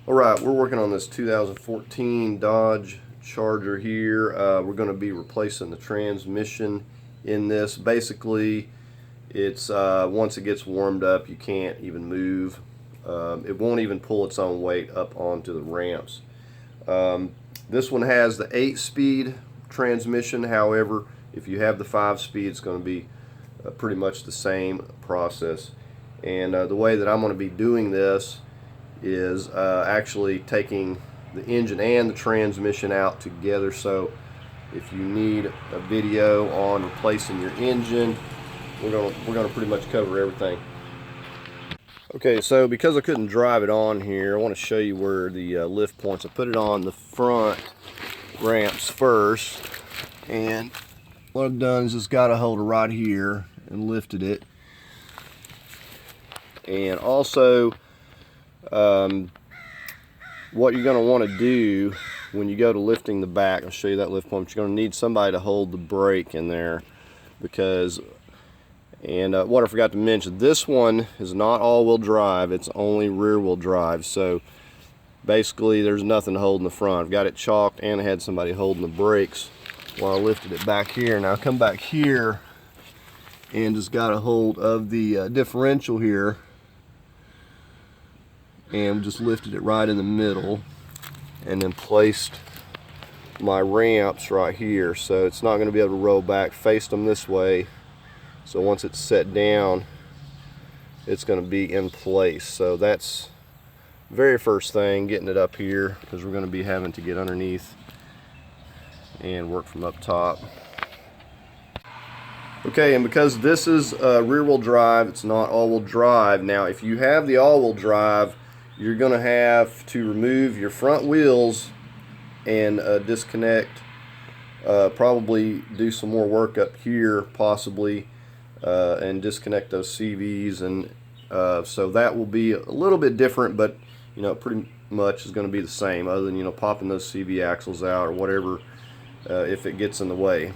Alright, we're working on this 2014 Dodge Charger here. We're going to be replacing the transmission in this. Basically, it's once it gets warmed up, you can't even move. It won't even pull its own weight up onto the ramps. This one has the 8-speed transmission. However, if you have the 5-speed, it's going to be pretty much the same process. And the way that I'm going to be doing this is actually taking the engine and the transmission out together. So if you need a video on replacing your engine, we're gonna pretty much cover everything. Okay, so because I couldn't drive it on here, I want to show you where the lift points. I put it on the front ramps first, and what I've done is just got a holder right here and lifted it. And also what you're going to want to do when you go to lifting the back, I'll show you that lift point, but you're going to need somebody to hold the brake in there, because, and what I forgot to mention, this one is not all-wheel drive, it's only rear-wheel drive. So basically there's nothing to hold in the front. I've got it chalked and I had somebody holding the brakes while I lifted it back here. Now I come back here and just got a hold of the differential here and just lifted it right in the middle, and then placed my ramps right here, so it's not going to be able to roll back. Faced them this way, so once it's set down, it's going to be in place. So that's the very first thing, getting it up here, because we're going to be having to get underneath and work from up top. Okay, and because this is rear-wheel drive, it's not all-wheel drive. Now if you have the all-wheel drive, you're going to have to remove your front wheels and disconnect, probably do some more work up here possibly, and disconnect those CVs, and so that will be a little bit different, but you know, pretty much is going to be the same, other than, you know, popping those CV axles out or whatever if it gets in the way.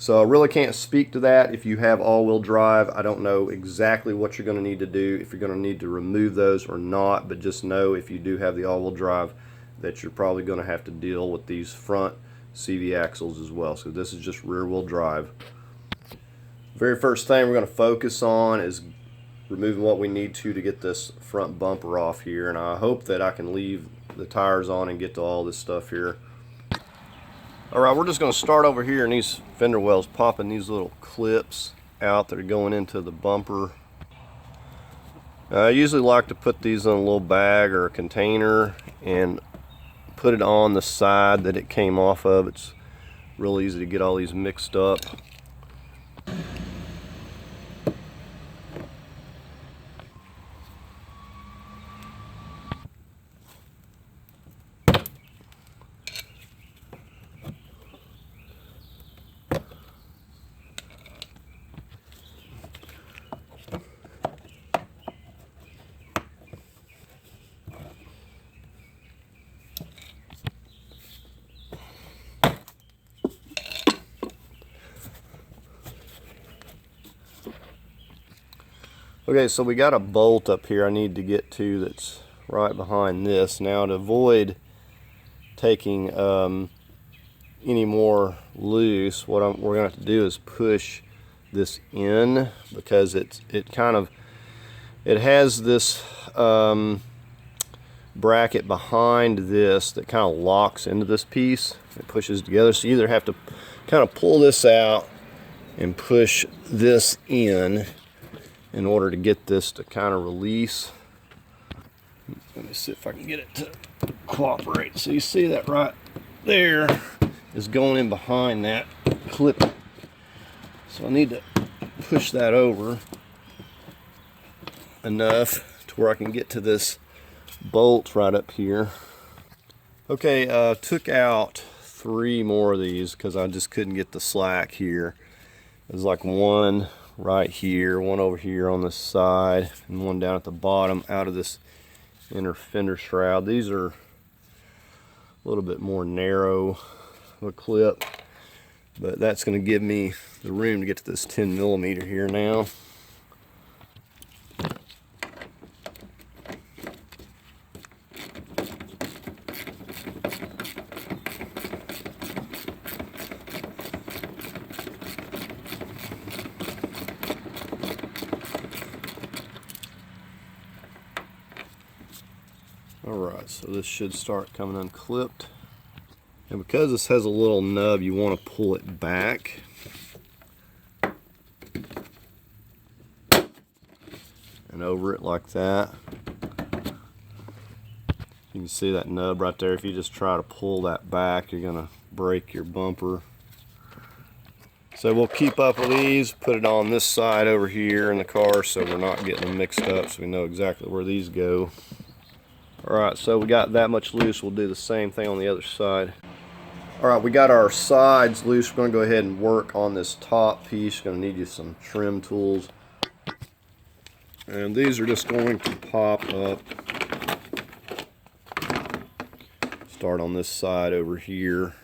So I really can't speak to that. If you have all-wheel drive, I don't know exactly what you're going to need to do, if you're going to need to remove those or not, but just know if you do have the all-wheel drive that you're probably going to have to deal with these front CV axles as well. So this is just rear-wheel drive. Very first thing we're going to focus on is removing what we need to get this front bumper off here, and I hope that I can leave the tires on and get to all this stuff here. Alright, we're just going to start over here in these fender wells, popping these little clips out that are going into the bumper. I usually like to put these in a little bag or a container and put it on the side that it came off of. It's real easy to get all these mixed up. Okay, so we got a bolt up here I need to get to that's right behind this. Now to avoid taking any more loose, what we're going to have to do is push this in, because it has this bracket behind this that kind of locks into this piece. It pushes together, so you either have to kind of pull this out and push this in order to get this to kind of release. Let me see if I can get it to cooperate. So you see that right there is going in behind that clip. So I need to push that over enough to where I can get to this bolt right up here. Okay, took out 3 more of these because I just couldn't get the slack here. There's like one right here, one over here on this side, and one down at the bottom out of this inner fender shroud. These are a little bit more narrow of a clip, but that's going to give me the room to get to this 10mm here now. Alright, so this should start coming unclipped. And because this has a little nub, you want to pull it back. And over it like that. You can see that nub right there. If you just try to pull that back, you're going to break your bumper. So we'll keep up with these, put it on this side over here in the car so we're not getting them mixed up, so we know exactly where these go. Alright, so we got that much loose. We'll do the same thing on the other side. Alright, we got our sides loose. We're going to go ahead and work on this top piece. Going to need you some trim tools. And these are just going to pop up. Start on this side over here.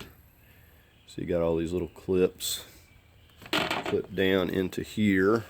So you got all these little clips. Clip down into here.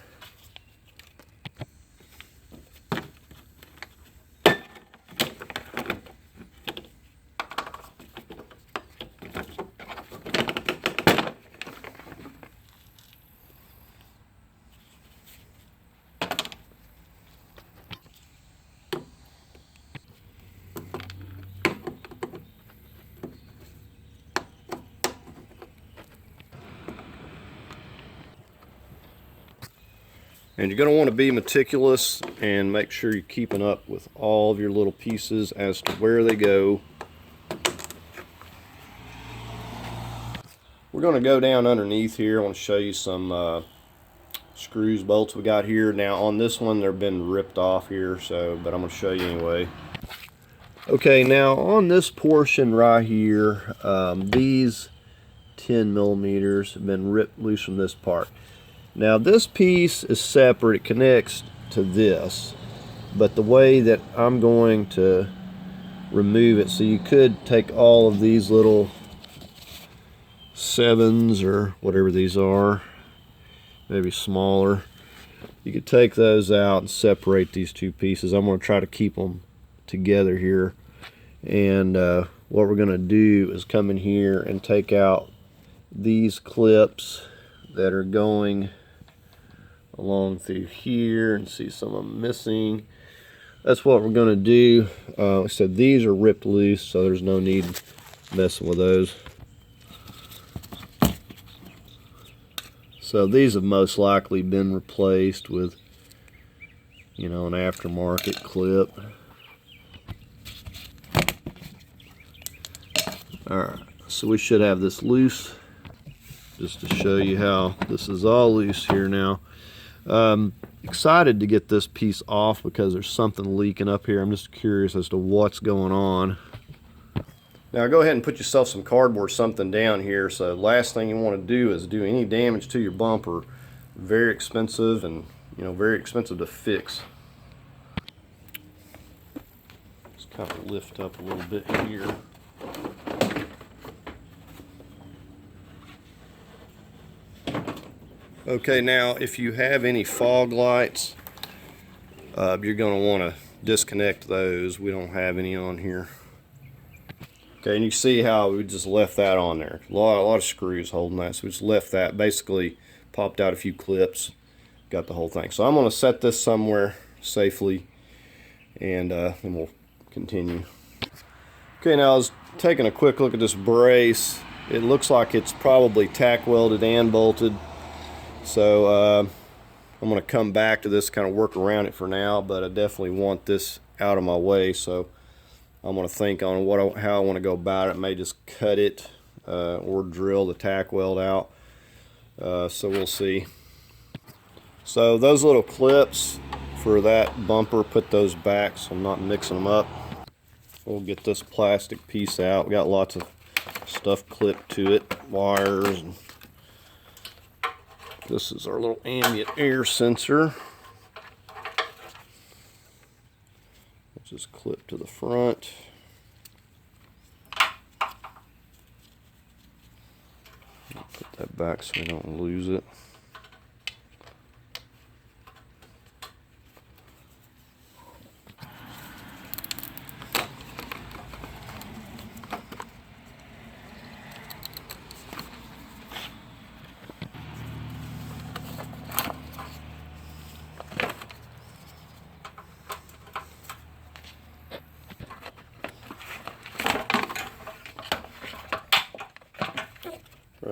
And you're going to want to be meticulous and make sure you're keeping up with all of your little pieces as to where they go. We're going to go down underneath here. I want to show you some screws, bolts we got here. Now on this one they've been ripped off here, but I'm going to show you anyway. Okay, now on this portion right here, these 10 millimeters have been ripped loose from this part. Now this piece is separate, it connects to this, but the way that I'm going to remove it, so you could take all of these little 7s or whatever these are, maybe smaller, you could take those out and separate these two pieces. I'm going to try to keep them together here, and what we're going to do is come in here and take out these clips that are going along through here, and see some of them missing. That's what we're going to do. Like I said, these are ripped loose, so there's no need messing with those. So these have most likely been replaced with, you know, an aftermarket clip. Alright, so we should have this loose, just to show you how this is all loose here now. Excited to get this piece off because there's something leaking up here. I'm just curious as to what's going on. Now go ahead and put yourself some cardboard, something down here. So last thing you want to do is do any damage to your bumper. Very expensive, and very expensive to fix. Just kind of lift up a little bit here. Okay, now if you have any fog lights, you're going to want to disconnect those. We don't have any on here. Okay, and you see how we just left that on there. A lot of screws holding that, so we just left that. Basically popped out a few clips, got the whole thing. So I'm going to set this somewhere safely, and then we'll continue. Okay, now I was taking a quick look at this brace. It looks like it's probably tack welded and bolted. So I'm going to come back to this, kind of work around it for now, but I definitely want this out of my way. So I'm going to think on how I want to go about it. I may just cut it or drill the tack weld out. So we'll see. So those little clips for that bumper, put those back so I'm not mixing them up. We'll get this plastic piece out. We got lots of stuff clipped to it, wires. And this is our little ambient air sensor, which is clipped to the front. I'll put that back so we don't lose it.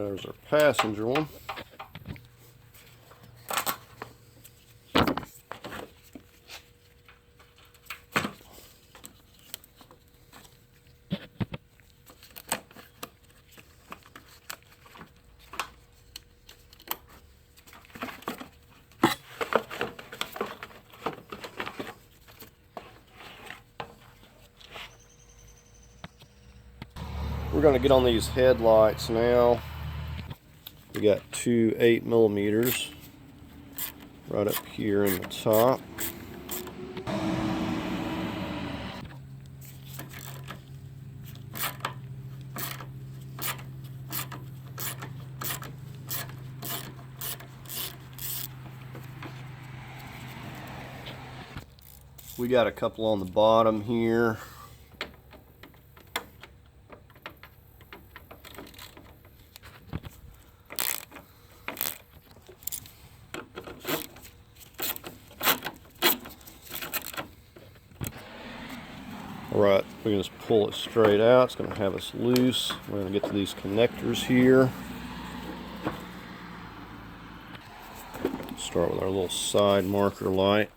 There's our passenger one. We're going to get on these headlights now. We got two 8mm right up here in the top. We got a couple on the bottom here. Alright, we're going to just pull it straight out. It's going to have us loose. We're going to get to these connectors here. Start with our little side marker light.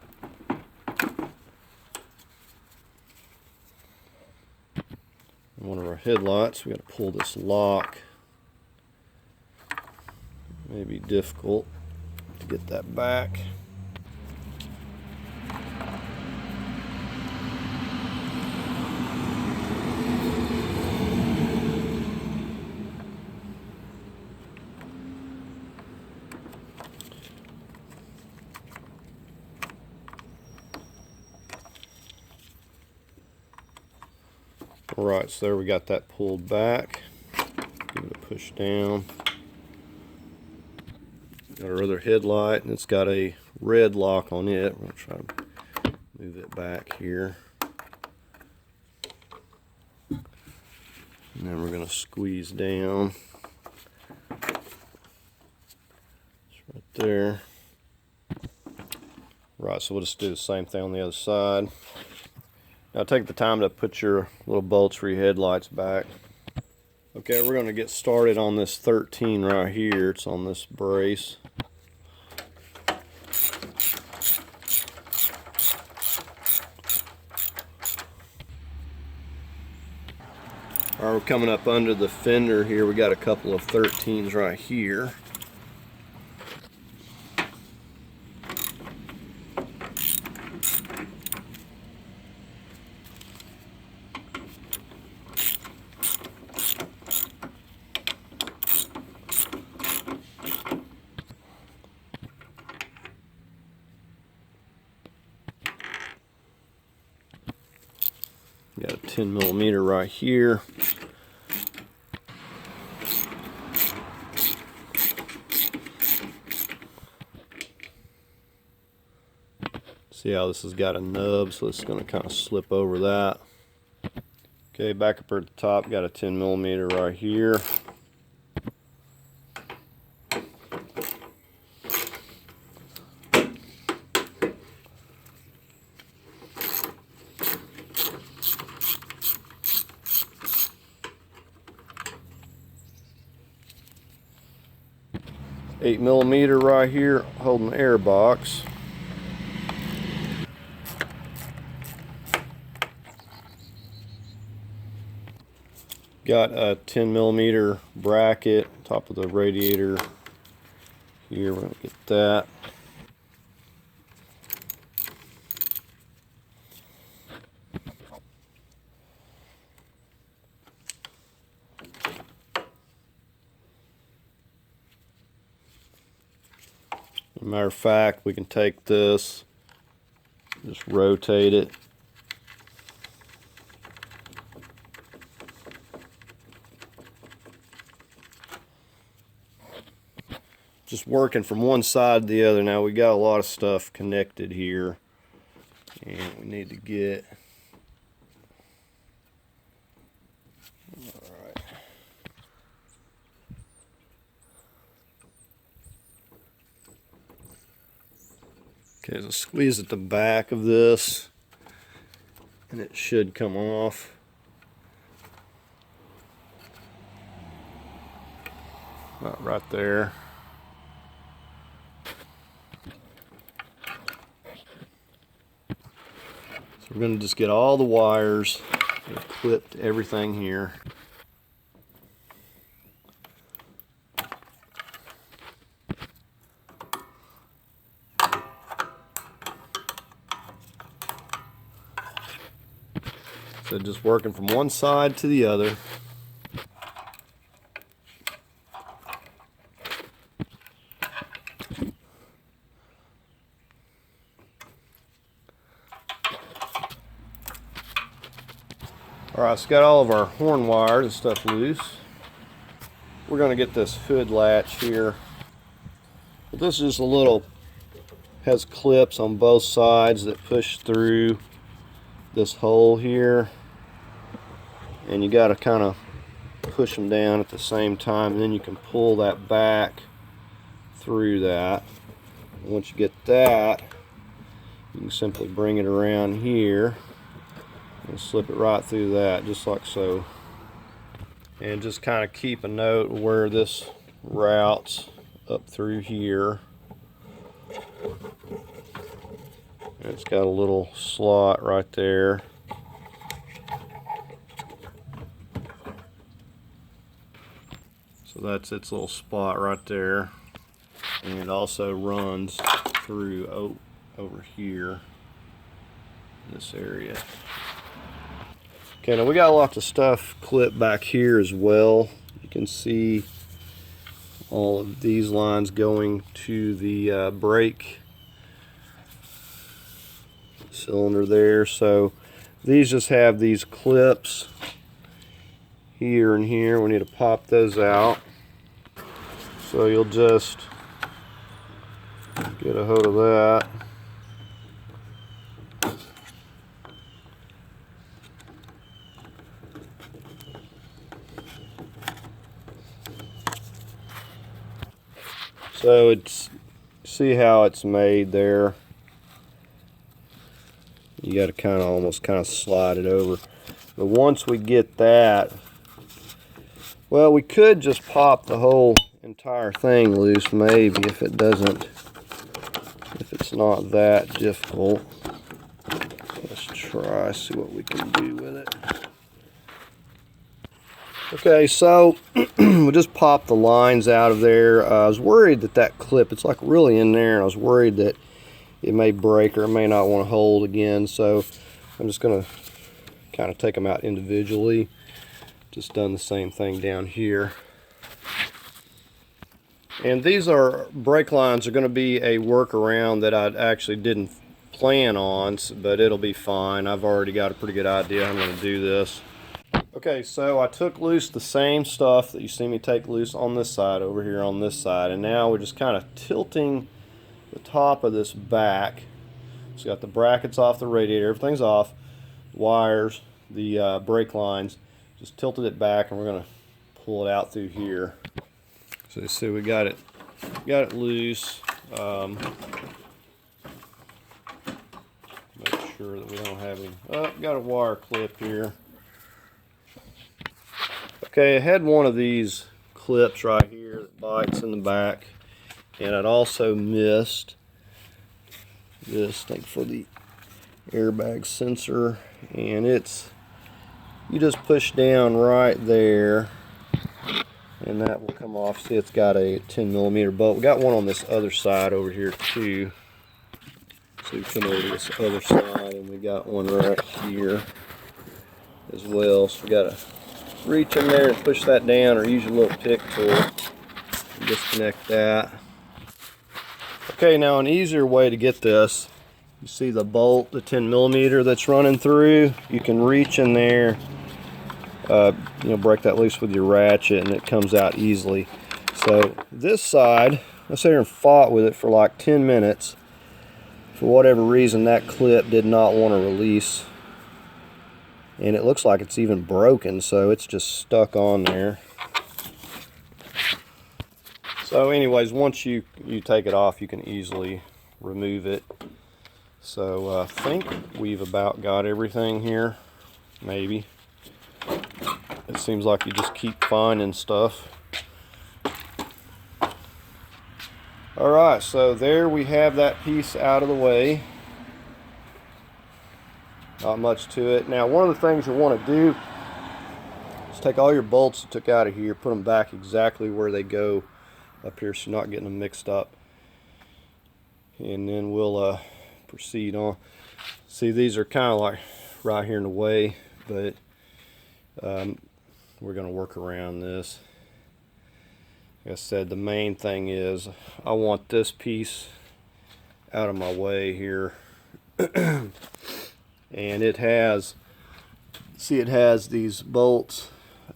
One of our headlights, we got to pull this lock. It may be difficult to get that back. Alright, so there we got that pulled back. Give it a push down. Got our other headlight, and it's got a red lock on it. We're going to try to move it back here. And then we're going to squeeze down. It's right there. Right, so we'll just do the same thing on the other side. Now take the time to put your little bolts for your headlights back. Okay, we're going to get started on this 13 right here. It's on this brace. Alright, we're coming up under the fender here. We got a couple of 13s right here. Got a 10mm right here. See how this has got a nub, so it's going to kind of slip over that. Okay, back up at the top, got a 10mm right here. $8mm right here holding the Airbox. Got a 10mm bracket top of the radiator here. We're going to get that. Matter of fact, we can take this, just rotate it. Just working from one side to the other. Now we got a lot of stuff connected here, and we need to get okay, so squeeze at the back of this, and it should come off. Not right there. So we're going to just get all the wires and clipped everything here. So just working from one side to the other. Alright, so got all of our horn wires and stuff loose. We're going to get this hood latch here. But this is just a little, has clips on both sides that push through this hole here. And you got to kind of push them down at the same time, and then you can pull that back through that. And once you get that, you can simply bring it around here and slip it right through that, just like so. And just kind of keep a note of where this routes up through here. And it's got a little slot right there. So that's its little spot right there. And it also runs through over here, this area. Okay, now we got lots of stuff clipped back here as well. You can see all of these lines going to the brake cylinder there. So these just have these clips here and here. We need to pop those out. So you'll just get a hold of that. So it's, see how it's made there. You got to kind of almost kind of slide it over. But once we get that, well, we could just pop the whole entire thing loose, maybe, if it's not that difficult. Let's try, see what we can do with it. Okay, so we'll just pop the lines out of there. I was worried that clip, it's like really in there, and I was worried that it may break or it may not want to hold again. So I'm just going to kind of take them out individually. Just done the same thing down here. And these are brake lines are going to be a workaround that I actually didn't plan on, but it'll be fine. I've already got a pretty good idea how I'm going to do this. Okay, so I took loose the same stuff that you see me take loose on this side over here on this side, and now we're just kind of tilting the top of this back. So got the brackets off the radiator, everything's off, wires, the brake lines, just tilted it back, and we're going to pull it out through here. So you see we got it loose. Make sure that we don't have any. Oh, got a wire clip here. Okay, I had one of these clips right here that bites in the back, and I'd also missed this thing for the airbag sensor, and you just push down right there and that will come off. See, it's got a 10mm bolt. We got one on this other side over here too. So we come over to this other side, and we got one right here as well. So we got to reach in there and push that down, or use your little pick tool and disconnect that. Okay, now an easier way to get this, you see the bolt, the 10mm that's running through, you can reach in there, break that loose with your ratchet, and it comes out easily. So this side, I sat here and fought with it for like 10 minutes. For whatever reason, that clip did not want to release. And it looks like it's even broken, so it's just stuck on there. So anyways, once you take it off, you can easily remove it. So I think we've about got everything here, maybe. It seems like you just keep finding stuff. Alright, so there we have that piece out of the way. Not much to it. Now, one of the things you want to do is take all your bolts you took out of here, put them back exactly where they go up here so you're not getting them mixed up. And then we'll proceed on. See, these are kind of like right here in the way, but we're going to work around this. Like I said, the main thing is I want this piece out of my way here. And it has, see, it has these bolts,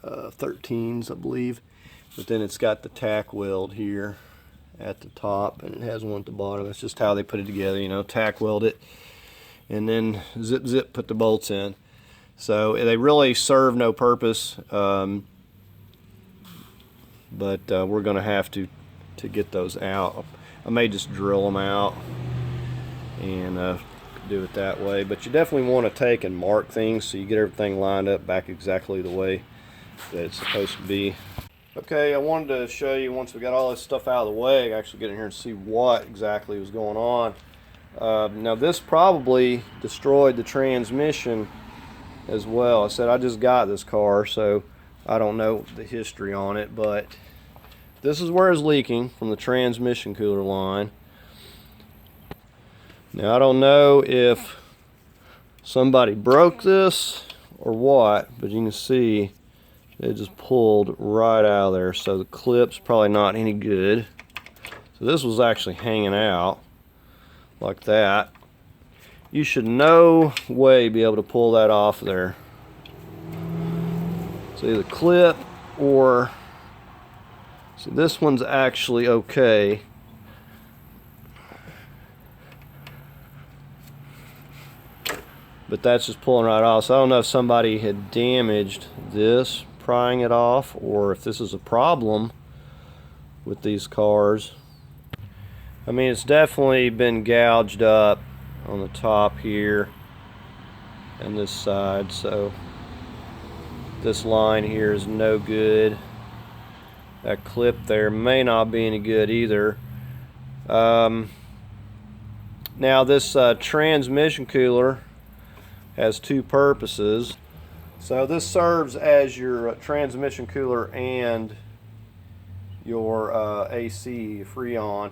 13s I believe, but then it's got the tack weld here at the top and it has one at the bottom. That's just how they put it together, you know, tack weld it and then zip zip put the bolts in. So they really serve no purpose, but we're going to have to get those out. I may just drill them out and do it that way, but you definitely want to take and mark things so you get everything lined up back exactly the way that it's supposed to be. Okay, I wanted to show you, once we got all this stuff out of the way, actually get in here and see what exactly was going on. Now this probably destroyed the transmission as well. I said I just got this car, so I don't know the history on it, but this is where it's leaking from the transmission cooler line. Now I don't know if somebody broke this or what, but you can see it just pulled right out of there, so the clip's probably not any good. So this was actually hanging out like that. You should no way be able to pull that off there. So either clip or, so this one's actually okay. But that's just pulling right off. So I don't know if somebody had damaged this prying it off, or if this is a problem with these cars. I mean, it's definitely been gouged up on the top here and this side, so this line here is no good. That clip there may not be any good either. Now this transmission cooler has two purposes. So this serves as your transmission cooler and your AC Freon,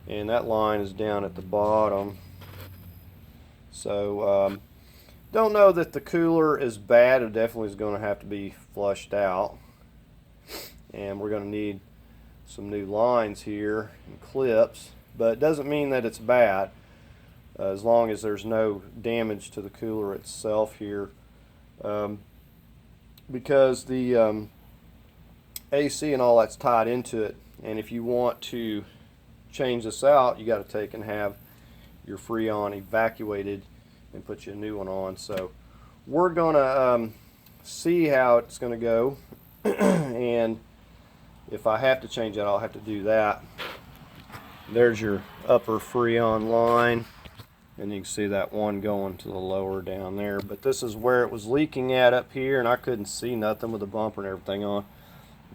and that line is down at the bottom. So don't know that the cooler is bad. It definitely is going to have to be flushed out, and we're going to need some new lines here and clips, but it doesn't mean that it's bad. As long as there's no damage to the cooler itself here, because the AC and all that's tied into it, and if you want to change this out, you got to take and have your Freon evacuated and put you a new one on. So we're gonna see how it's gonna go, and if I have to change that, I'll have to do that. There's your upper Freon line, and you can see that one going to the lower down there, but this is where it was leaking at up here, and I couldn't see nothing with the bumper and everything on.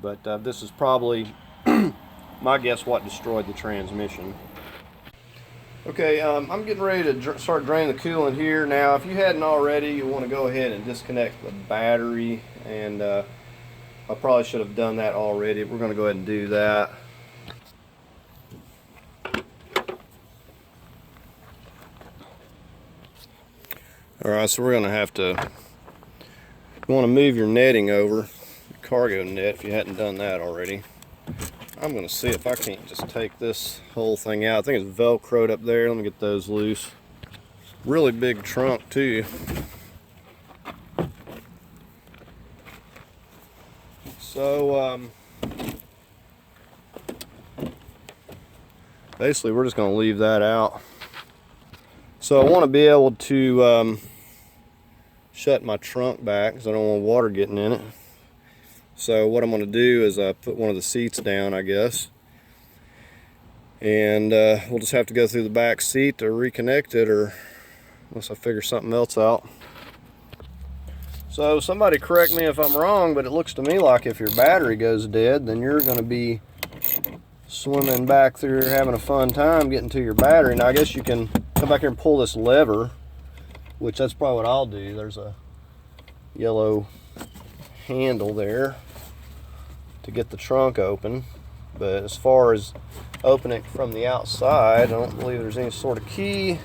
But this is probably my guess what destroyed the transmission. Okay, I'm getting ready to start draining the coolant here. Now if you hadn't already, you want to go ahead and disconnect the battery, and I probably should have done that already. We're going to go ahead and do that. Alright, so we're going to have to, you want to move your netting over, your cargo net, if you hadn't done that already. I'm going to see if I can't just take this whole thing out. I think it's Velcroed up there. Let me get those loose. Really big trunk too. So basically we're just going to leave that out. So I want to be able to shut my trunk back because I don't want water getting in it. So what I'm going to do is put one of the seats down, I guess, and we'll just have to go through the back seat to reconnect it, or unless I figure something else out. So somebody correct me if I'm wrong, but it looks to me like if your battery goes dead, then you're going to be swimming back through having a fun time getting to your battery. Now I guess you can come back here and pull this lever, which that's probably what I'll do. There's a yellow handle there to get the trunk open, but as far as opening it from the outside, I don't believe there's any sort of key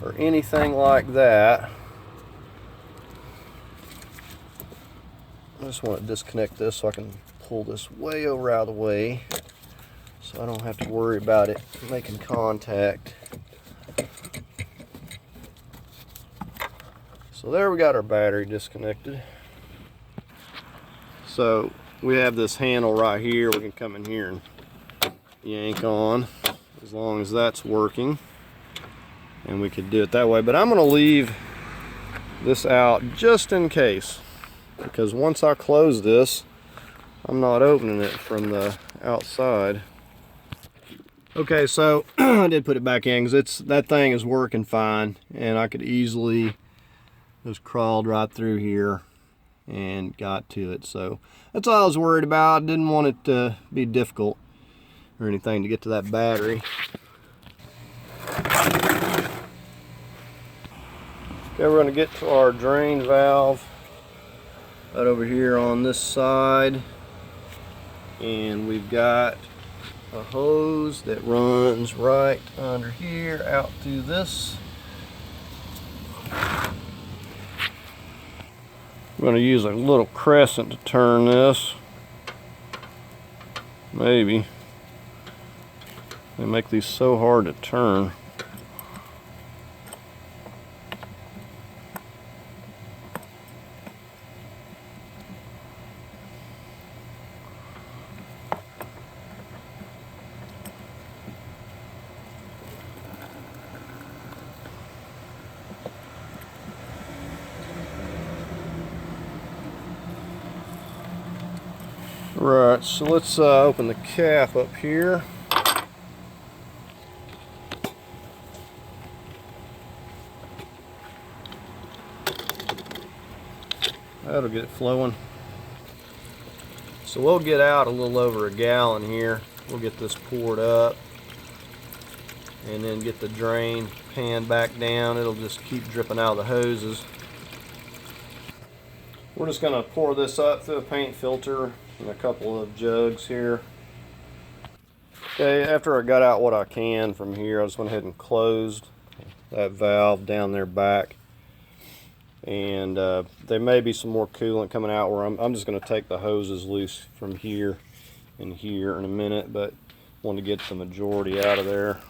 or anything like that. I just want to disconnect this so I can pull this way over out of the way so I don't have to worry about it making contact. So there we got our battery disconnected. So we have this handle right here we can come in here and yank on as long as that's working, and we could do it that way, but I'm going to leave this out just in case, because once I close this I'm not opening it from the outside. Okay, so I did put it back in because that thing is working fine, and I could easily just crawled right through here and got to it. So that's all I was worried about. Didn't want it to be difficult or anything to get to that battery. Okay, we're going to get to our drain valve right over here on this side, and we've got a hose that runs right under here out through this. I'm going to use a little crescent to turn this. Maybe. They make these so hard to turn. Right, so let's open the cap up here. That'll get it flowing. So we'll get out a little over a gallon here. We'll get this poured up and then get the drain pan back down. It'll just keep dripping out of the hoses. We're just going to pour this up through a paint filter in a couple of jugs here. Okay, after I got out what I can from here, I just went ahead and closed that valve down there back. And there may be some more coolant coming out where I'm just going to take the hoses loose from here and here in a minute, but want to get the majority out of there.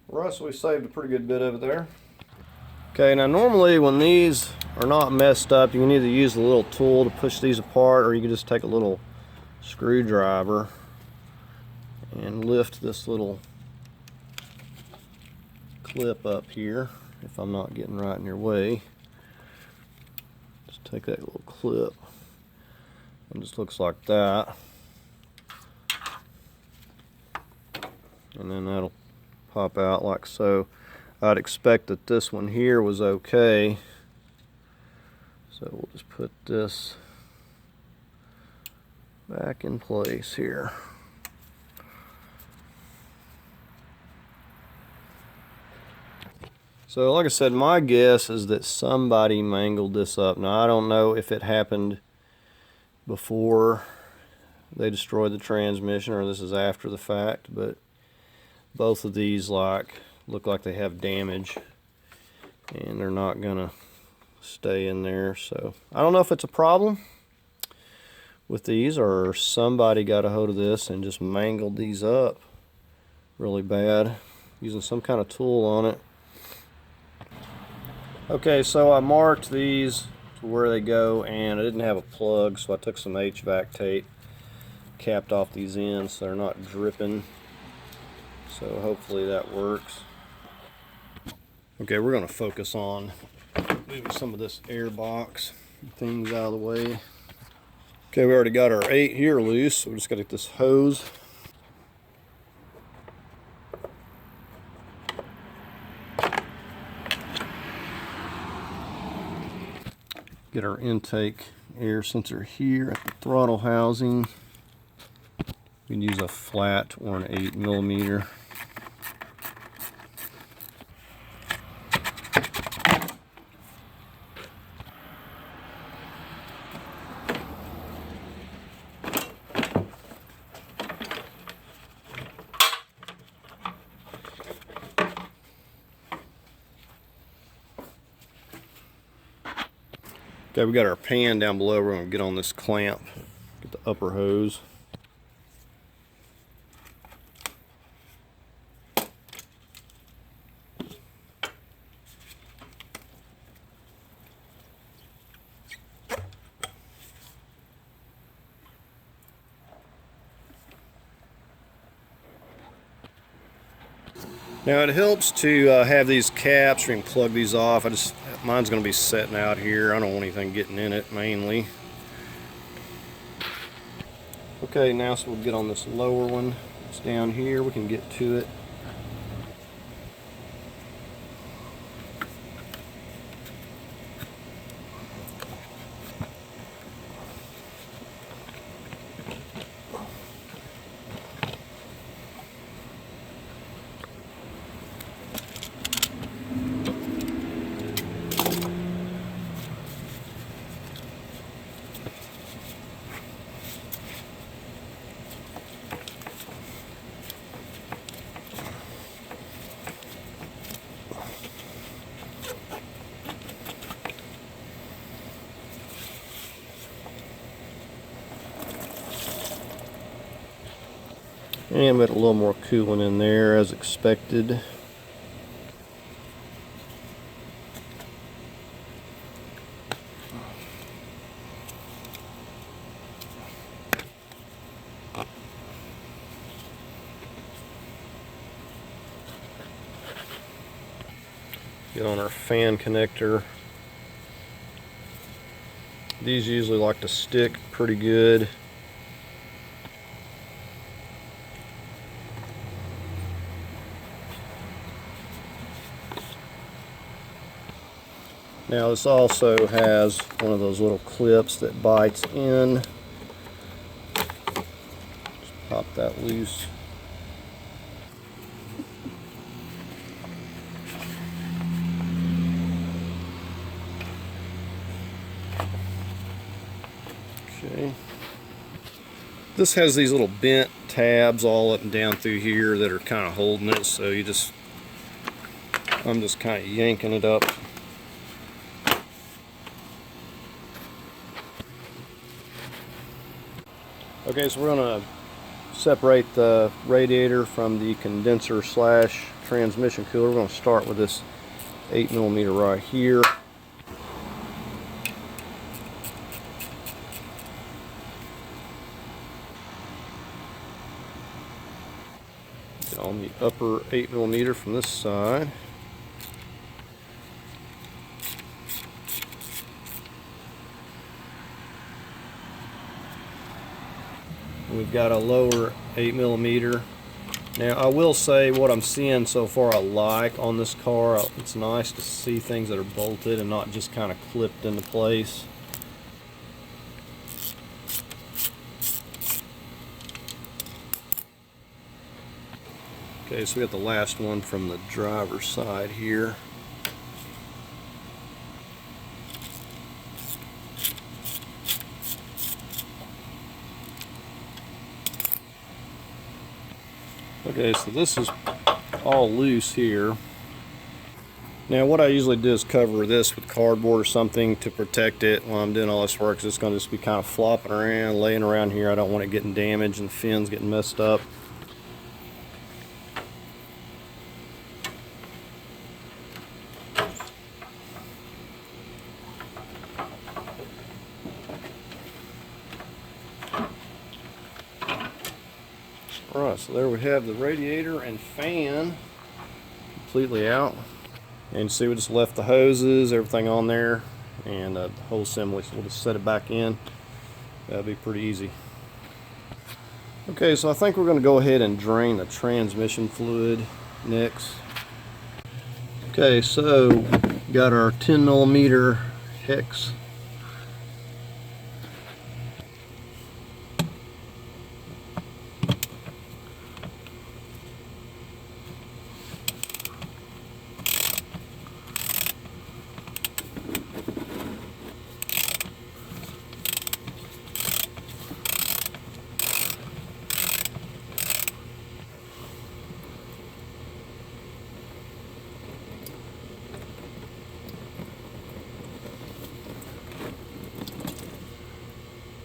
Russ, we saved a pretty good bit of it there. Okay, now normally when these are not messed up, you can either use a little tool to push these apart, or you can just take a little screwdriver and lift this little clip up here, if I'm not getting right in your way. Just take that little clip, and it just looks like that. And then that'll pop out like so. I'd expect that this one here was okay, so we'll just put this back in place here. So like I said, my guess is that somebody mangled this up. Now I don't know if it happened before they destroyed the transmission or this is after the fact, but both of these look like they have damage and they're not gonna stay in there. So I don't know if it's a problem with these or somebody got a hold of this and just mangled these up really bad using some kind of tool on it. Okay, so I marked these to where they go, and I didn't have a plug, so I took some HVAC tape, capped off these ends so they're not dripping. So hopefully that works. Okay, we're going to focus on moving some of this Airbox things out of the way. Okay, we already got our 8 here loose, so we just got to get this hose. Get our intake air sensor here at the throttle housing. We can use a flat or an 8mm. Okay, we got our pan down below. We're going to get on this clamp, get the upper hose. Now it helps to have these caps where you can plug these off. Mine's going to be sitting out here. I don't want anything getting in it mainly. Okay, now so we'll get on this lower one. It's down here. We can get to it. And we got a little more coolant in there as expected. Get on our fan connector. These usually like to stick pretty good. Now this also has one of those little clips that bites in. Just pop that loose. Okay. This has these little bent tabs all up and down through here that are kind of holding it, so I'm just kind of yanking it up. Okay, so we're going to separate the radiator from the condenser slash transmission cooler. We're going to start with this 8mm right here. Get on the upper 8mm from this side. We've got a lower 8mm. Now I will say what I'm seeing so far I like on this car. It's nice to see things that are bolted and not just kind of clipped into place. Okay, so we got the last one from the driver's side here. Okay, so this is all loose here. Now what I usually do is cover this with cardboard or something to protect it while I'm doing all this work, 'cause it's going to just be kind of flopping around, laying around here. I don't want it getting damaged and the fins getting messed up. Alright, so there we have the radiator and fan completely out. And you see we just left the hoses, everything on there. and the whole assembly. So we'll just set it back in. That'll be pretty easy. Okay, so I think we're going to go ahead and drain the transmission fluid next. Okay, so got our 10mm hex.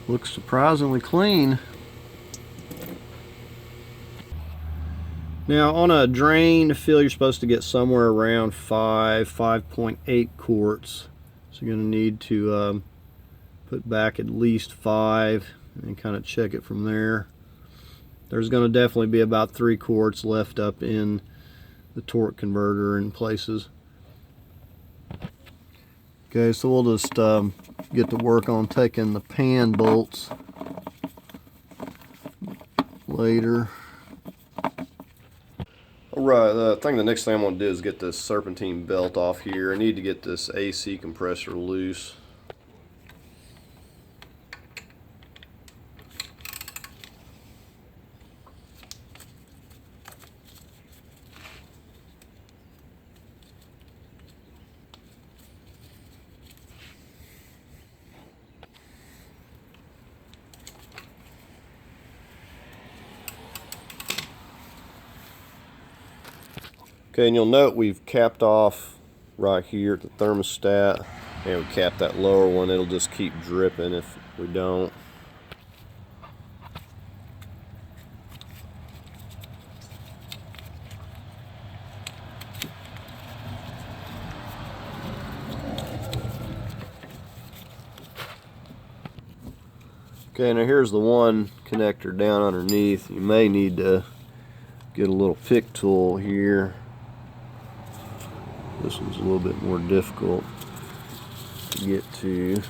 Looks surprisingly clean. Now on a drain fill, you're supposed to get somewhere around 5.8 quarts. So you're going to need to put back at least 5 and kind of check it from there. There's going to definitely be about 3 quarts left up in the torque converter in places. Okay, so we'll just get to work on taking the pan bolts later. Alright, the next thing I'm going to do is get this serpentine belt off here. I need to get this AC compressor loose. Okay, and you'll note we've capped off right here at the thermostat, and we capped that lower one. It'll just keep dripping if we don't. Okay, now here's the one connector down underneath. You may need to get a little pick tool here. This one's a little bit more difficult to get to.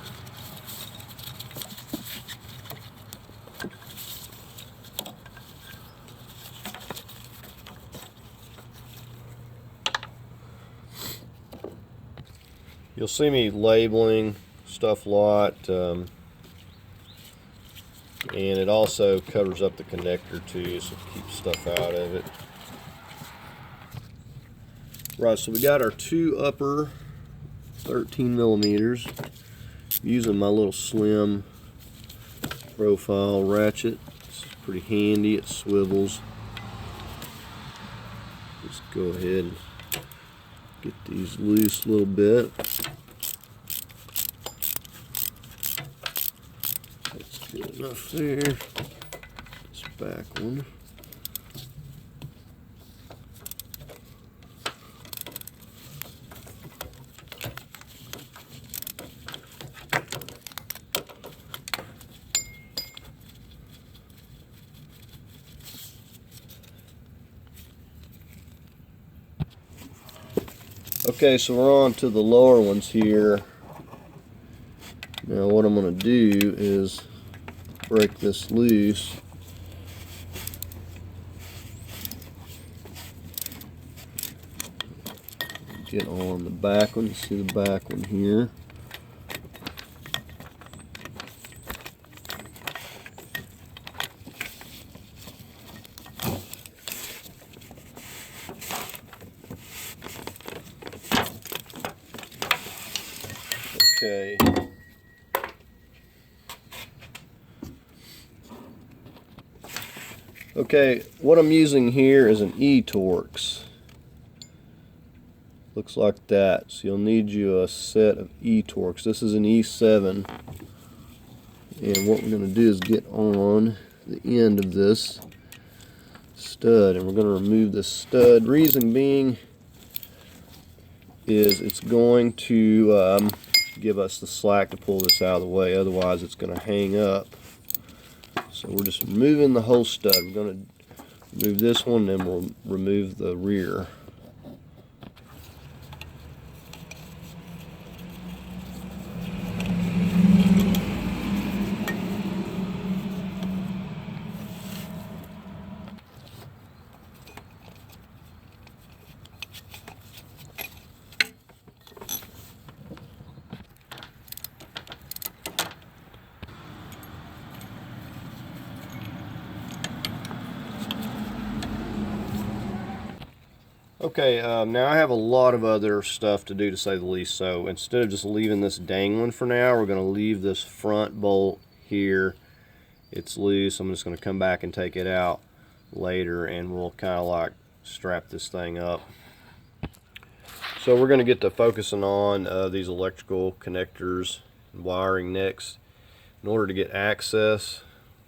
You'll see me labeling stuff a lot, and it also covers up the connector too, so it keeps stuff out of it. Right, so we got our 2 upper 13mm, using my little slim profile ratchet. It's pretty handy, it swivels. Just go ahead and get these loose a little bit. That's good enough there. This back one. Okay, so we're on to the lower ones here. Now what I'm going to do is break this loose. Get on the back one. You see the back one here. Okay. Okay, what I'm using here is an E-Torx. Looks like that. So you'll need you a set of E-Torx. This is an E7. And what we're going to do is get on the end of this stud, and we're going to remove this stud. Reason being is it's going to give us the slack to pull this out of the way, otherwise it's going to hang up. So we're just removing the whole stud. We're going to remove this one, then we'll remove the rear. Okay, now I have a lot of other stuff to do, to say the least, so instead of just leaving this dangling for now, we're going to leave this front bolt here. It's loose. I'm just going to come back and take it out later, and we'll kind of like strap this thing up. So we're going to get to focusing on these electrical connectors and wiring next. In order to get access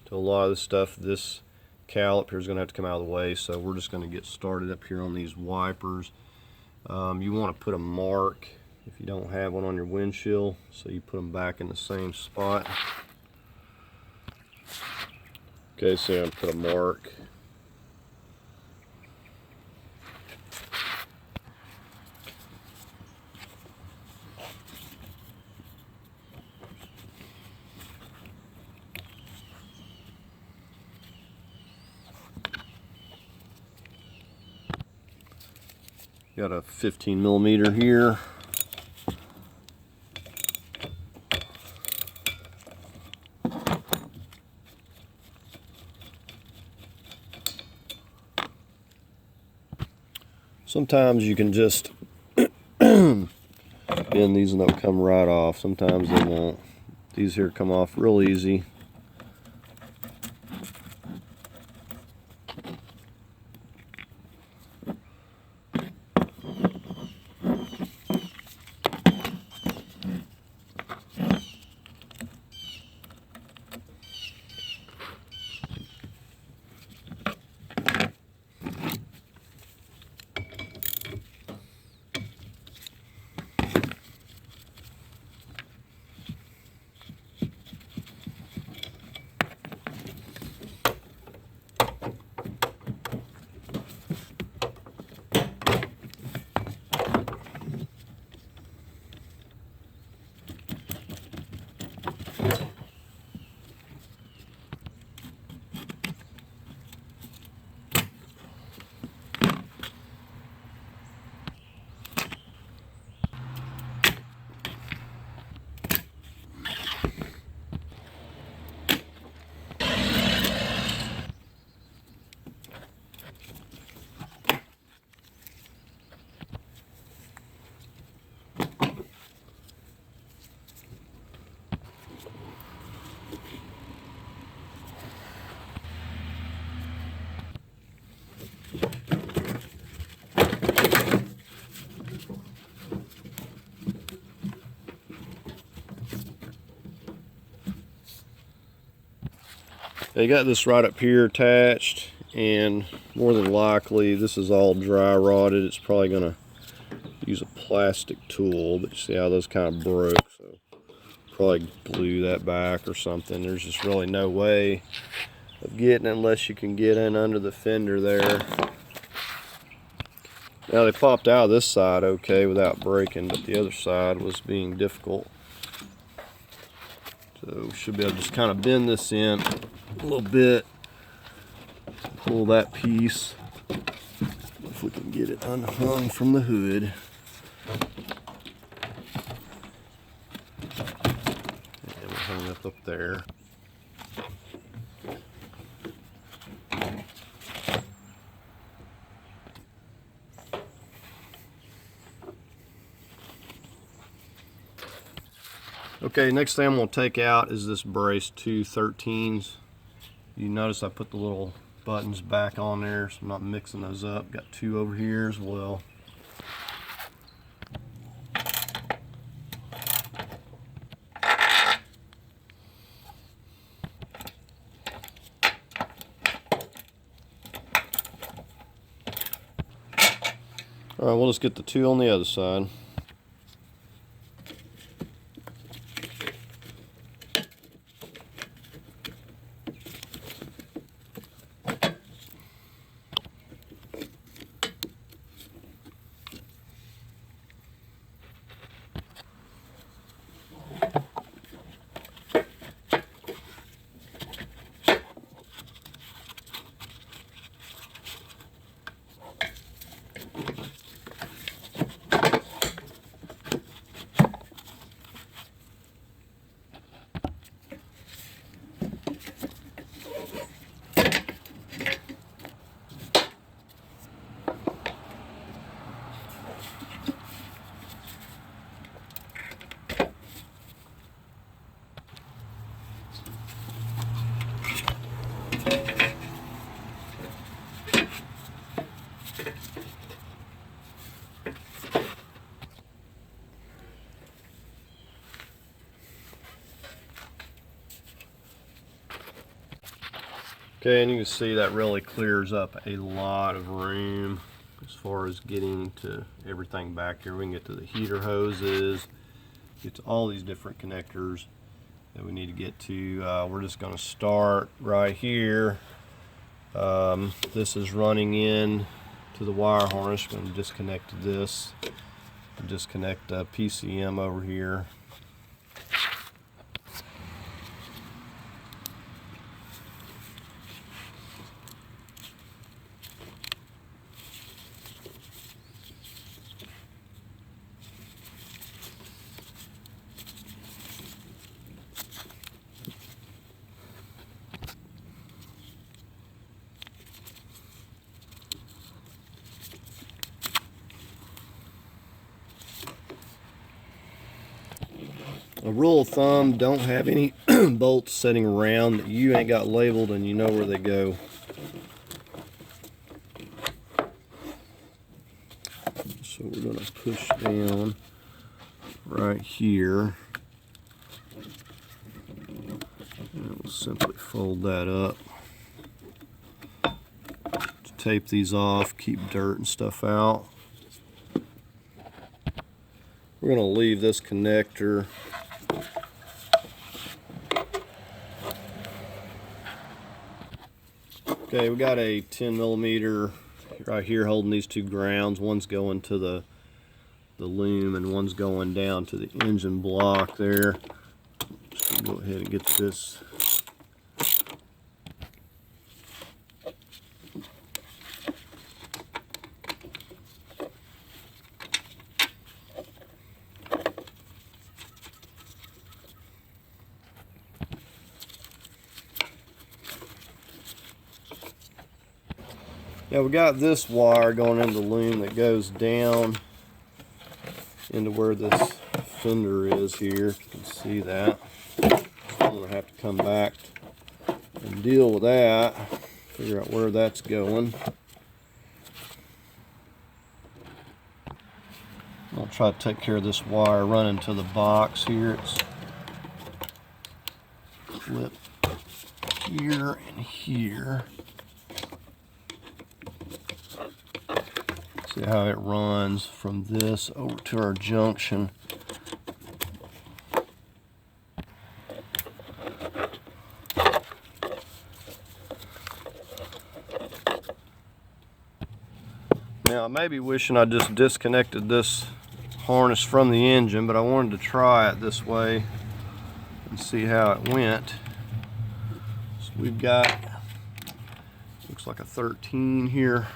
to a lot of this stuff, this cowl up here is going to have to come out of the way, so we're just going to get started up here on these wipers. You want to put a mark if you don't have one on your windshield, so you put them back in the same spot. Okay, so I'm going to put a mark. Got a 15 millimeter here. Sometimes you can just bend these and they'll come right off. Sometimes they won't. These here come off real easy. They got this right up here attached, and more than likely this is all dry rotted. It's probably going to use a plastic tool, but you see how those kind of broke, so probably glue that back or something. There's just really no way of getting it unless you can get in under the fender there. Now they popped out of this side okay without breaking, but the other side was being difficult. So we should be able to just kind of bend this in a little bit, pull that piece, if we can get it unhung from the hood. And we'll hang up there. Okay, next thing I'm going to take out is this brace, 2 13s. You notice I put the little buttons back on there, so I'm not mixing those up. Got 2 over here as well. Alright, we'll just get the 2 on the other side. Okay, and you can see that really clears up a lot of room as far as getting to everything back here. We can get to the heater hoses, get to all these different connectors that we need to get to. We're just going to start right here. This is running in to the wire harness. I'm going to disconnect this and disconnect the PCM over here. A rule of thumb, don't have any bolts sitting around that you ain't got labeled and you know where they go. So we're going to push down right here. And we'll simply fold that up. To tape these off, keep dirt and stuff out. We're going to leave this connector okay. We got a 10mm right here holding these two grounds. One's going to the loom and one's going down to the engine block there. Just gonna go ahead and get this. Now we got this wire going into the loom that goes down into where this fender is here. You can see that. So I'm going to have to come back and deal with that, figure out where that's going. I'll try to take care of this wire running to the box here. It's clip here and here. See how it runs from this over to our junction. Now I may be wishing I just disconnected this harness from the engine, but I wanted to try it this way and see how it went. So we've got, looks like a 13 here.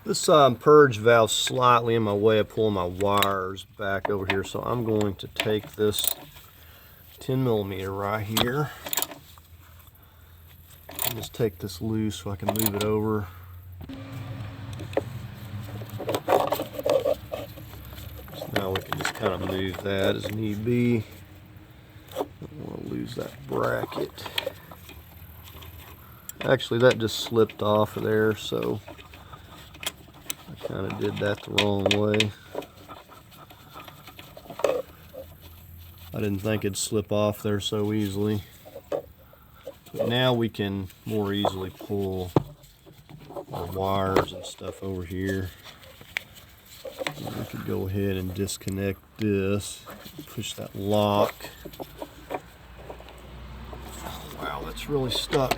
This purge valve slightly in my way of pulling my wires back over here, so I'm going to take this 10mm right here and just take this loose so I can move it over. So now we can just kind of move that as need be. Don't want to lose that bracket. Actually, that just slipped off of there, so kind of did that the wrong way. I didn't think it'd slip off there so easily. But now we can more easily pull our wires and stuff over here. And we could go ahead and disconnect this, push that lock. Oh, wow, that's really stuck.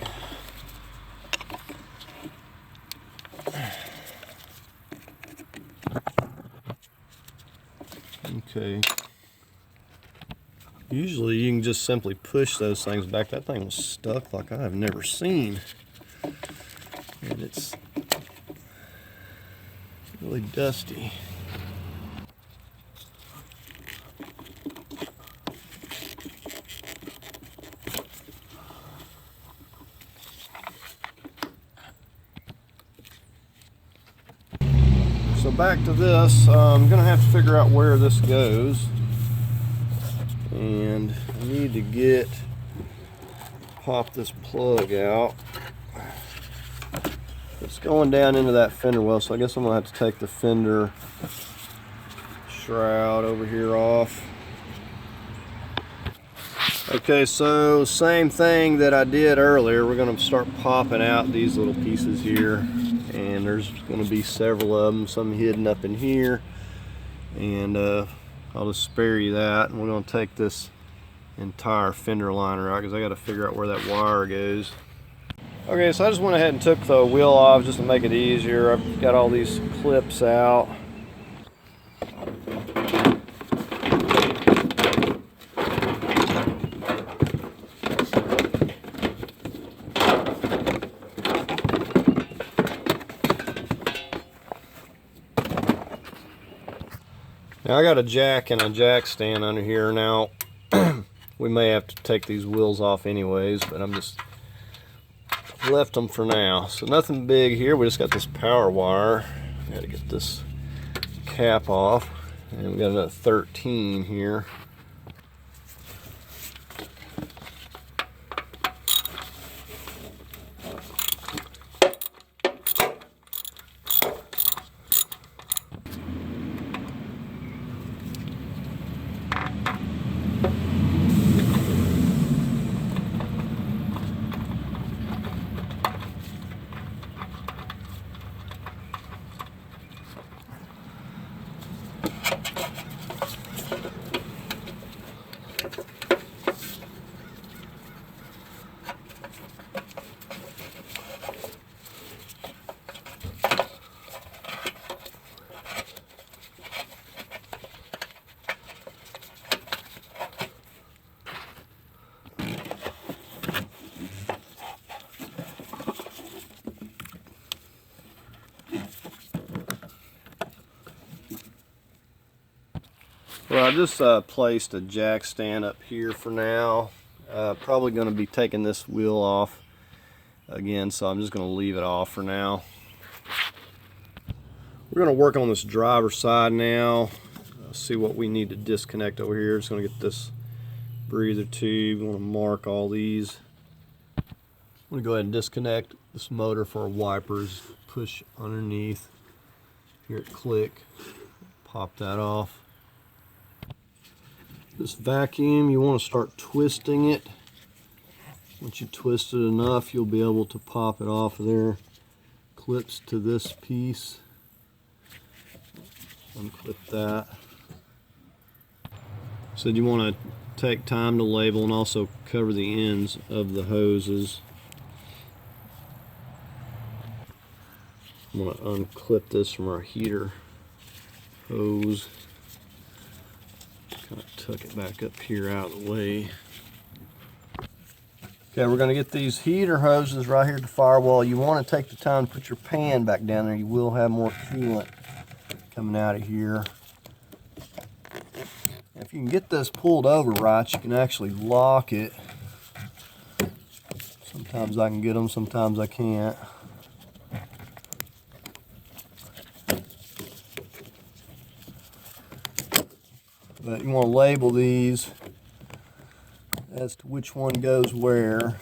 Okay. Usually you can just simply push those things back. That thing was stuck like I've never seen. And it's really dusty. So back to this, I'm going to have to figure out where this goes. And I need to pop this plug out. It's going down into that fender well, so I guess I'm gonna have to take the fender shroud over here off. Okay, so same thing that I did earlier. We're gonna start popping out these little pieces here, and there's gonna be several of them, some hidden up in here, and I'll just spare you that. And we're gonna take this entire fender liner out because I got to figure out where that wire goes. Okay, so I just went ahead and took the wheel off just to make it easier. I've got all these clips out. Now I got a jack and a jack stand under here. Now we may have to take these wheels off anyways, but I'm just left them for now. So nothing big here. We just got this power wire. Got to get this cap off, and we got another 13 here. Well, I just placed a jack stand up here for now. Probably going to be taking this wheel off again, so I'm just going to leave it off for now. We're going to work on this driver side now. See what we need to disconnect over here. Just going to get this breather tube. We want to mark all these. I'm going to go ahead and disconnect this motor for our wipers. Push underneath. Hear it click. Pop that off. This vacuum, you want to start twisting it. Once you twist it enough, you'll be able to pop it off of there. Clips to this piece. Unclip that. So you want to take time to label and also cover the ends of the hoses. I'm going to unclip this from our heater hose. Kind of tuck it back up here out of the way. Okay, we're going to get these heater hoses right here at the firewall. You want to take the time to put your pan back down there. You will have more coolant coming out of here. If you can get this pulled over right, you can actually lock it. Sometimes I can get them, sometimes I can't. But you want to label these as to which one goes where.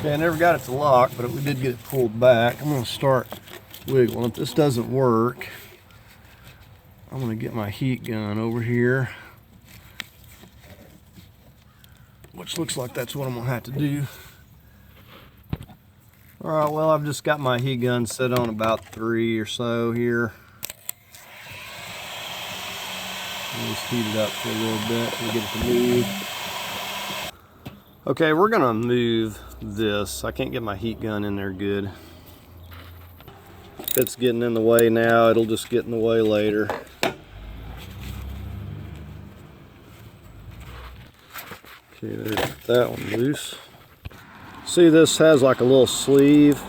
Okay, I never got it to lock, but we did get it pulled back. I'm going to start wiggling. If this doesn't work, I'm going to get my heat gun over here, which looks like that's what I'm going to have to do. Alright, well, I've just got my heat gun set on about 3 or so here. I'll just heat it up for a little bit and get it to move. Okay, we're going to move this. I can't get my heat gun in there good. If it's getting in the way now, it'll just get in the way later. Okay, there's that one loose. See, this has like a little sleeve,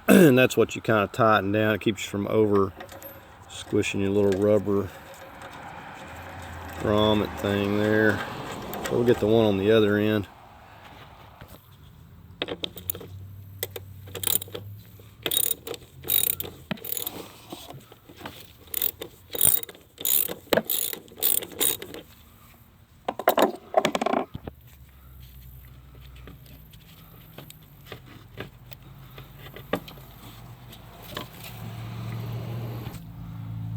and that's what you kind of tighten down. It keeps you from over squishing your little rubber grommet thing there. So we'll get the one on the other end.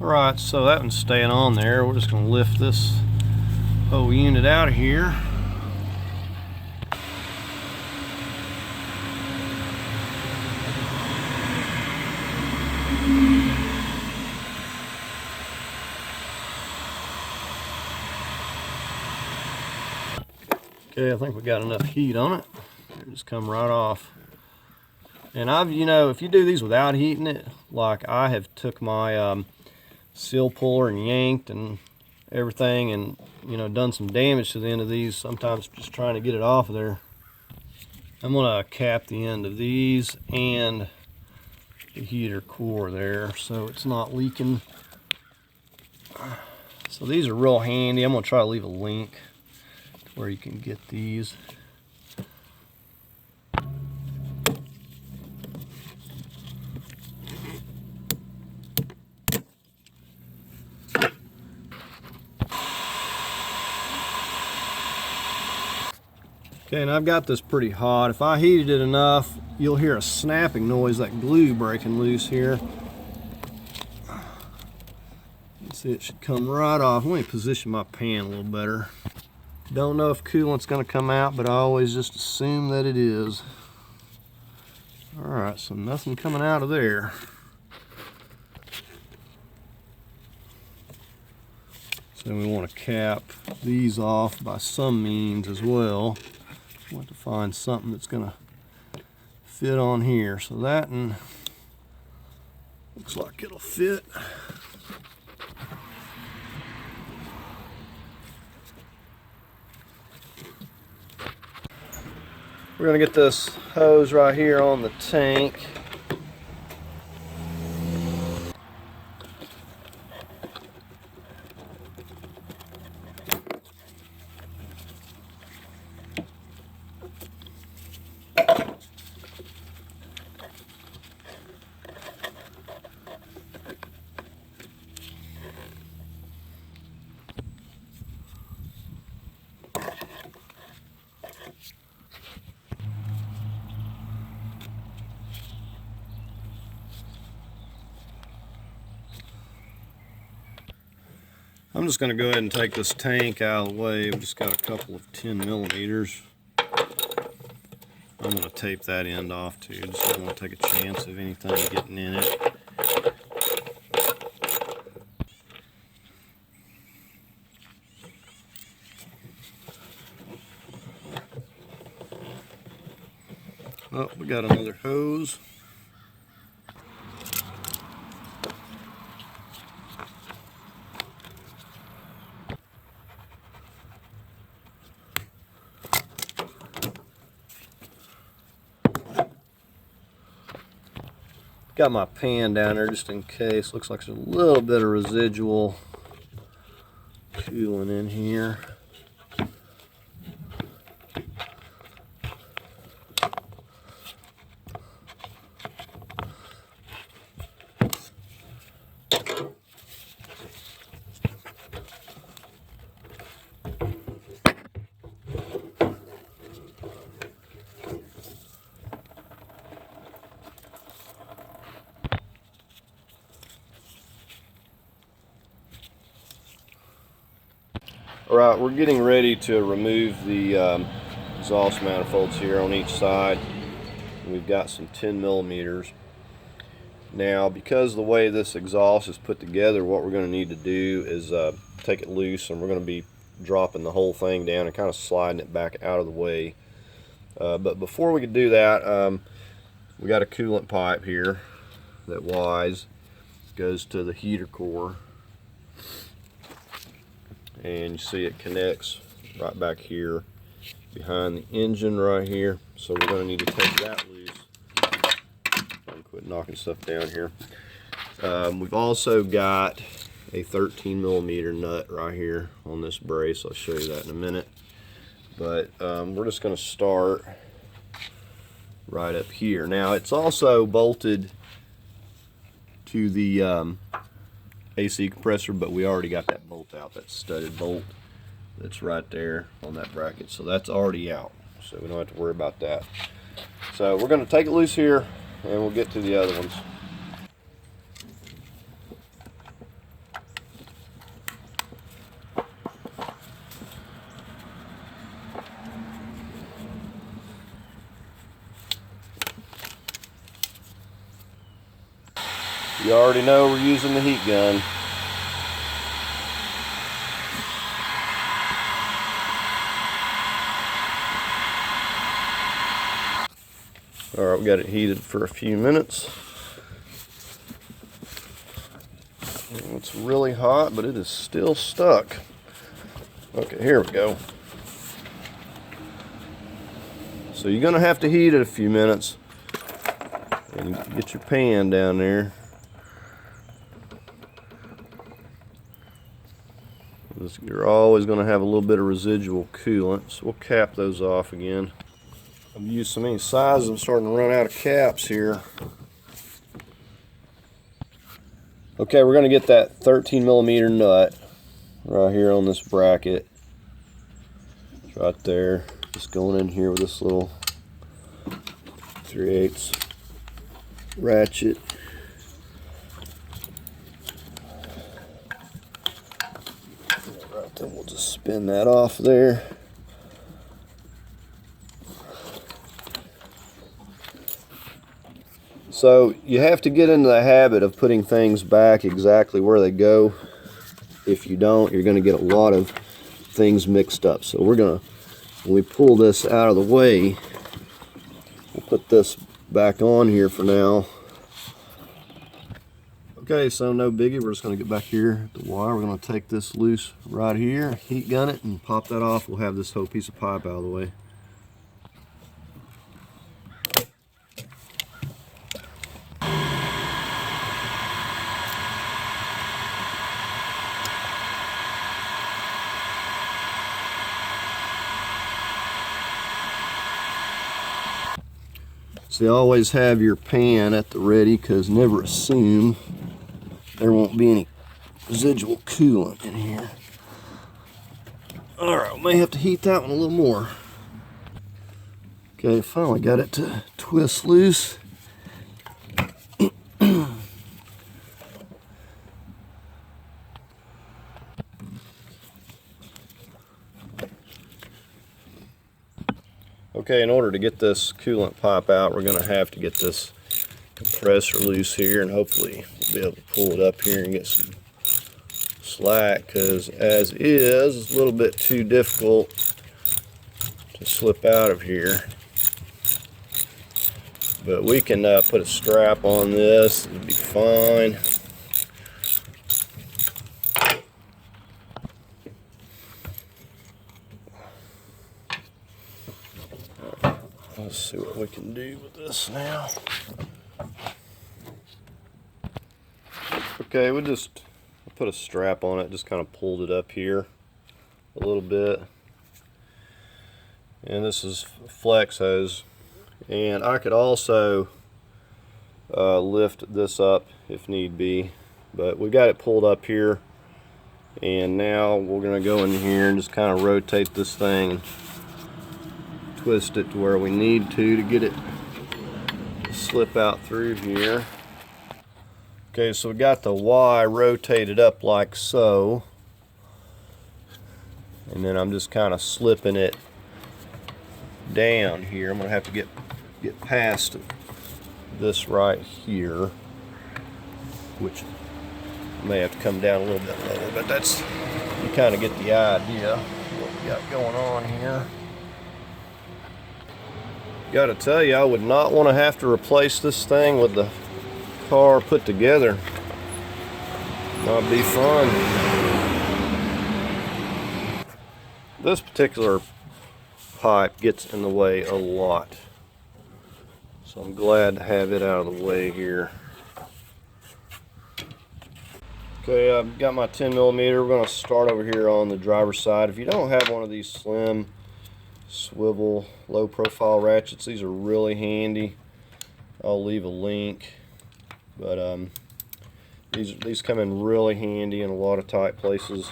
Alright, so that one's staying on there. We're just going to lift this whole unit out of here. Okay, I think we got enough heat on it. It'll just come right off. And if you do these without heating it, like I have took my seal puller and yanked and everything, and done some damage to the end of these, sometimes just trying to get it off of there. I'm gonna cap the end of these and the heater core there so it's not leaking. So these are real handy. I'm gonna try to leave a link where you can get these. Okay, and I've got this pretty hot. If I heated it enough, you'll hear a snapping noise, that glue breaking loose here. You see it should come right off. Let me position my pan a little better. Don't know if coolant's going to come out, but I always just assume that it is. Alright, so nothing coming out of there. So we want to cap these off by some means as well. I want to find something that's going to fit on here. So that one looks like it'll fit. We're going to get this hose right here on the tank. I'm just going to go ahead and take this tank out of the way. I've just got a couple of 10 millimeters. I'm going to tape that end off too. Just don't want to take a chance of anything getting in it. Oh, we got another hose. Got my pan down there just in case. Looks like there's a little bit of residual coolant in here. Alright, we're getting ready to remove the exhaust manifolds here on each side. We've got some 10 millimeters. Now, because of the way this exhaust is put together, what we're going to need to do is take it loose, and we're going to be dropping the whole thing down and kind of sliding it back out of the way. But before we can do that, we got a coolant pipe here that goes to the heater core. And you see it connects right back here behind the engine right here. So we're going to need to take that loose. I'll quit knocking stuff down here. We've also got a 13 millimeter nut right here on this brace. I'll show you that in a minute. But we're just going to start right up here. Now it's also bolted to the AC compressor, but we already got that bolt out, that studded bolt that's right there on that bracket, so that's already out, so we don't have to worry about that. So we're going to take it loose here and we'll get to the other ones. You already know we're using the heat gun. Alright, we got it heated for a few minutes. It's really hot, but it is still stuck. Okay, here we go. So you're gonna have to heat it a few minutes. And get your pan down there. You're always gonna have a little bit of residual coolant, so we'll cap those off again. I've used so many sizes, I'm starting to run out of caps here. Okay, we're going to get that 13mm nut right here on this bracket. It's right there. Just going in here with this little 3/8 ratchet. Right then, we'll just spin that off there. So you have to get into the habit of putting things back exactly where they go. If you don't, you're going to get a lot of things mixed up. So we're going to, when we pull this out of the way, we'll put this back on here for now. Okay, so no biggie. We're just going to get back here at the wire. We're going to take this loose right here, heat gun it, and pop that off. We'll have this whole piece of pipe out of the way. So always have your pan at the ready, because never assume there won't be any residual coolant in here. Alright, may have to heat that one a little more. Okay, finally got it to twist loose. Okay, in order to get this coolant pipe out, we're going to have to get this compressor loose here, and hopefully we'll be able to pull it up here and get some slack, because as is, it's a little bit too difficult to slip out of here. But we can put a strap on this, it'll be fine. Let's see what we can do with this now. Okay, we just put a strap on it, just kind of pulled it up here a little bit. And this is flex hose. And I could also lift this up if need be. But we got it pulled up here. And now we're going to go in here and just kind of rotate this thing. Twist it to where we need to get it to slip out through here. Okay, so we got the Y rotated up like so, and then I'm just kind of slipping it down here. I'm gonna have to get past this right here, which may have to come down a little bit lower, but that's, you kind of get the idea what we got going on here. Gotta tell you, I would not want to have to replace this thing with the car put together. That'd be fun. This particular pipe gets in the way a lot, so I'm glad to have it out of the way here. Okay, I've got my 10mm. We're going to start over here on the driver's side. If you don't have one of these slim swivel low profile ratchets, these are really handy. I'll leave a link, but these come in really handy in a lot of tight places.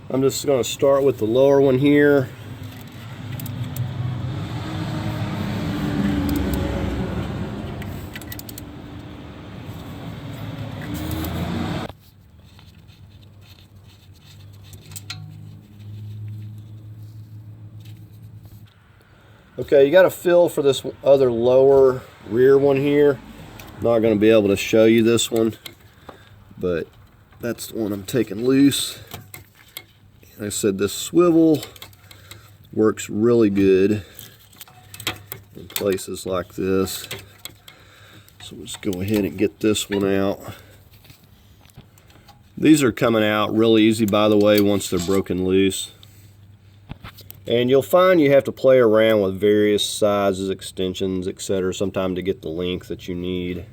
I'm just going to start with the lower one here. Okay, you got to feel for this other lower rear one here. Not going to be able to show you this one, but that's the one I'm taking loose. Like I said, this swivel works really good in places like this. So let's go ahead and get this one out. These are coming out really easy, by the way, once they're broken loose. And you'll find you have to play around with various sizes, extensions, etc. sometime to get the length that you need.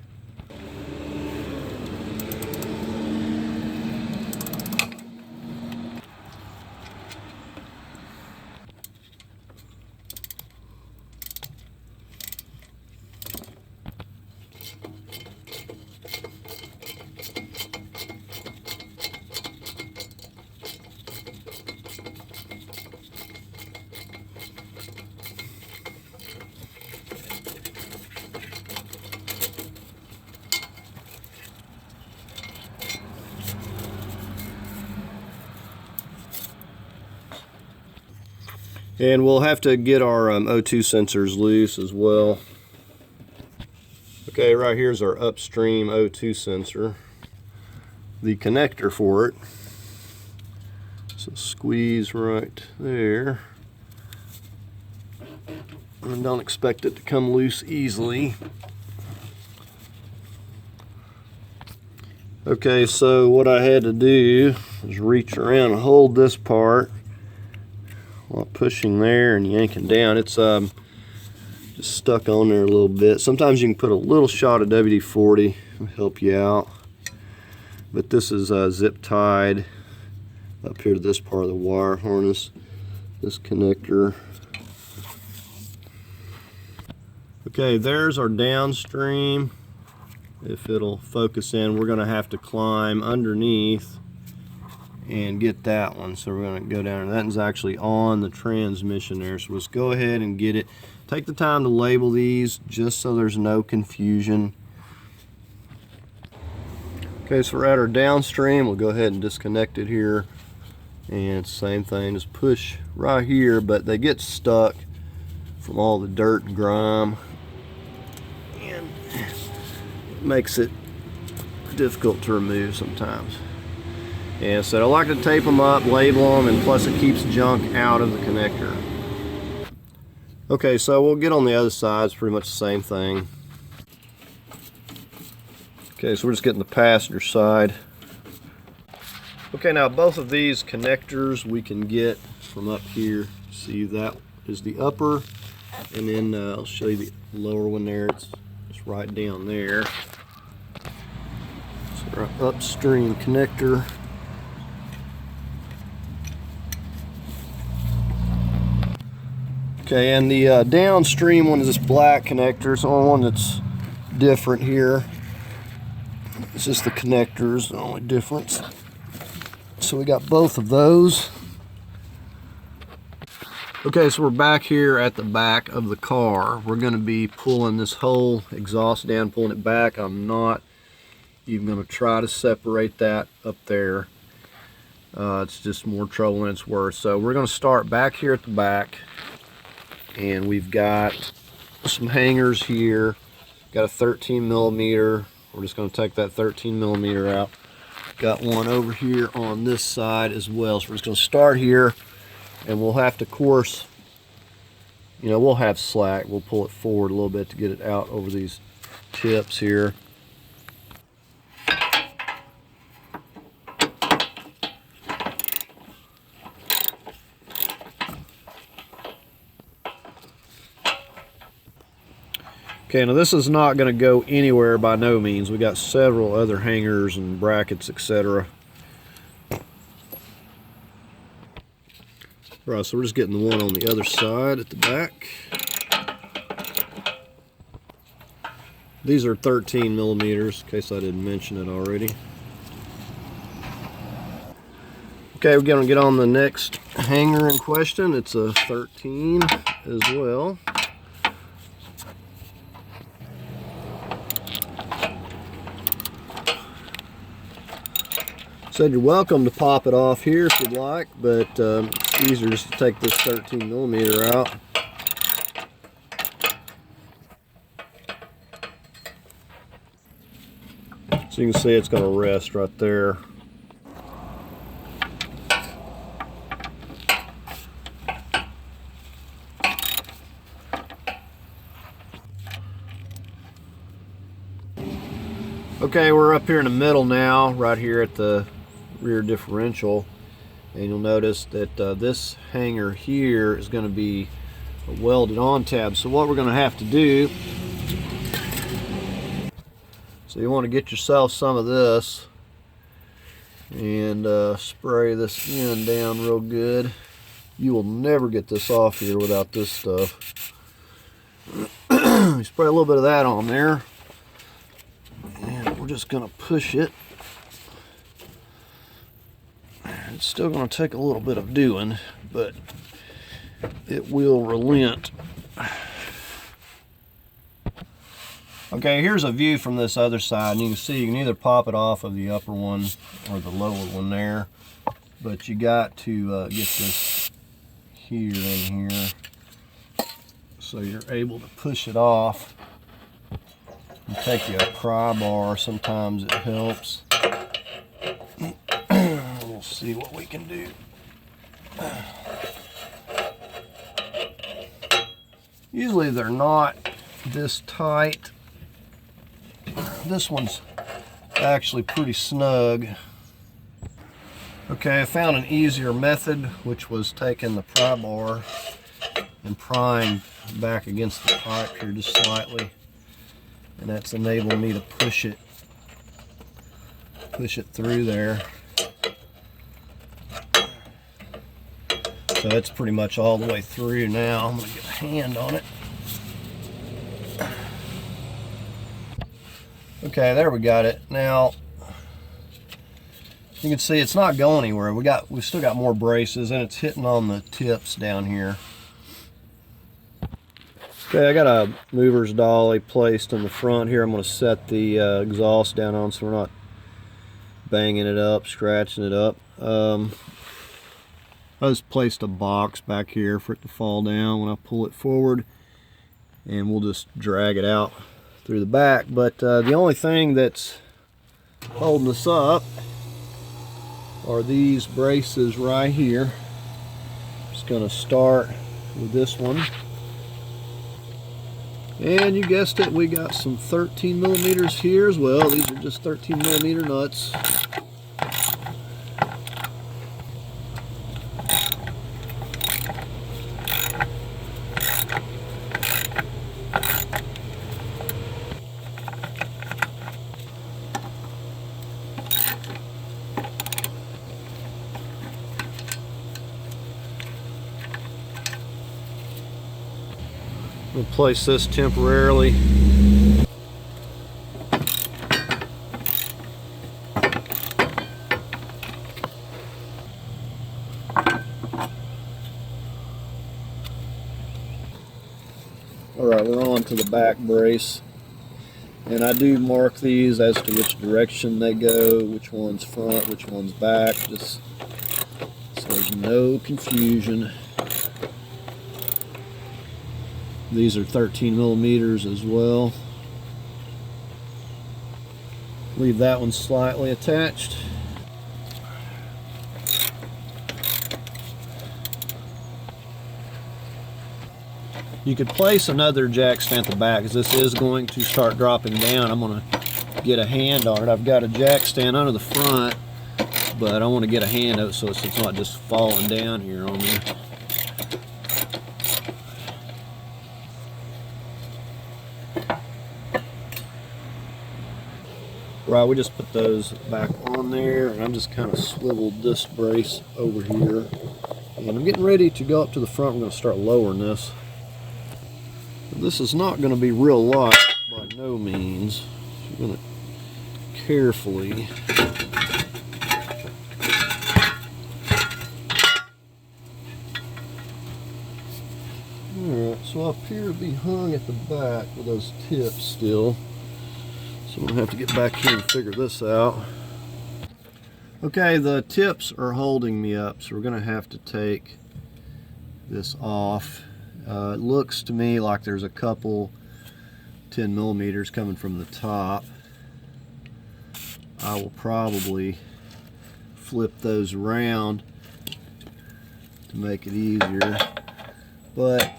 And we'll have to get our O2 sensors loose as well. Okay, right here's our upstream O2 sensor. The connector for it. So squeeze right there. And don't expect it to come loose easily. Okay, so what I had to do is reach around and hold this part while pushing there and yanking down. It's just stuck on there a little bit. Sometimes you can put a little shot of WD-40 to help you out, but this is zip tied up here to this part of the wire harness, this connector. Okay, there's our downstream. If it'll focus in, we're going to have to climb underneath and get that one. So we're going to go down, and that is actually on the transmission there. So let's go ahead and get it. Take the time to label these just so there's no confusion. Okay, so we're at our downstream. We'll go ahead and disconnect it here. And it's the same thing, just push right here, but they get stuck from all the dirt and grime. And it makes it difficult to remove sometimes. And so I like to tape them up, label them, and plus it keeps junk out of the connector. Okay, so we'll get on the other side. It's pretty much the same thing. Okay, so we're just getting the passenger side. Okay, now both of these connectors we can get from up here. See, that is the upper, and then I'll show you the lower one there. It's right down there. So our upstream connector. Okay, and the downstream one is this black connector. It's the only one that's different here. It's just the connectors, the only difference. So we got both of those. Okay, so we're back here at the back of the car. We're going to be pulling this whole exhaust down, pulling it back. I'm not even going to try to separate that up there. It's just more trouble than it's worth. So we're going to start back here at the back. And we've got some hangers here. Got a 13 millimeter. We're just going to take that 13 millimeter out. Got one over here on this side as well. So we're just going to start here, and we'll have to, of course, you know, we'll have slack. We'll pull it forward a little bit to get it out over these tips here. Okay, now this is not going to go anywhere by no means. We got several other hangers and brackets, etc. Right, so we're just getting the one on the other side at the back. These are 13 millimeters, in case I didn't mention it already. Okay, we're going to get on the next hanger in question. It's a 13 as well. Said you're welcome to pop it off here if you'd like, but it's easier just to take this 13 millimeter out. So you can see it's going to rest right there. Okay, we're up here in the middle now, right here at the rear differential, and you'll notice that this hanger here is going to be a welded on tab. So what we're going to have to do, so you want to get yourself some of this and spray this end down real good. You will never get this off here without this stuff. You spray a little bit of that on there, and we're just going to push it. It's still going to take a little bit of doing, but it will relent. Okay, here's a view from this other side, and you can see you can either pop it off of the upper one or the lower one there, but you got to get this here and here so you're able to push it off. You take you a pry bar, sometimes it helps. We'll see what we can do. Usually they're not this tight. This one's actually pretty snug. Okay, I found an easier method, which was taking the pry bar and prying back against the pipe here just slightly, and that's enabling me to push it through there. So it's pretty much all the way through now. I'm going to get a hand on it. Okay, there we got it. Now you can see it's not going anywhere. We still got more braces, and it's hitting on the tips down here. Okay, I got a mover's dolly placed in the front here. I'm going to set the exhaust down on so we're not banging it up, scratching it up. I just placed a box back here for it to fall down when I pull it forward, and we'll just drag it out through the back. But the only thing that's holding us up are these braces right here. Just going to start with this one. And you guessed it, we got some 13 millimeters here as well. These are just 13 millimeter nuts. We'll place this temporarily. Alright, we're on to the back brace. And I do mark these as to which direction they go, which one's front, which one's back, just so there's no confusion. These are 13 millimeters as well. Leave that one slightly attached. You could place another jack stand at the back, because this is going to start dropping down. I'm going to get a hand on it. I've got a jack stand under the front, but I want to get a hand out so it's not just falling down here on me. Right, we just put those back on there, and I'm just kind of swiveled this brace over here. And I'm getting ready to go up to the front. I'm going to start lowering this. This is not going to be real light by no means. I'm going to carefully Alright, so up here to be hung at the back with those tips still. So I'm going to have to get back here and figure this out. Okay, the tips are holding me up, so we're going to have to take this off. It looks to me like there's a couple 10 millimeters coming from the top. I will probably flip those around to make it easier, but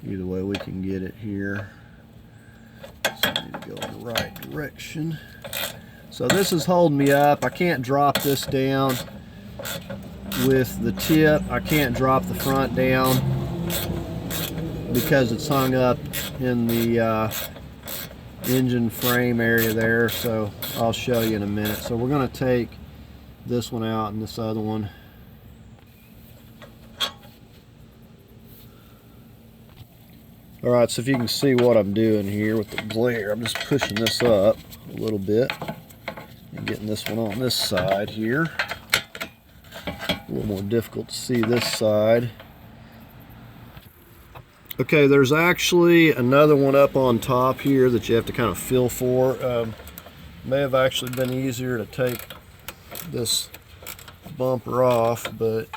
either way we can get it here. So I need to go in the right direction. So this is holding me up. I can't drop this down with the tip. I can't drop the front down because it's hung up in the engine frame area there. So I'll show you in a minute. So we're going to take this one out and this other one. Alright, so if you can see what I'm doing here with the glare, I'm just pushing this up a little bit and getting this one on this side here. A little more difficult to see this side. Okay, there's actually another one up on top here that you have to kind of feel for. May have actually been easier to take this bumper off, but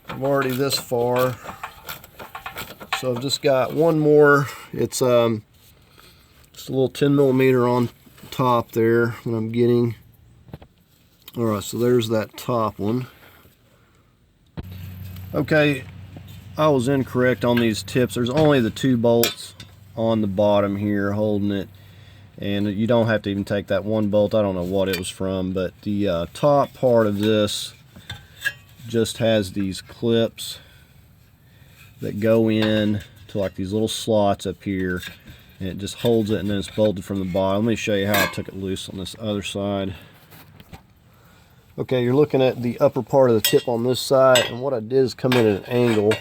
I'm already this far. So I've just got one more. It's just a little 10mm on top there that I'm getting. Alright, so there's that top one. Okay, I was incorrect on these tips. There's only the 2 bolts on the bottom here holding it, and you don't have to even take that one bolt. I don't know what it was from, but the top part of this just has these clips that go in to like these little slots up here, and it just holds it, and then it's bolted from the bottom. Let me show you how I took it loose on this other side. Okay, you're looking at the upper part of the tip on this side, and what I did is come in at an angle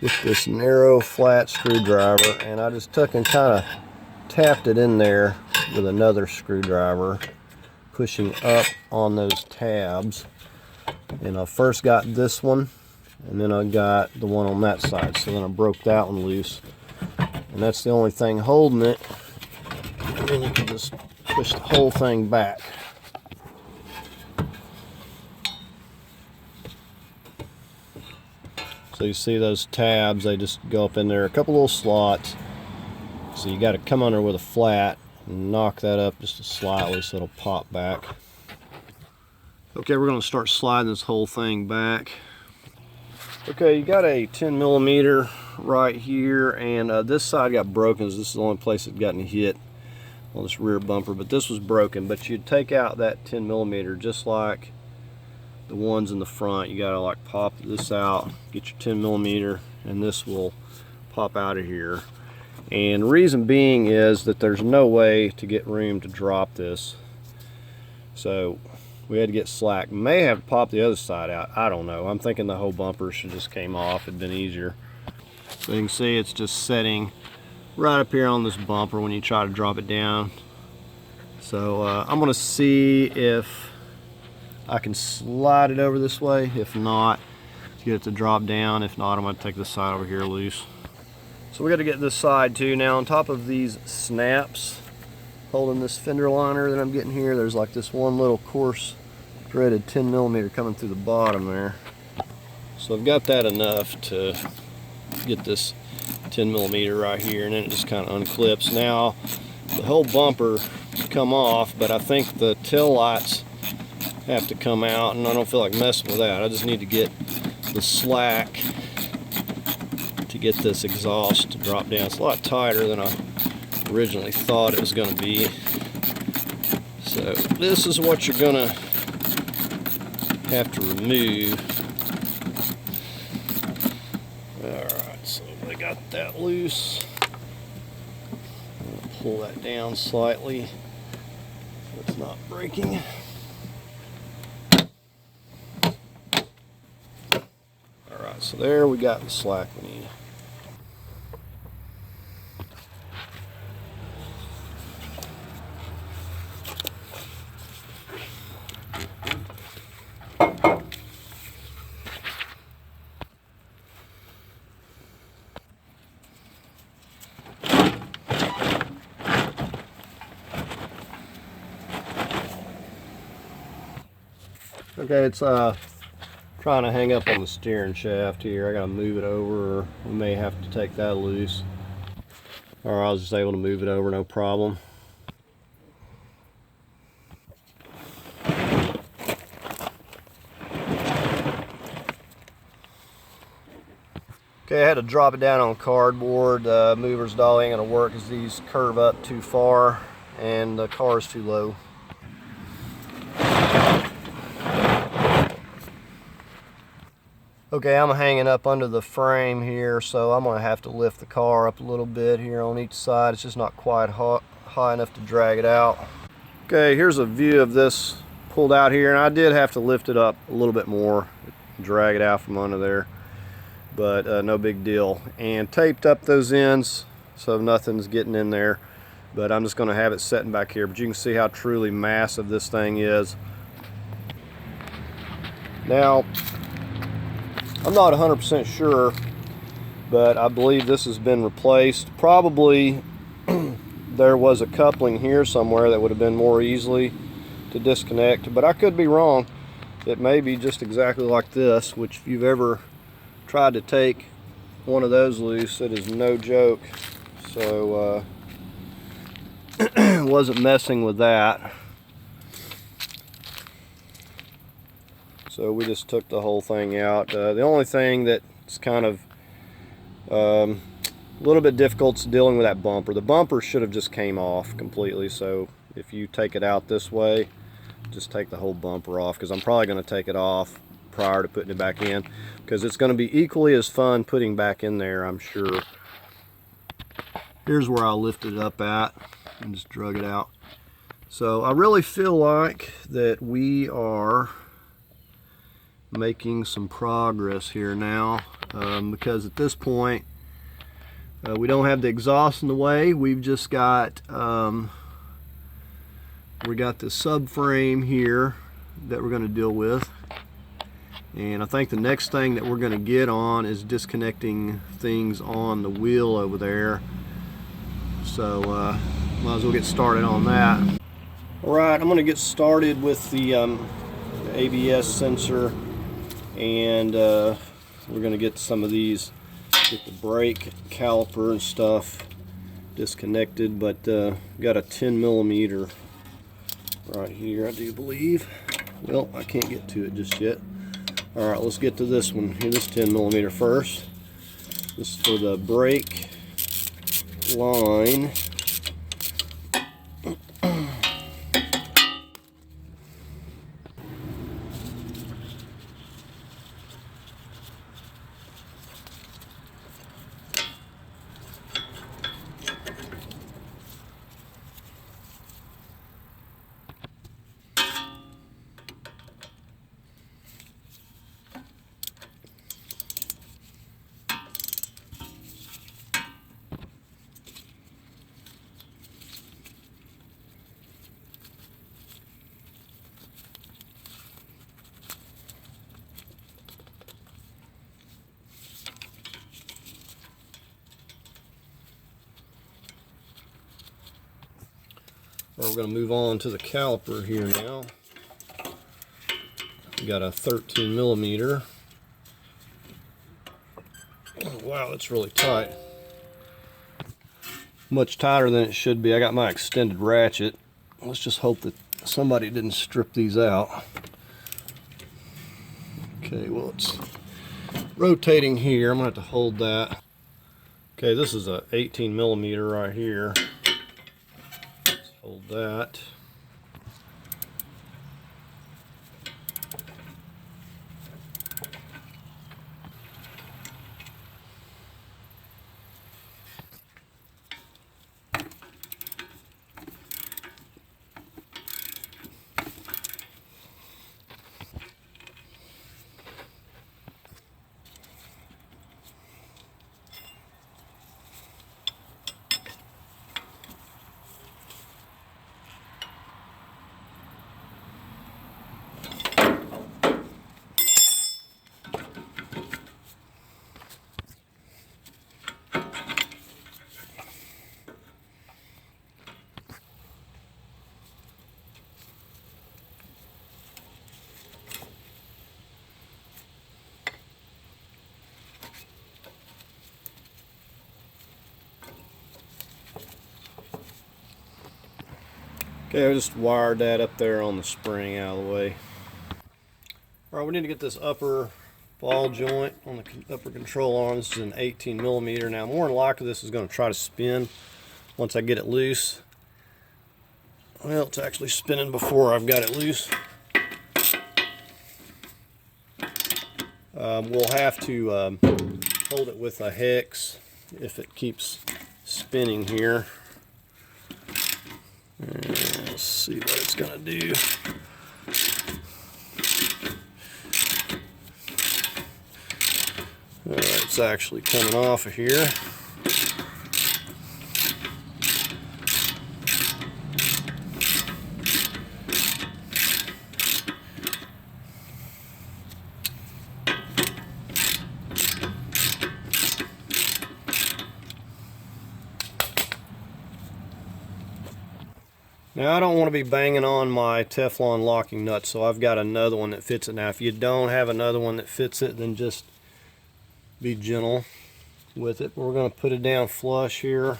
with this narrow flat screwdriver, and I just took and kind of tapped it in there with another screwdriver, pushing up on those tabs. And I first got this one, and then I got the one on that side, so then I broke that one loose, and that's the only thing holding it. And then you can just push the whole thing back. So you see those tabs, they just go up in there, a couple little slots, so you got to come under with a flat and knock that up just slightly so it'll pop back. Okay, we're going to start sliding this whole thing back. Okay, you got a 10mm right here, and this side got broken. This is the only place it's gotten hit on this rear bumper, but this was broken. But you'd take out that 10mm just like the ones in the front. You gotta like pop this out, get your 10mm, and this will pop out of here. And the reason being is that there's no way to get room to drop this, so we had to get slack. May have to pop the other side out, I don't know. I'm thinking the whole bumper should just came off. It'd been easier. So you can see it's just setting right up here on this bumper when you try to drop it down. So I'm gonna see if I can slide it over this way. If not, to get it to drop down. If not, I'm gonna take this side over here loose. So we got to get this side too. Now on top of these snaps holding this fender liner that I'm getting here, there's like this one little coarse threaded 10mm coming through the bottom there. So I've got that enough to get this 10mm right here, and then it just kind of unclips. Now the whole bumper come off, but I think the tail lights have to come out, and I don't feel like messing with that. I just need to get the slack to get this exhaust to drop down. It's a lot tighter than I originally thought it was going to be. So this is what you're going to have to remove. Alright, so I got that loose. I'm going to pull that down slightly so it's not breaking. Alright, so there we got the slack we need. Okay, it's trying to hang up on the steering shaft here. I gotta move it over, or we may have to take that loose. Or I was just able to move it over, no problem. Okay, I had to drop it down on cardboard. Mover's dolly ain't gonna work because these curve up too far and the car is too low. Okay, I'm hanging up under the frame here, so I'm gonna have to lift the car up a little bit here on each side. It's just not quite high enough to drag it out. Okay, here's a view of this pulled out here, and I did have to lift it up a little bit more, drag it out from under there. But no big deal, and taped up those ends so nothing's getting in there, but I'm just going to have it sitting back here. But you can see how truly massive this thing is. Now I'm not 100% sure, but I believe this has been replaced. Probably there was a coupling here somewhere that would have been more easily to disconnect, but I could be wrong. It may be just exactly like this, which if you've ever tried to take one of those loose, it is no joke. So wasn't messing with that, so we just took the whole thing out. The only thing that's kind of a little bit difficult is dealing with that bumper. The bumper should have just came off completely, so if you take it out this way, just take the whole bumper off, because I'm probably going to take it off prior to putting it back in, because it's going to be equally as fun putting back in there, I'm sure. Here's where I lifted it up at and just drug it out. So I really feel like that we are making some progress here now, because at this point we don't have the exhaust in the way. We've just got we got the subframe here that we're going to deal with. And I think the next thing that we're going to get on is disconnecting things on the wheel over there. So might as well get started on that. Alright, I'm going to get started with the ABS sensor, and we're going to get some of these, get the brake caliper and stuff disconnected, but got a 10mm right here, I do believe. Well, I can't get to it just yet. Alright, let's get to this one here, this 10mm first. This is for the brake line. We're going to move on to the caliper here now. We got a 13mm. Oh, wow, that's really tight. Much tighter than it should be. I got my extended ratchet. Let's just hope that somebody didn't strip these out. Okay, well, it's rotating here. I'm going to have to hold that. Okay, this is a 18mm right here. Hold that. Okay, I just wired that up there on the spring out of the way. Alright, we need to get this upper ball joint on the upper control arm. This is an 18 millimeter. Now, more than likely, this is going to try to spin once I get it loose. Well, it's actually spinning before I've got it loose. We'll have to hold it with a hex if it keeps spinning here. And let's see what it's going to do. Alright, it's actually coming off of here. Now I don't want to be banging on my Teflon locking nut, so I've got another one that fits it. Now if you don't have another one that fits it, then just be gentle with it. We're going to put it down flush here.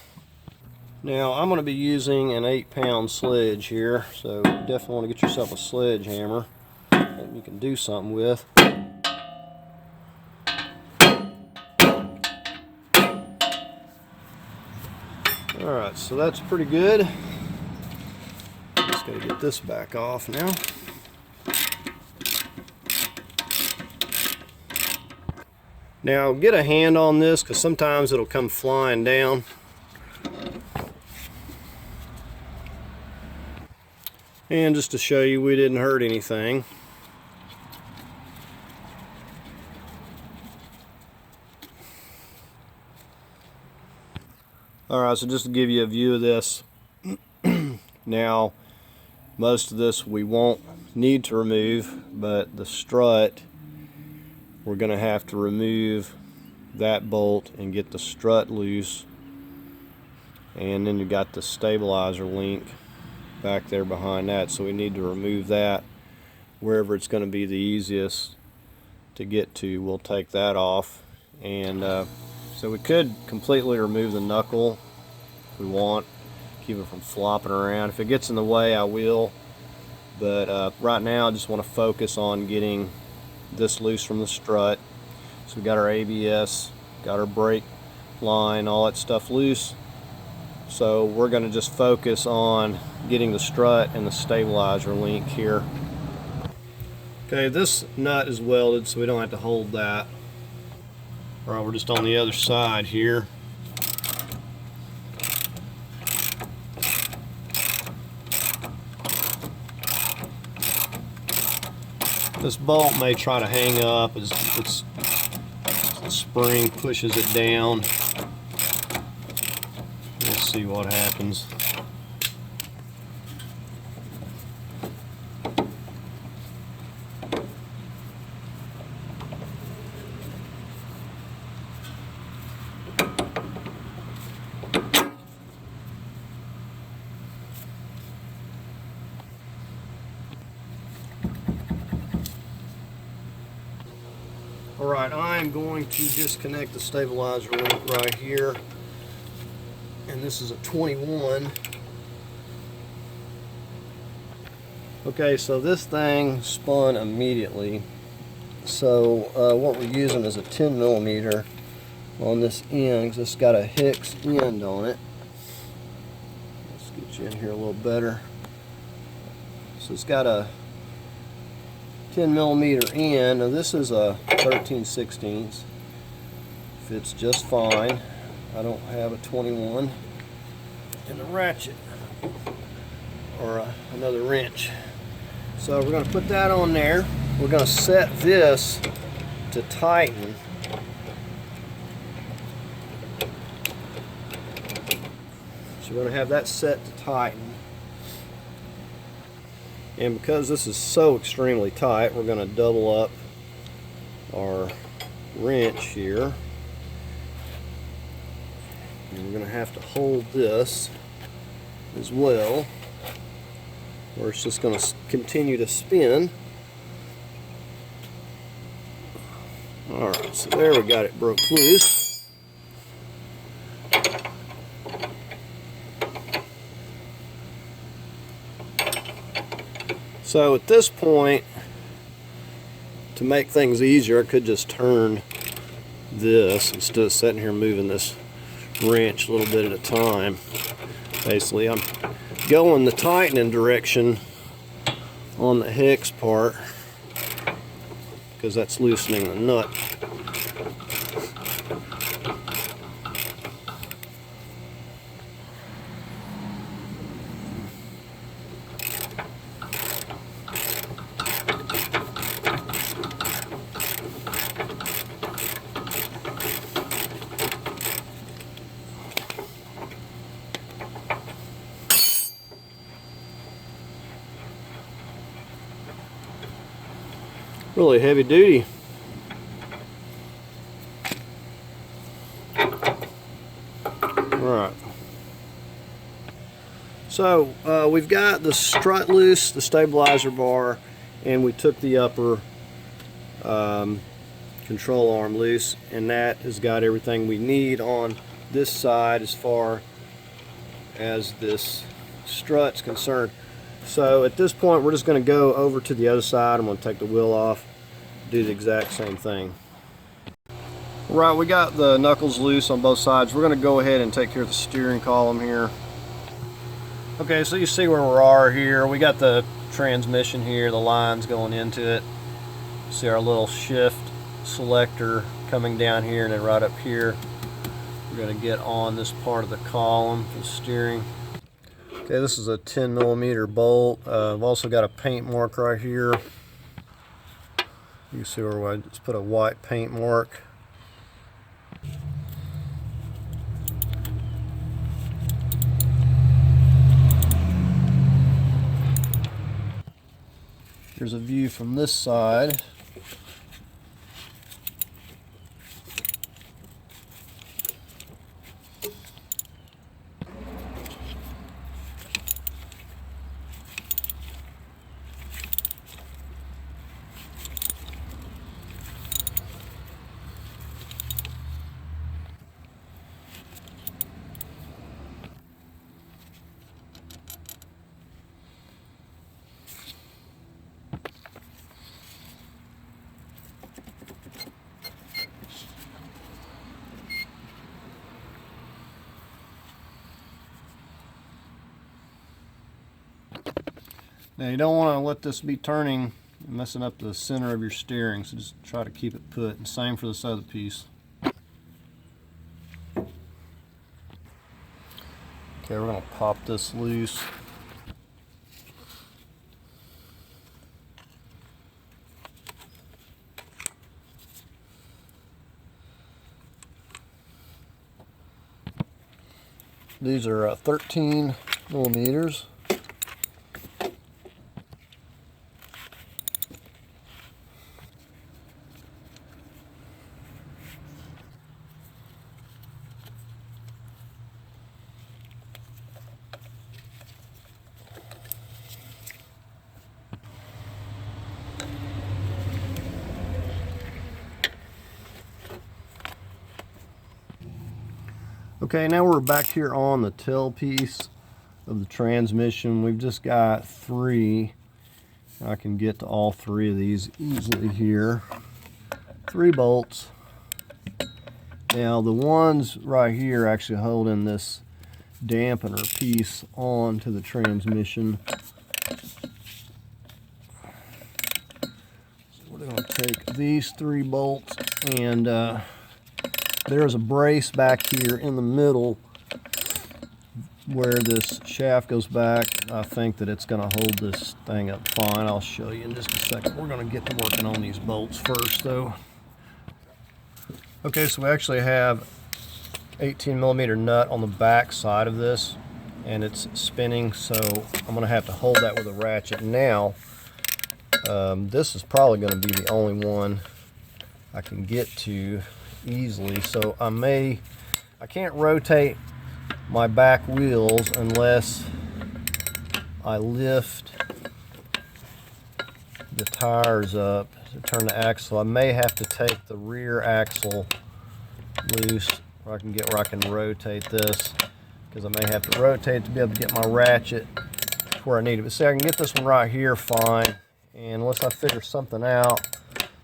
Now I'm going to be using an 8-pound sledge here, so definitely want to get yourself a sledgehammer that you can do something with. Alright, so that's pretty good. Just got to get this back off now. Now get a hand on this because sometimes it'll come flying down. And just to show you we didn't hurt anything. Alright, so just to give you a view of this. Now, most of this we won't need to remove, but the strut, we're going to have to remove that bolt and get the strut loose. And then you got the stabilizer link back there behind that, so we need to remove that. Wherever it's going to be the easiest to get to, we'll take that off. And so we could completely remove the knuckle if we want, keep it from flopping around. If it gets in the way, I will, but right now I just want to focus on getting this loose from the strut. So we got our ABS, got our brake line, all that stuff loose. So we're going to just focus on getting the strut and the stabilizer link here. Okay, this nut is welded, so we don't have to hold that. Alright, we're just on the other side here. This bolt may try to hang up as the spring pushes it down. Let's see what happens. Alright, I'm going to disconnect the stabilizer link right here. And this is a 21. Okay, so this thing spun immediately. So what we're using is a 10 millimeter on this end, because it's got a hex end on it. Let's get you in here a little better. So it's got a 10 millimeter end. Now this is a 13/16. Fits just fine. I don't have a 21 and a ratchet or another wrench. So we're going to put that on there. We're going to set this to tighten. So we're going to have that set to tighten. And because this is so extremely tight, we're going to double up our wrench here. And we're going to have to hold this as well, or it's just going to continue to spin. Alright, so there we got it broke loose. So at this point, to make things easier, I could just turn this instead of sitting here moving this wrench a little bit at a time. Basically, I'm going the tightening direction on the hex part because that's loosening the nut. Really heavy duty. Alright. So we've got the strut loose, the stabilizer bar, and we took the upper control arm loose, and that has got everything we need on this side as far as this strut's concerned. So at this point we're just going to go over to the other side. I'm going to take the wheel off, do the exact same thing. Right, we got the knuckles loose on both sides. We're going to go ahead and take care of the steering column here. Okay, so you see where we are here. We got the transmission here, the lines going into it. See our little shift selector coming down here, and then right up here we're going to get on this part of the column for the steering. Okay, this is a 10mm bolt. I've also got a paint mark right here. You can see where I just put a white paint mark. Here's a view from this side. Now you don't want to let this be turning and messing up the center of your steering, so just try to keep it put. And same for this other piece. Okay, we're going to pop this loose. These are 13mm. Okay, now we're back here on the tailpiece of the transmission. We've just got 3. I can get to all 3 of these easily here. 3 bolts. Now the ones right here actually holding this dampener piece onto the transmission. So we're going to take these 3 bolts, and there's a brace back here in the middle where this shaft goes back. I think that it's going to hold this thing up fine. I'll show you in just a second. We're going to get to working on these bolts first though. Okay, so we actually have 18mm nut on the back side of this, and it's spinning, so I'm going to have to hold that with a ratchet. Now this is probably going to be the only one I can get to easily, so I can't rotate my back wheels unless I lift the tires up to turn the axle. I may have to take the rear axle loose where I can rotate this, because I may have to rotate to be able to get my ratchet to where I need it. But see, I can get this one right here fine, and unless I figure something out,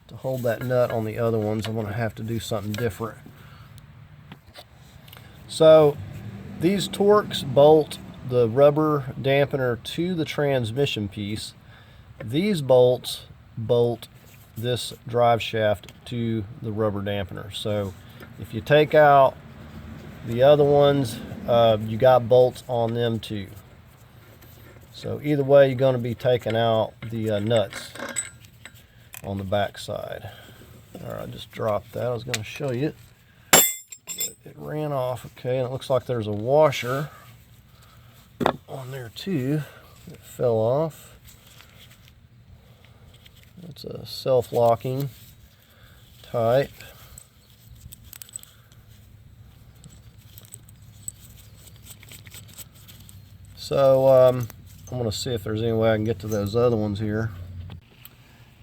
to hold that nut on the other ones, I'm going to have to do something different. So these Torx bolt the rubber dampener to the transmission piece. These bolts bolt this drive shaft to the rubber dampener. So if you take out the other ones, you got bolts on them too. So either way, you're going to be taking out the nuts on the back side. All right, I just dropped that. I was going to show you, but it ran off. Okay, and it looks like there's a washer on there too. It fell off. It's a self-locking type. So I'm going to see if there's any way I can get to those other ones here.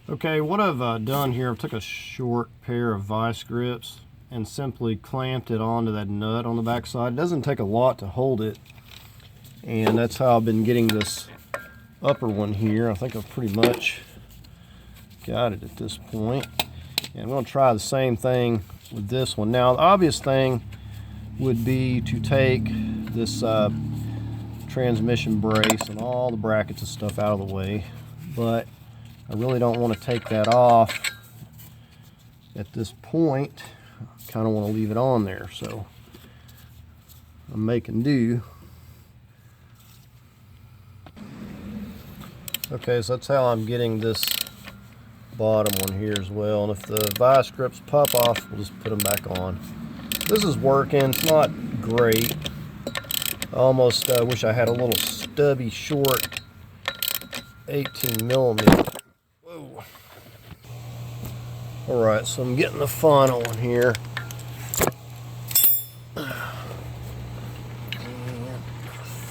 Okay, what I've done here, I took a short pair of vice grips and simply clamped it onto that nut on the back side. It doesn't take a lot to hold it, and that's how I've been getting this upper one here. I think I've pretty much got it at this point. And I'm going to try the same thing with this one. Now, the obvious thing would be to take this transmission brace and all the brackets and stuff out of the way, but I really don't want to take that off at this point. I kind of want to leave it on there, so I'm making do. Okay, so that's how I'm getting this bottom one here as well, and if the vice grips pop off, we'll just put them back on. This is working. It's not great. I almost wish I had a little stubby short 18 millimeter. Whoa. All right, so I'm getting the final one here. And I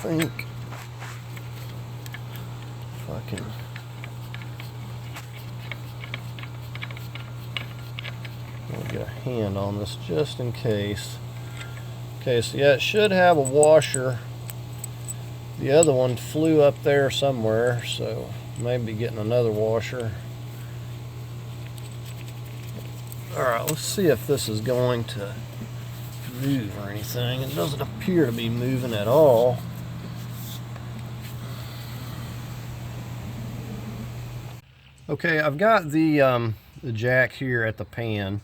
think if I can get a hand on this just in case. Okay, so yeah, it should have a washer. The other one flew up there somewhere, so maybe getting another washer. Alright, let's see if this is going to move or anything. It doesn't appear to be moving at all. Okay, I've got the jack here at the pan,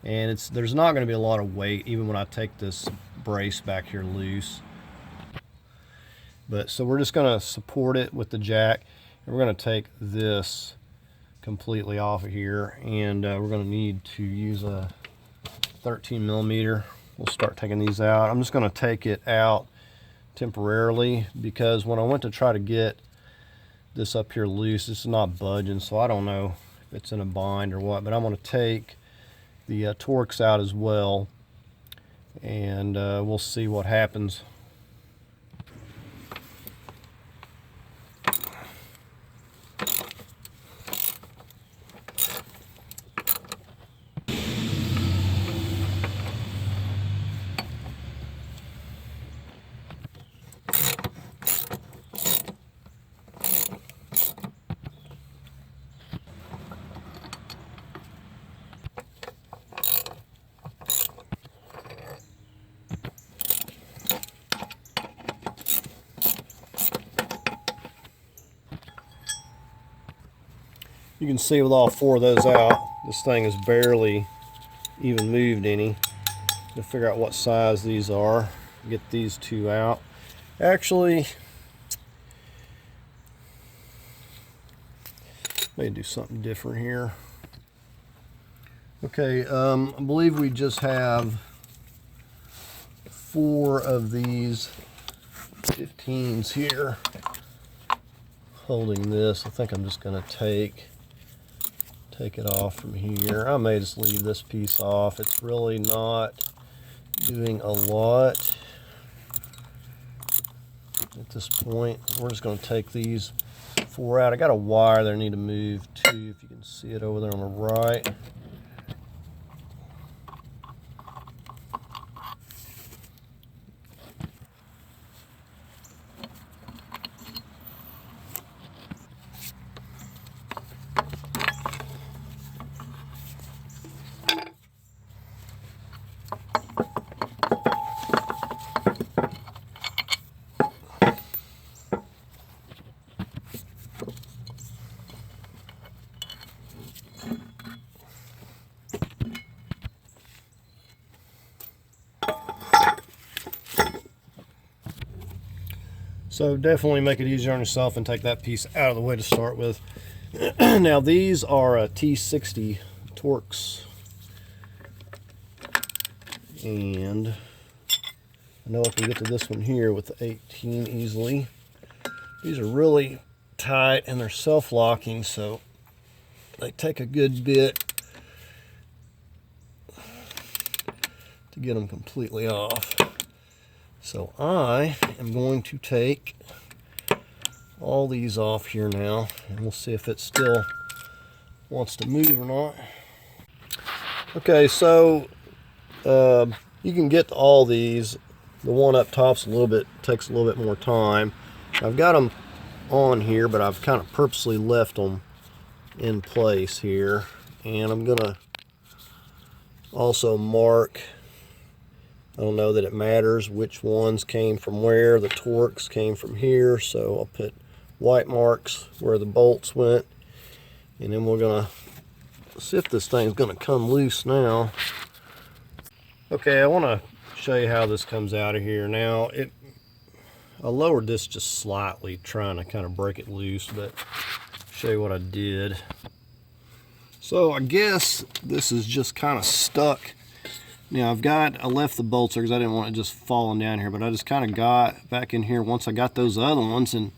and there's not going to be a lot of weight even when I take this brace back here loose. But so we're just going to support it with the jack, and we're going to take this completely off of here, and we're going to need to use a 13 millimeter. We'll start taking these out. I'm just going to take it out temporarily because when I went to try to get this up here loose, it's not budging, so I don't know if it's in a bind or what, but I'm going to take the Torx out as well, and we'll see what happens. You can see with all four of those out, this thing is barely even moved any. To figure out what size these are, get these two out. Actually, may do something different here. Okay, I believe we just have 4 of these 15s here holding this. I think I'm just going to take it off from here. I may just leave this piece off. It's really not doing a lot at this point. We're just going to take these 4 out. I got a wire that I need to move too, if you can see it over there on the right. So definitely make it easier on yourself and take that piece out of the way to start with. Now these are T60 Torx, and I know I can get to this one here with the 18 easily. These are really tight and they're self-locking, so they take a good bit to get them completely off. So I am going to take all these off here now, and we'll see if it still wants to move or not. Okay, so you can get to all these. The one up top's takes a little bit more time. I've got them on here, but I've kind of purposely left them in place here, and I'm gonna also mark, I don't know that it matters which ones came from where. The Torx came from here, so I'll put white marks where the bolts went, and then we're gonna see if this thing's gonna come loose now. Okay, I want to show you how this comes out of here. Now I lowered this just slightly, trying to kind of break it loose, but show you what I did. So I guess this is just kind of stuck. Now I left the bolts there because I didn't want it just falling down here, but I just kind of got back in here once I got those other ones, and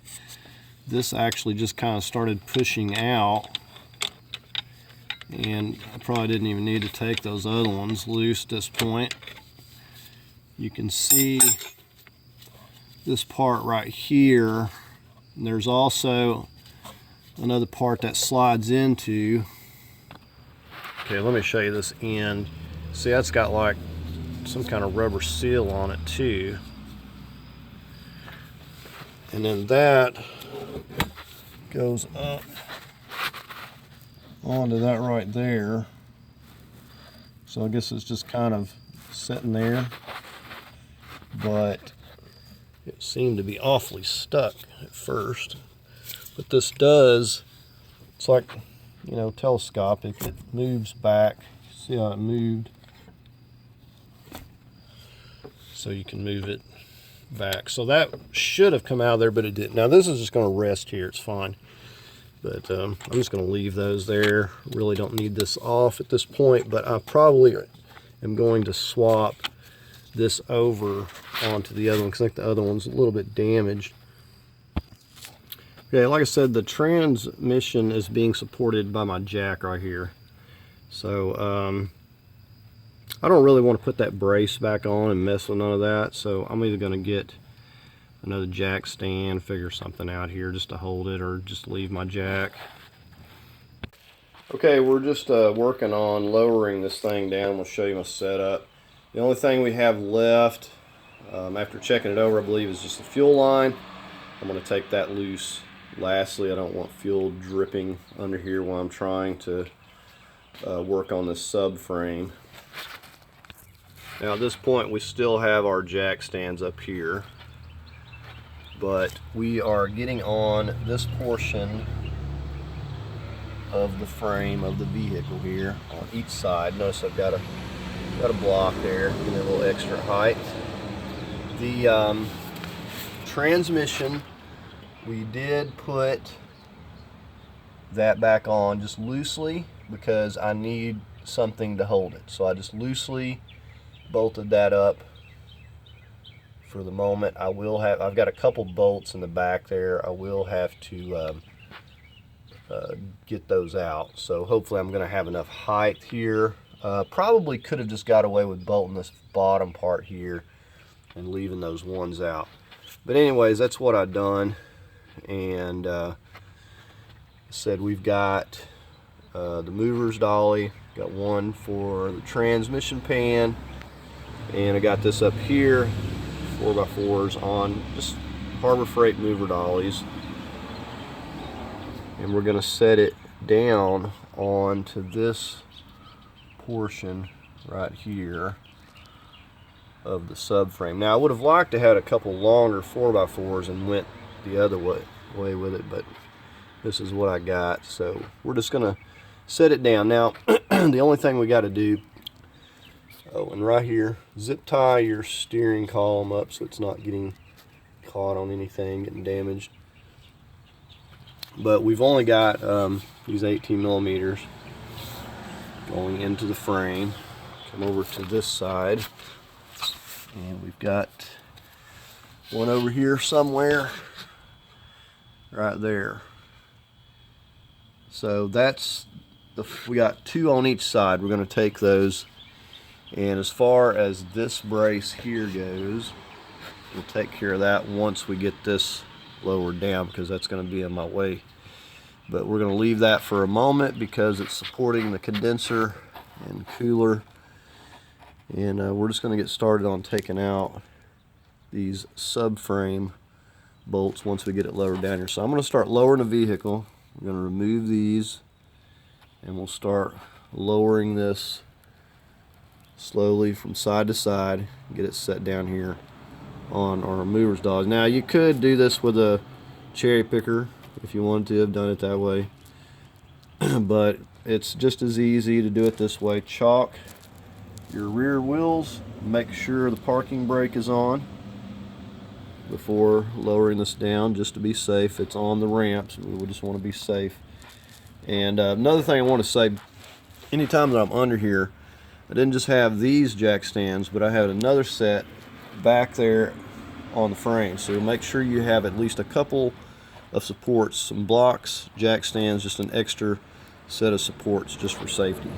this actually just kind of started pushing out, and I probably didn't even need to take those other ones loose at this point. You can see this part right here, and there's also another part that slides into. Okay, let me show you this end. See, that's got like some kind of rubber seal on it too. And then that goes up onto that right there. So I guess it's just kind of sitting there, but it seemed to be awfully stuck at first. But this does, it's like, you know, telescopic. It moves back. See how it moved? So you can move it back. So that should have come out of there, but it didn't. Now this is just going to rest here. It's fine. But I'm just going to leave those there. Really don't need this off at this point, but I probably am going to swap this over onto the other one because I think the other one's a little bit damaged. Okay, like I said, the transmission is being supported by my jack right here. So I don't really want to put that brace back on and mess with none of that, so I'm either going to get another jack stand, figure something out here just to hold it, or just leave my jack. Okay, we're just working on lowering this thing down. We'll show you my setup. The only thing we have left after checking it over, I believe, is just the fuel line. I'm going to take that loose. Lastly, I don't want fuel dripping under here while I'm trying to work on this subframe. Now at this point we still have our jack stands up here, but we are getting on this portion of the frame of the vehicle here on each side. Notice I've got a block there, give me a little extra height. The transmission, we did put that back on just loosely because I need something to hold it. So I just loosely bolted that up for the moment. I've got a couple bolts in the back there. I will have to get those out. So hopefully I'm going to have enough height here. Probably could have just got away with bolting this bottom part here and leaving those ones out. But anyways, that's what I've done. And said we've got the mover's dolly, got one for the transmission pan, and I got this up here, 4x4s on just Harbor Freight mover dollies, and we're going to set it down onto this portion right here of the subframe. Now I would have liked to have a couple longer 4x4s and went the other way with it, but this is what I got. So we're just gonna set it down. Now the only thing we got to do, and right here, zip tie your steering column up so it's not getting caught on anything getting damaged. But we've only got these 18 millimeters going into the frame. Come over to this side, and we've got one over here somewhere, right there. So that's we got two on each side. We're going to take those, and as far as this brace here goes, we'll take care of that once we get this lowered down, because that's going to be in my way. But we're going to leave that for a moment because it's supporting the condenser and cooler, and we're just going to get started on taking out these subframe bolts once we get it lowered down here. So I'm going to start lowering the vehicle. We're going to remove these, and we'll start lowering this slowly from side to side, get it set down here on our remover's dawes. Now you could do this with a cherry picker if you wanted to have done it that way, but it's just as easy to do it this way. Chalk your rear wheels, make sure the parking brake is on before lowering this down, just to be safe. It's on the ramps, we just want to be safe. And another thing I want to say, anytime that I'm under here, I didn't just have these jack stands, but I had another set back there on the frame. So make sure you have at least a couple of supports, some blocks, jack stands, just an extra set of supports just for safety.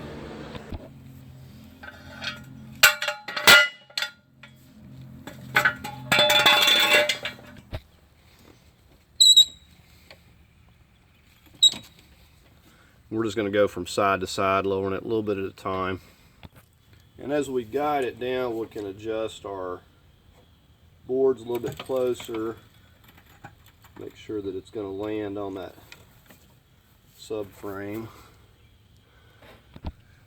We're just going to go from side to side, lowering it a little bit at a time. And as we guide it down, we can adjust our boards a little bit closer, make sure that it's going to land on that subframe.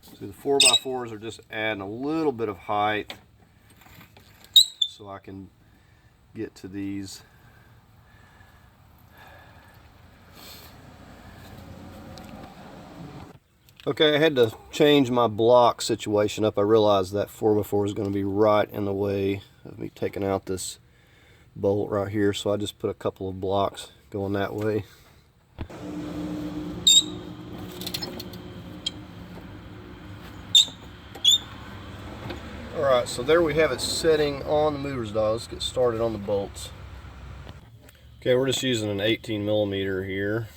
So the 4x4s are just adding a little bit of height so I can get to these. Okay, I had to change my block situation up. I realized that 4x4 is going to be right in the way of me taking out this bolt right here, so I just put a couple of blocks going that way. Alright, so there we have it setting on the mover's dawes. Let's get started on the bolts. Okay, we're just using an 18 millimeter here.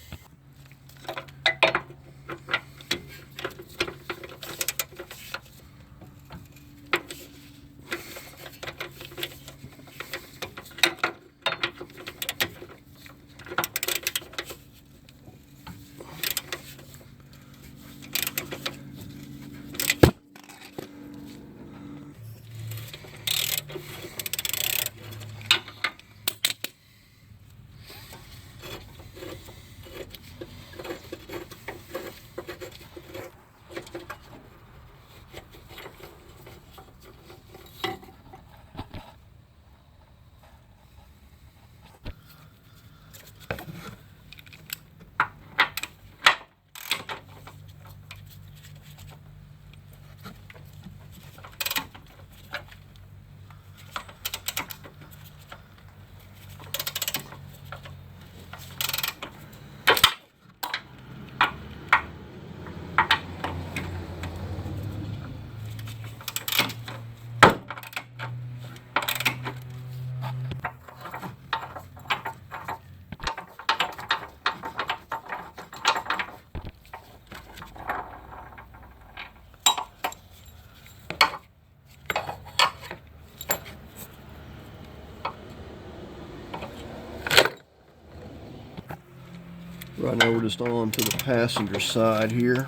Right now we're just on to the passenger side here.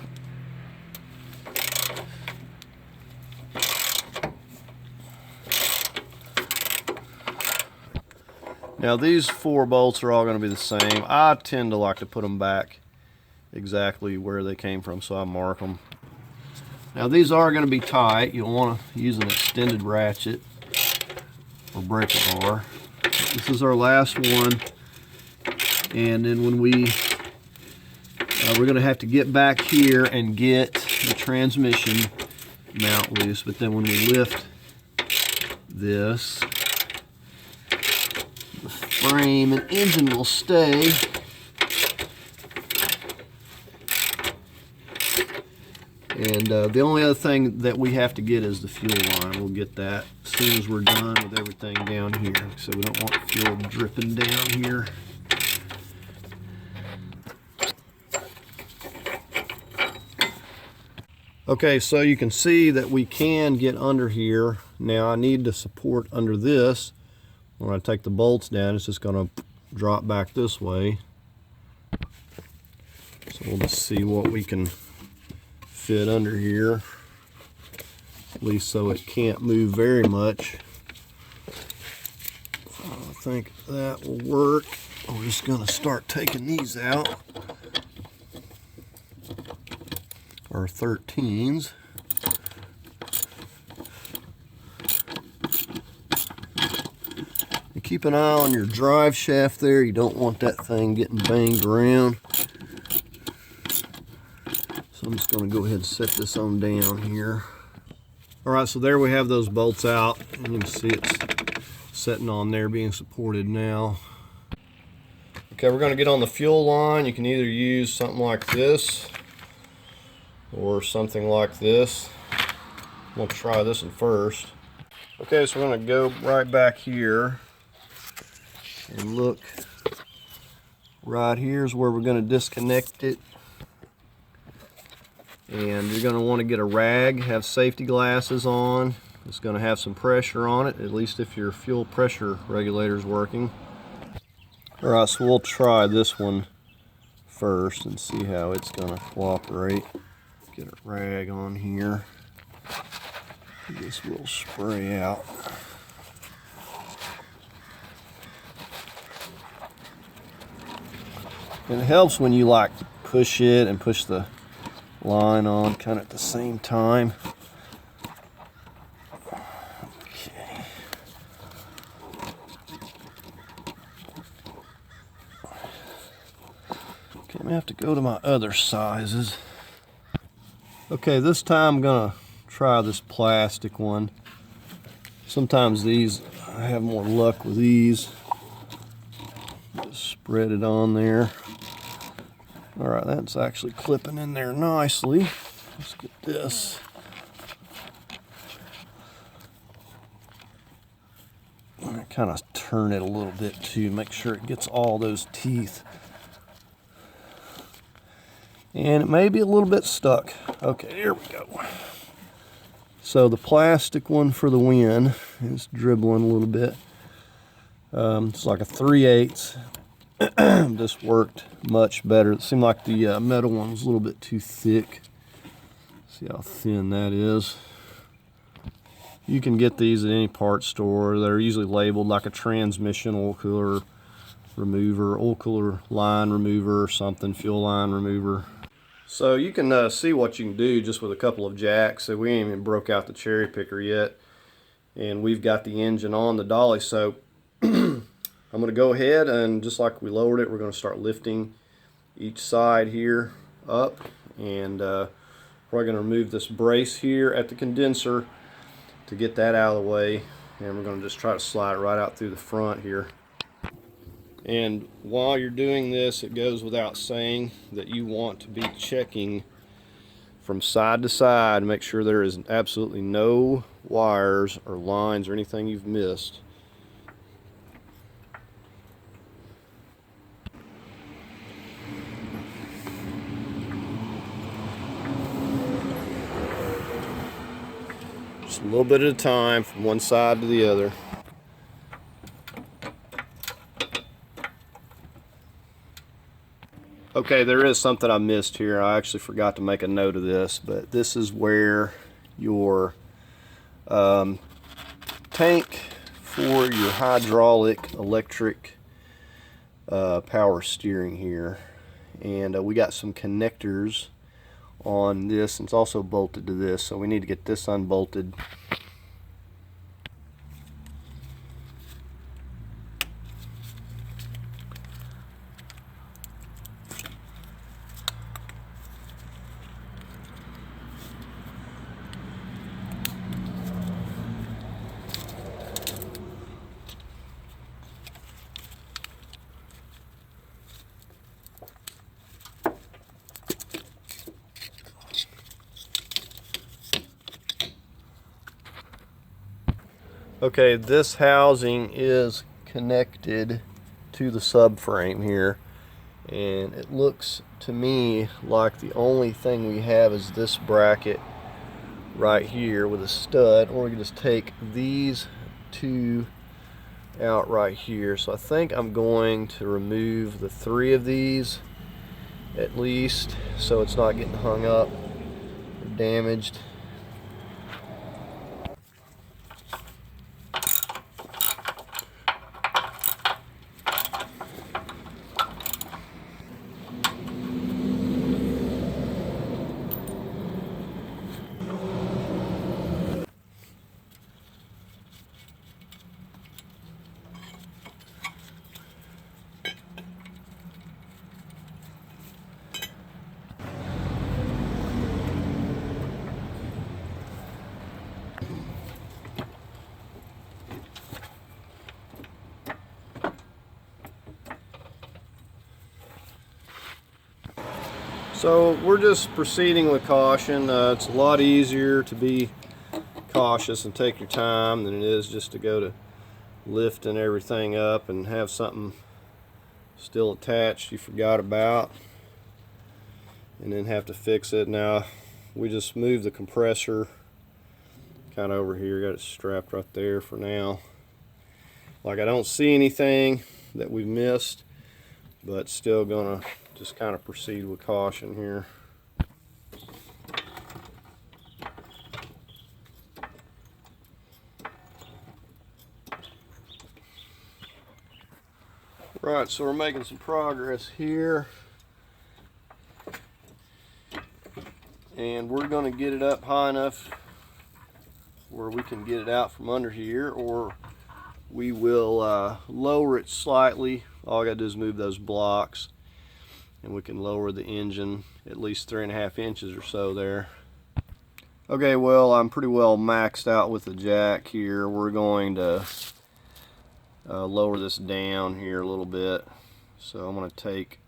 Now these 4 bolts are all going to be the same. I tend to like to put them back exactly where they came from, so I mark them. Now these are going to be tight. You'll want to use an extended ratchet or breaker bar. This is our last one, and then when we're going to have to get back here and get the transmission mount loose, but then when we lift this, the frame and engine will stay. And the only other thing that we have to get is the fuel line. We'll get that as soon as we're done with everything down here. So we don't want fuel dripping down here. Okay, so you can see that we can get under here. Now I need to support under this. When I take the bolts down, it's just going to drop back this way. So we'll just see what we can fit under here, at least so it can't move very much. I think that will work. We're just going to start taking these out. Our 13s. And keep an eye on your drive shaft there. You don't want that thing getting banged around. So I'm just going to go ahead and set this on down here. Alright, so there we have those bolts out. And you can see it's sitting on there being supported now. Okay, we're going to get on the fuel line. You can either use something like this or something like this. I'm going to try this one first. Okay, so we're going to go right back here and look. Right here is where we're going to disconnect it. And you're going to want to get a rag, have safety glasses on. It's going to have some pressure on it, at least if your fuel pressure regulator is working. Alright, so we'll try this one first and see how it's going to cooperate. Get a rag on here. This will spray out. And it helps when you like push it and push the line on kind of at the same time. Okay. Okay, I'm gonna have to go to my other sizes. Okay, this time I'm gonna try this plastic one. Sometimes these, I have more luck with these. Just spread it on there. Alright, that's actually clipping in there nicely. Let's get this. Kind of turn it a little bit too, make sure it gets all those teeth. And it may be a little bit stuck. Okay, here we go. So the plastic one for the win is dribbling a little bit. It's like a 3/8. This worked much better. It seemed like the metal one was a little bit too thick. See how thin that is. You can get these at any part store. They're usually labeled like a transmission oil cooler remover, oil cooler line remover or something, fuel line remover. So you can see what you can do just with a couple of jacks. So we ain't even broke out the cherry picker yet. And we've got the engine on the dolly. So I'm going to go ahead and just like we lowered it, we're going to start lifting each side here up. And we're going to remove this brace here at the condenser to get that out of the way. And we're going to just try to slide it right out through the front here. And while you're doing this, it goes without saying that you want to be checking from side to side to make sure there is absolutely no wires or lines or anything you've missed. Just a little bit at a time from one side to the other. Okay, there is something I missed here. I actually forgot to make a note of this, but this is where your tank for your hydraulic electric power steering here. And we got some connectors on this. It's also bolted to this, so we need to get this unbolted. Okay, this housing is connected to the subframe here, and it looks to me like the only thing we have is this bracket right here with a stud, or we can just take these two out right here. So I think I'm going to remove the 3 of these at least, so it's not getting hung up or damaged. So we're just proceeding with caution. It's a lot easier to be cautious and take your time than it is just to go to lifting everything up and have something still attached you forgot about and then have to fix it. Now we just moved the compressor kind of over here, got it strapped right there for now. Like, I don't see anything that we missed, but still gonna just kind of proceed with caution here. Right, so we're making some progress here, and we're going to get it up high enough where we can get it out from under here, or we will lower it slightly. All I got to do is move those blocks, and we can lower the engine at least 3.5 inches or so there. Okay, well, I'm pretty well maxed out with the jack here. We're going to lower this down here a little bit. So I'm going to take,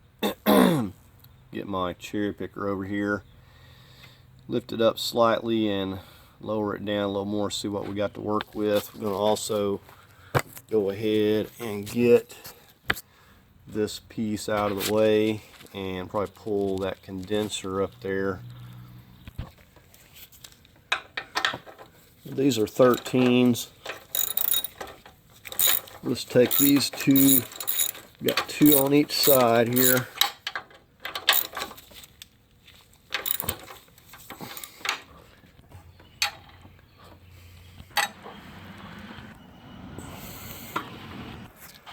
get my cherry picker over here, lift it up slightly and lower it down a little more, see what we got to work with. We're going to also go ahead and get this piece out of the way and probably pull that condenser up there. These are 13s. Let's take these two. Got 2 on each side here.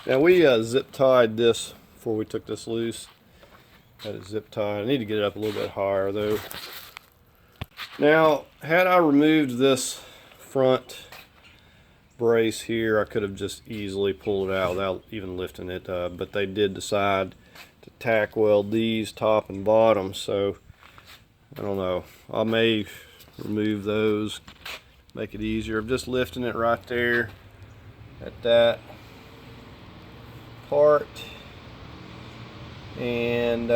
Now we zip tied this before we took this loose. Had it zip tied. I need to get it up a little bit higher though. Now, had I removed this front brace here, I could have just easily pulled it out without even lifting it, but they did decide to tack weld these top and bottom, so I don't know, I may remove those, make it easier. I'm just lifting it right there at that part, and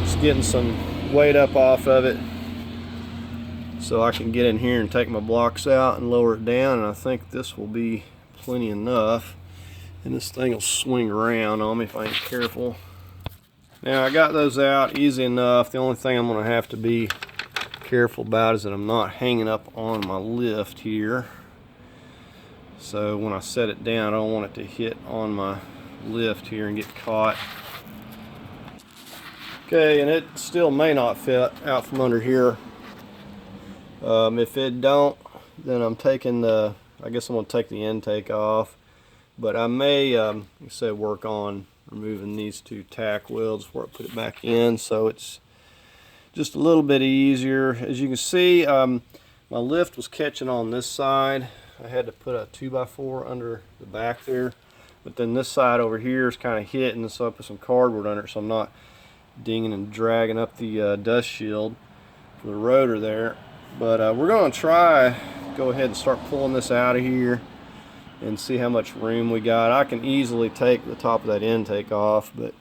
just getting some weight up off of it so I can get in here and take my blocks out and lower it down, and I think this will be plenty enough, and this thing will swing around on me if I ain't careful. Now I got those out easy enough. The only thing I'm going to have to be careful about is that I'm not hanging up on my lift here, so when I set it down I don't want it to hit on my lift here and get caught. Okay, and it still may not fit out from under here. If it don't, then I'm taking the, I guess I'm going to take the intake off, but I may say work on removing these 2 tack welds before I put it back in, so it's just a little bit easier. As you can see, my lift was catching on this side. I had to put a 2x4 under the back there, but then this side over here is kind of hitting, so I put some cardboard under it so I'm not dinging and dragging up the dust shield for the rotor there. But we're going to try, go ahead and start pulling this out of here and see how much room we got. I can easily take the top of that intake off, but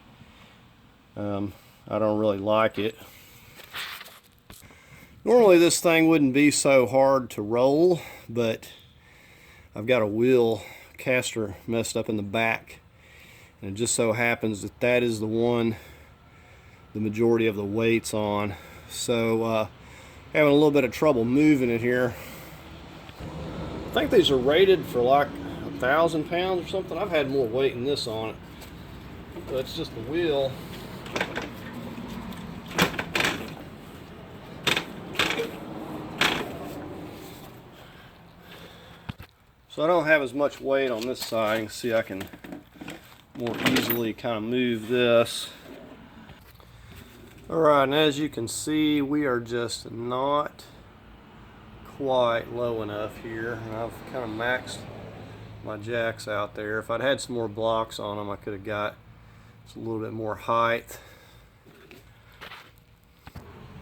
I don't really like it. Normally this thing wouldn't be so hard to roll, but I've got a wheel caster messed up in the back, and it just so happens that that is the one the majority of the weight's on. So having a little bit of trouble moving it here. I think these are rated for like 1,000 pounds or something. I've had more weight than this on it, but it's just the wheel. So I don't have as much weight on this side. You can see I can more easily kind of move this. Alright, and as you can see, we are just not quite low enough here. And I've kind of maxed my jacks out there. If I'd had some more blocks on them, I could have got just a little bit more height.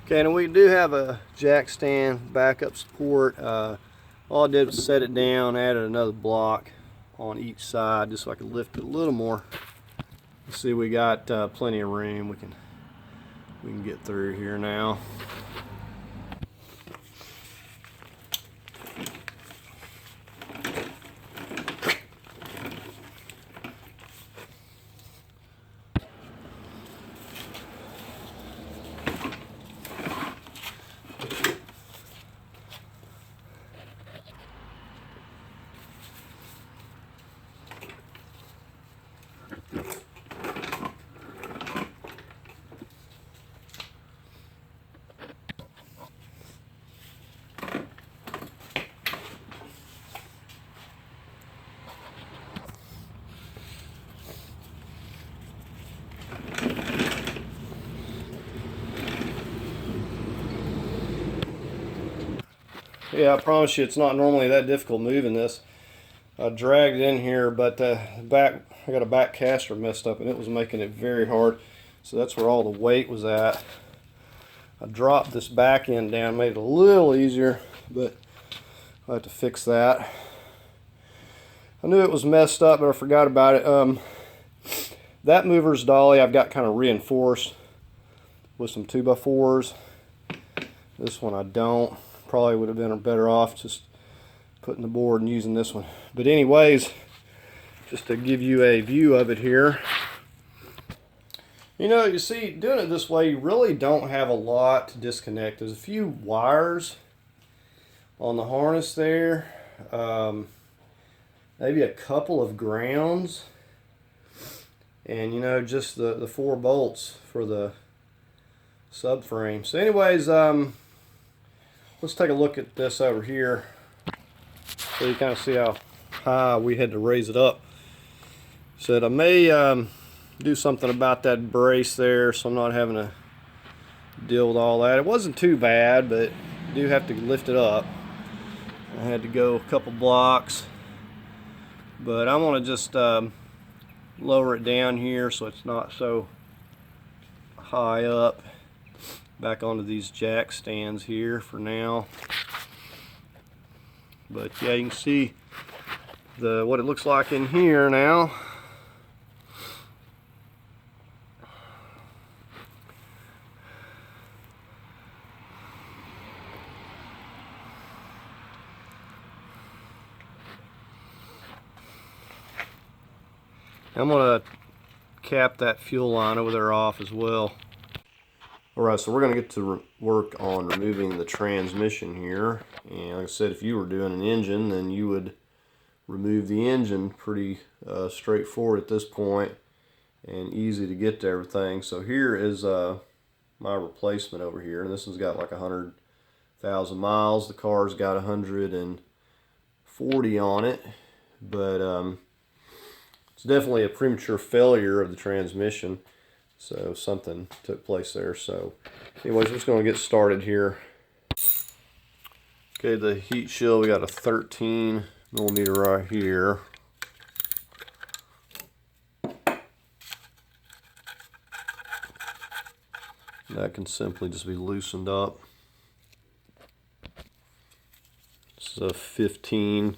Okay, and we do have a jack stand backup support. All I did was set it down, added another block on each side just so I could lift it a little more. You see, we got plenty of room. We can get through here now. Yeah, I promise you it's not normally that difficult moving this. I dragged it in here, but I got a back caster messed up and it was making it very hard. So that's where all the weight was at. I dropped this back end down, made it a little easier, but I'll have to fix that. I knew it was messed up, but I forgot about it. That mover's dolly I've got kind of reinforced with some 2x4s. This one I don't. Probably would have been better off just putting the board and using this one. But anyways, just to give you a view of it here. You know, you see, doing it this way, you really don't have a lot to disconnect. There's a few wires on the harness there. Maybe a couple of grounds. And, you know, just the 4 bolts for the subframe. So anyways, let's take a look at this over here so you kind of see how high we had to raise it up. Said I may do something about that brace there so I'm not having to deal with all that. It wasn't too bad, but you do have to lift it up. I had to go a couple blocks, but I want to just lower it down here so it's not so high up. Back onto these jack stands here for now. But yeah, you can see what it looks like in here now. I'm going to cap that fuel line over there off as well. Alright, so we're going to get to work on removing the transmission here. And like I said, if you were doing an engine, then you would remove the engine pretty straightforward at this point and easy to get to everything. So here is my replacement over here. And this one's got like 100,000 miles. The car's got 140 on it. But it's definitely a premature failure of the transmission. So something took place there. So anyways, we're just going to get started here. Okay, the heat shield, we got a 13 millimeter right here. That can simply just be loosened up. This is a 15.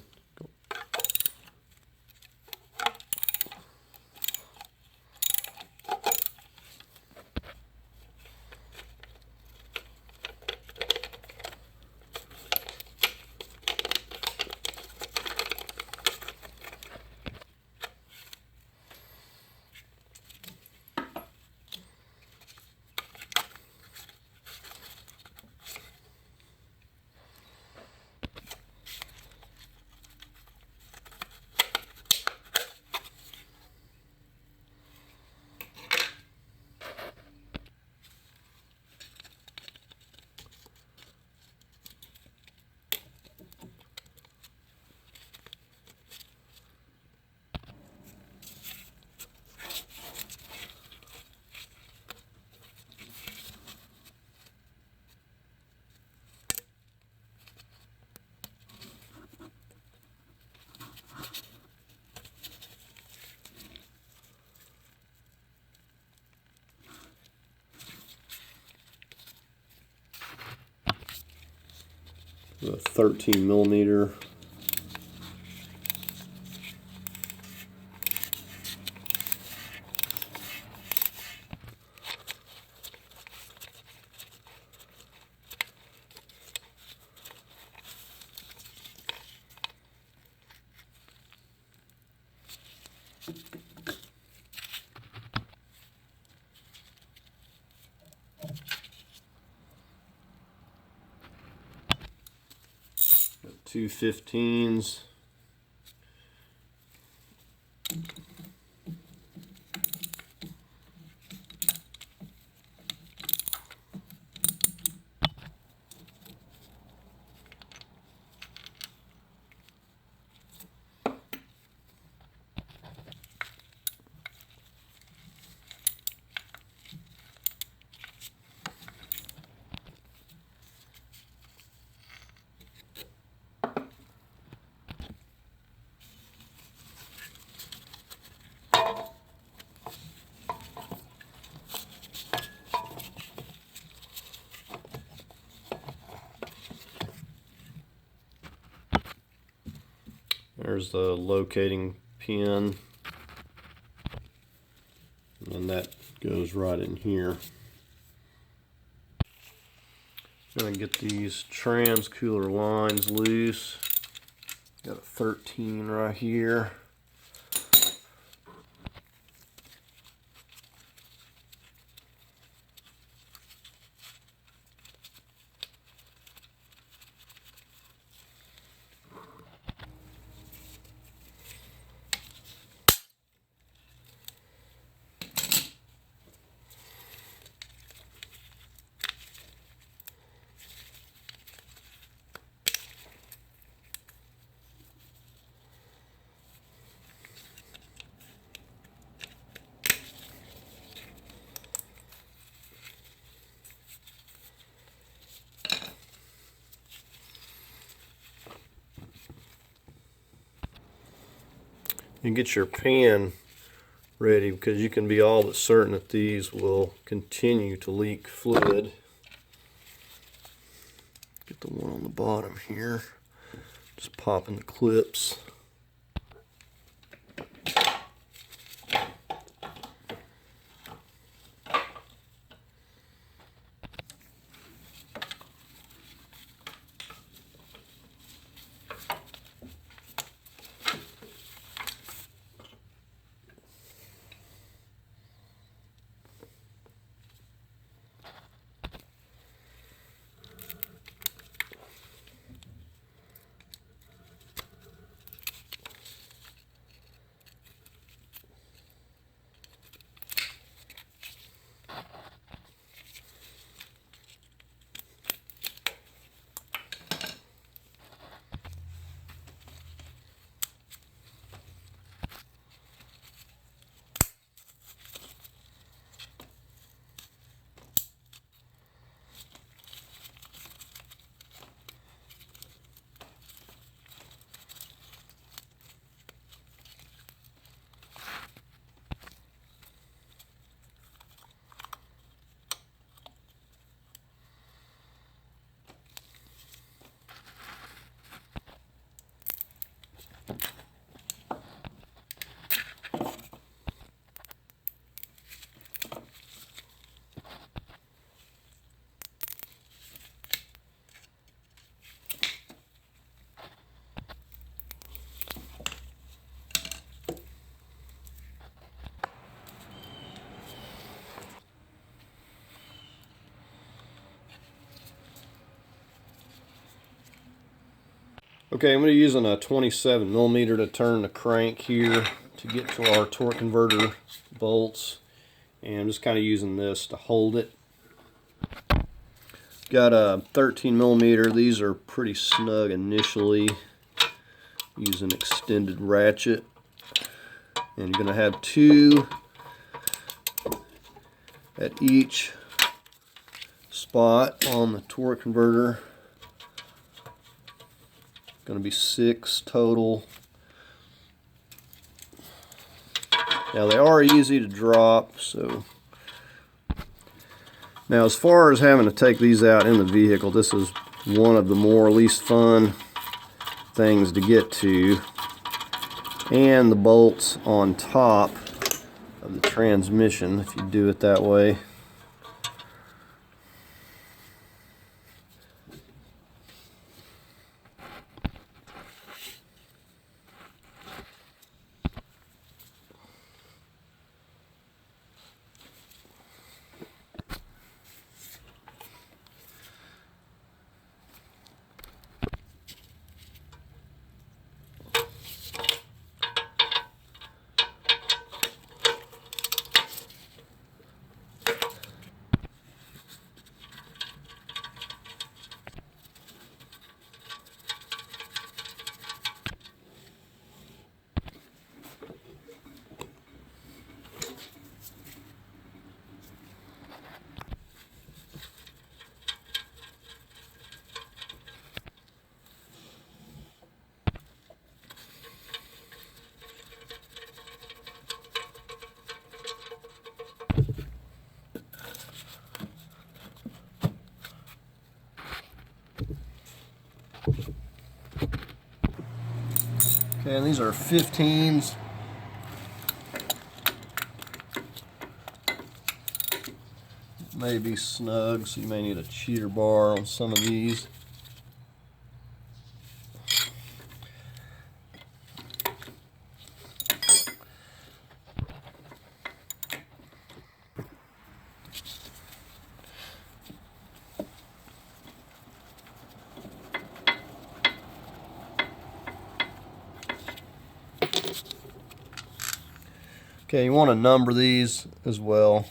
a 13 millimeter. Two 15s. There's the locating pin, and that goes right in here. I'm going to get these trans cooler lines loose. Got a 13 right here. You get your pan ready because you can be all but certain that these will continue to leak fluid. Get the one on the bottom here. Just popping the clips. Okay, I'm going to be using a 27 millimeter to turn the crank here to get to our torque converter bolts, and I'm just kind of using this to hold it. Got a 13 millimeter. These are pretty snug initially. Use an extended ratchet, and you're going to have two at each spot on the torque converter. Going to be 6 total. Now they are easy to drop, so now as far as having to take these out in the vehicle, this is one of the more least fun things to get to. And the bolts on top of the transmission, if you do it that way. Okay, and these are 15s. May be snug, so you may need a cheater bar on some of these. Okay, you want to number these as well.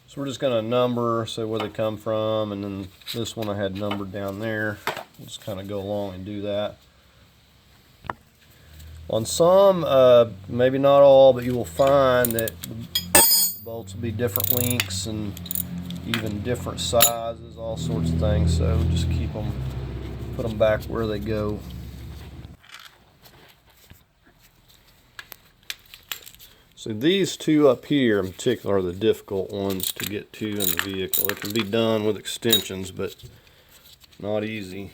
So we're just going to number, say where they come from, and then this one I had numbered down there. We'll just kind of go along and do that. On some, maybe not all, but you will find that the bolts will be different lengths and even different sizes, all sorts of things. So just keep them, put them back where they go. So these two up here in particular are the difficult ones to get to in the vehicle. It can be done with extensions, but not easy.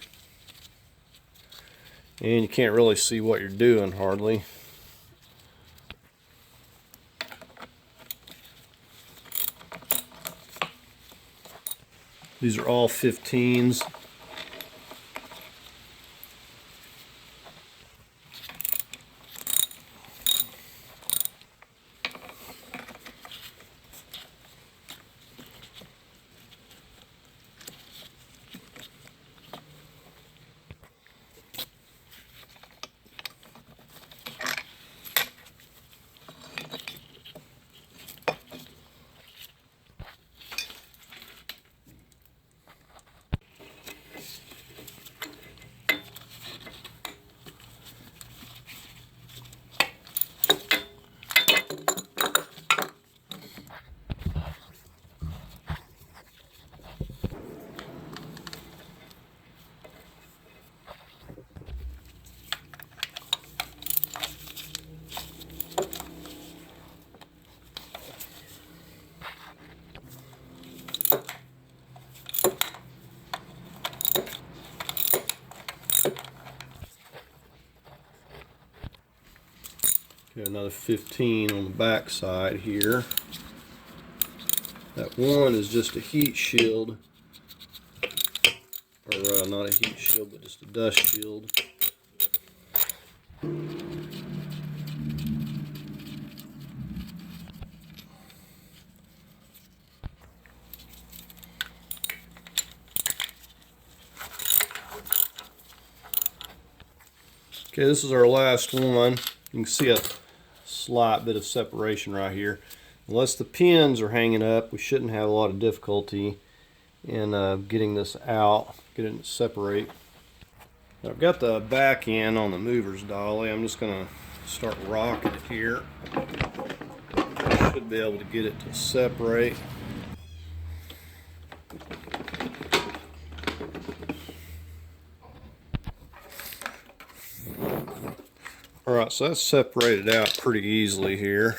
And you can't really see what you're doing hardly. These are all 15s. Another 15 on the back side here. That one is just a heat shield, or not a heat shield, but just a dust shield. Okay, this is our last one. You can see a slight bit of separation right here. Unless the pins are hanging up, we shouldn't have a lot of difficulty in getting this out, getting it to separate. Now I've got the back end on the mover's dolly. I'm just going to start rocking it here. Should be able to get it to separate. Alright, so that's separated out pretty easily here.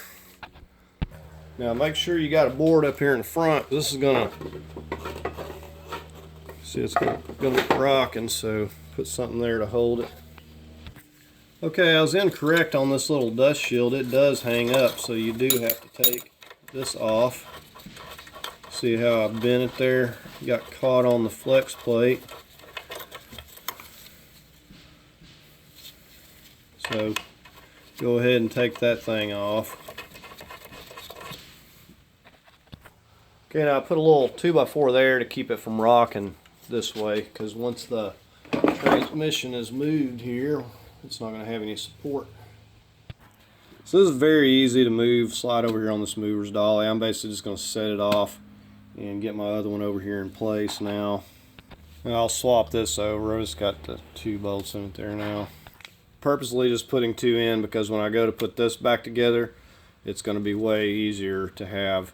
Now make sure you got a board up here in the front. This is gonna, see, it's gonna be rocking, so put something there to hold it. Okay, I was incorrect on this little dust shield. It does hang up, so you do have to take this off. See how I bent it there? Got caught on the flex plate. So go ahead and take that thing off. Okay, now I put a little 2x4 there to keep it from rocking this way, because once the transmission is moved here, it's not going to have any support. So this is very easy to move. Slide over here on this mover's dolly. I'm basically just going to set it off and get my other one over here in place now. And I'll swap this over. I just got the 2 bolts in it there now. Purposely just putting 2 in because when I go to put this back together, it's going to be way easier to have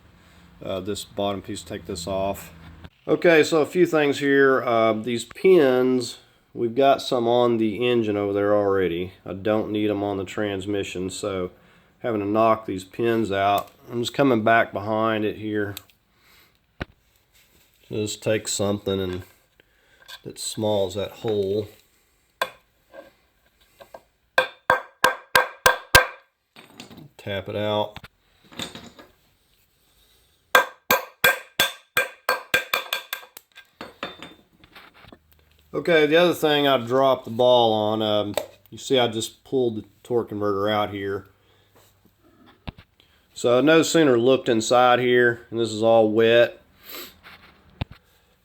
this bottom piece take this off. Okay, so a few things here. These pins, we've got some on the engine over there already. I don't need them on the transmission, so having to knock these pins out. I'm just coming back behind it here. Just take something and that's small as that hole. Tap it out. Okay, the other thing I dropped the ball on, you see I just pulled the torque converter out here. So I no sooner looked inside here, and this is all wet.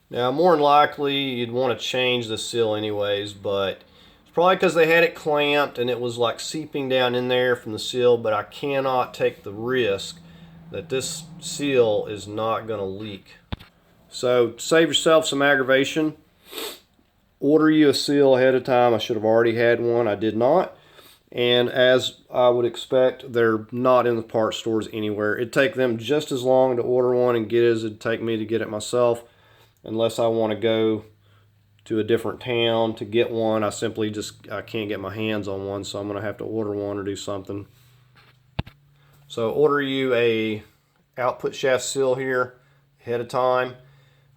Now more than likely you'd want to change the seal anyways, but it's probably because they had it clamped and it was like seeping down in there from the seal, but I cannot take the risk that this seal is not going to leak. So save yourself some aggravation. Order you a seal ahead of time. I should have already had one. I did not. And as I would expect, they're not in the parts stores anywhere. It'd take them just as long to order one and get it as it'd take me to get it myself. Unless I want to go to a different town to get one, I can't get my hands on one, so I'm going to have to order one or do something. So order you a output shaft seal here ahead of time.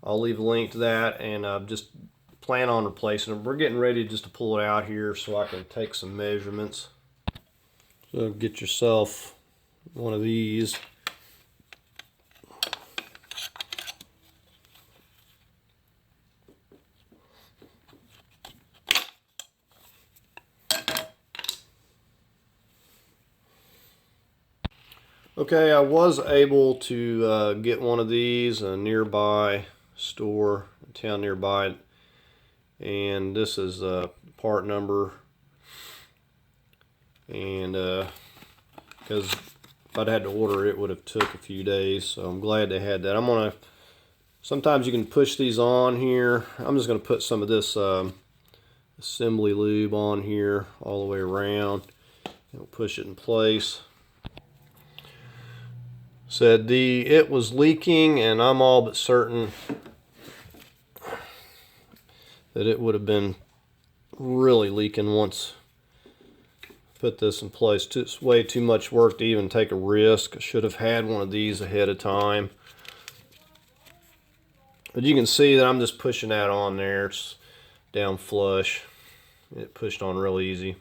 I'll leave a link to that, and just plan on replacing them. We're getting ready just to pull it out here so I can take some measurements. So get yourself one of these. Okay, I was able to get one of these a nearby store, a town nearby, and this is a part number, and because if I'd had to order it would have took a few days, so I'm glad they had that. Sometimes you can push these on here. I'm just going to put some of this assembly lube on here all the way around. It'll push it in place. Said it was leaking, and I'm all but certain that it would have been really leaking once I put this in place. It's way too much work to even take a risk. I should have had one of these ahead of time. But you can see that I'm just pushing that on there. It's down flush. It pushed on real easy.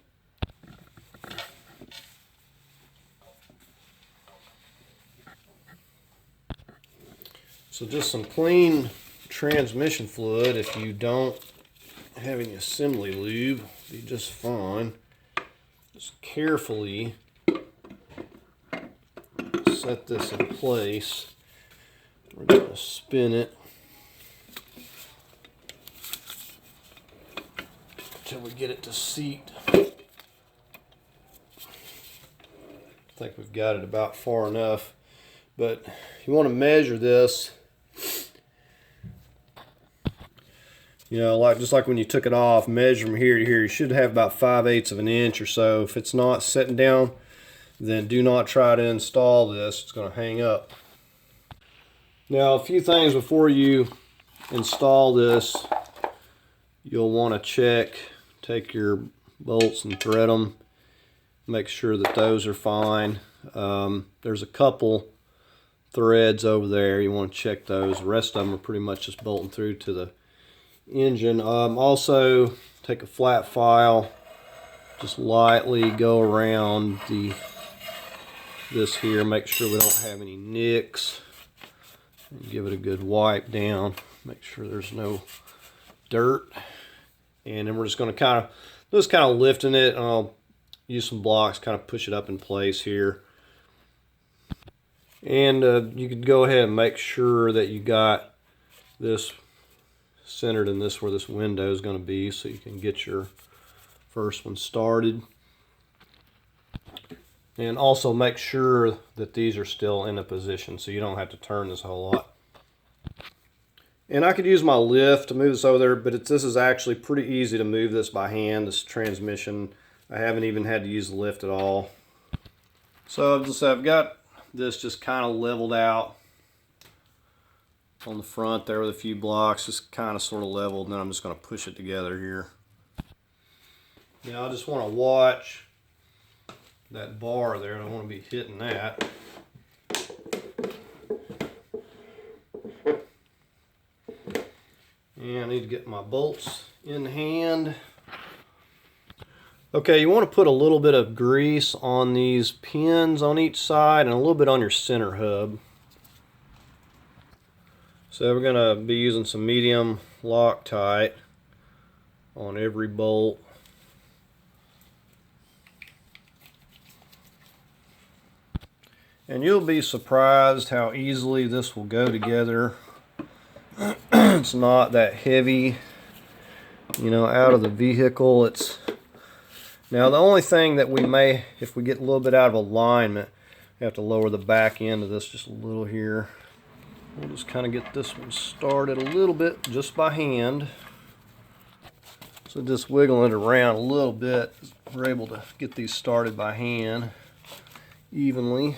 So just some clean transmission fluid. If you don't have any assembly lube, it'll be just fine. Just carefully set this in place. We're going to spin it until we get it to seat. I think we've got it about far enough, but you want to measure this. You know, just like when you took it off, measure from here to here. You should have about 5/8 of an inch or so. If it's not sitting down, then do not try to install this. It's going to hang up. Now, a few things before you install this, you'll want to check. Take your bolts and thread them. Make sure that those are fine. There's a couple threads over there. You want to check those. The rest of them are pretty much just bolting through to the engine. Also, take a flat file, just lightly go around this here. Make sure we don't have any nicks. Give it a good wipe down. Make sure there's no dirt. And then we're just going to kind of lifting it. I'll use some blocks, kind of push it up in place here. And you could go ahead and make sure that you got this centered in this where this window is going to be, so you can get your first one started. And also make sure that these are still in a position so you don't have to turn this whole lot. And I could use my lift to move this over there, but this is actually pretty easy to move this by hand, this transmission. I haven't even had to use the lift at all. So I've got this just kind of leveled out on the front there with a few blocks, just kind of sort of leveled, and then I'm just going to push it together here. Now I just want to watch that bar there. I don't want to be hitting that. And I need to get my bolts in hand. Okay, you want to put a little bit of grease on these pins on each side and a little bit on your center hub. So we're going to be using some medium Loctite on every bolt. And you'll be surprised how easily this will go together. It's not that heavy, you know, out of the vehicle. Now the only thing that we may, if we get a little bit out of alignment, we have to lower the back end of this just a little here. We'll just kind of get this one started a little bit just by hand. So just wiggling it around a little bit, we're able to get these started by hand evenly.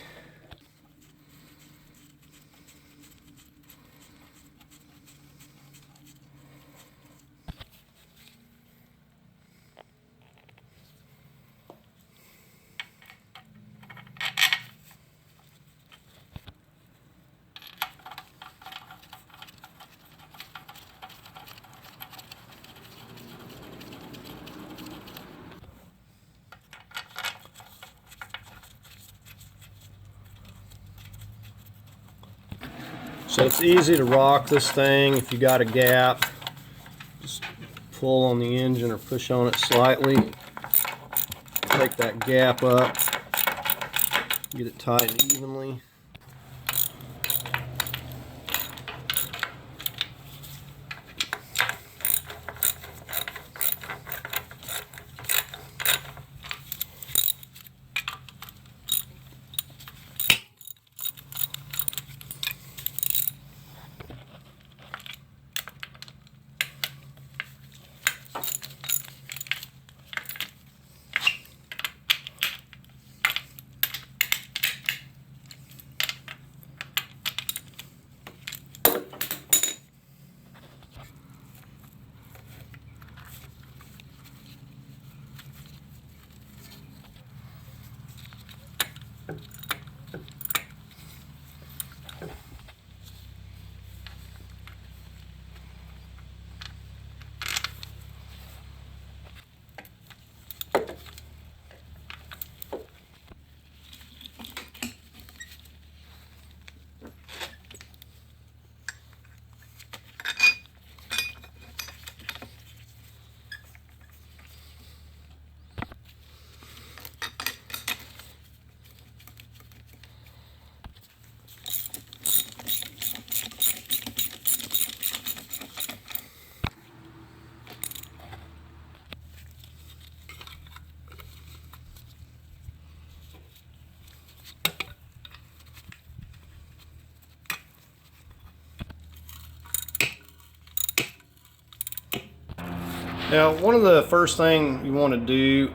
So it's easy to rock this thing. If you got a gap, just pull on the engine or push on it slightly. Take that gap up, get it tightened evenly. Now, one of the first thing you want to do,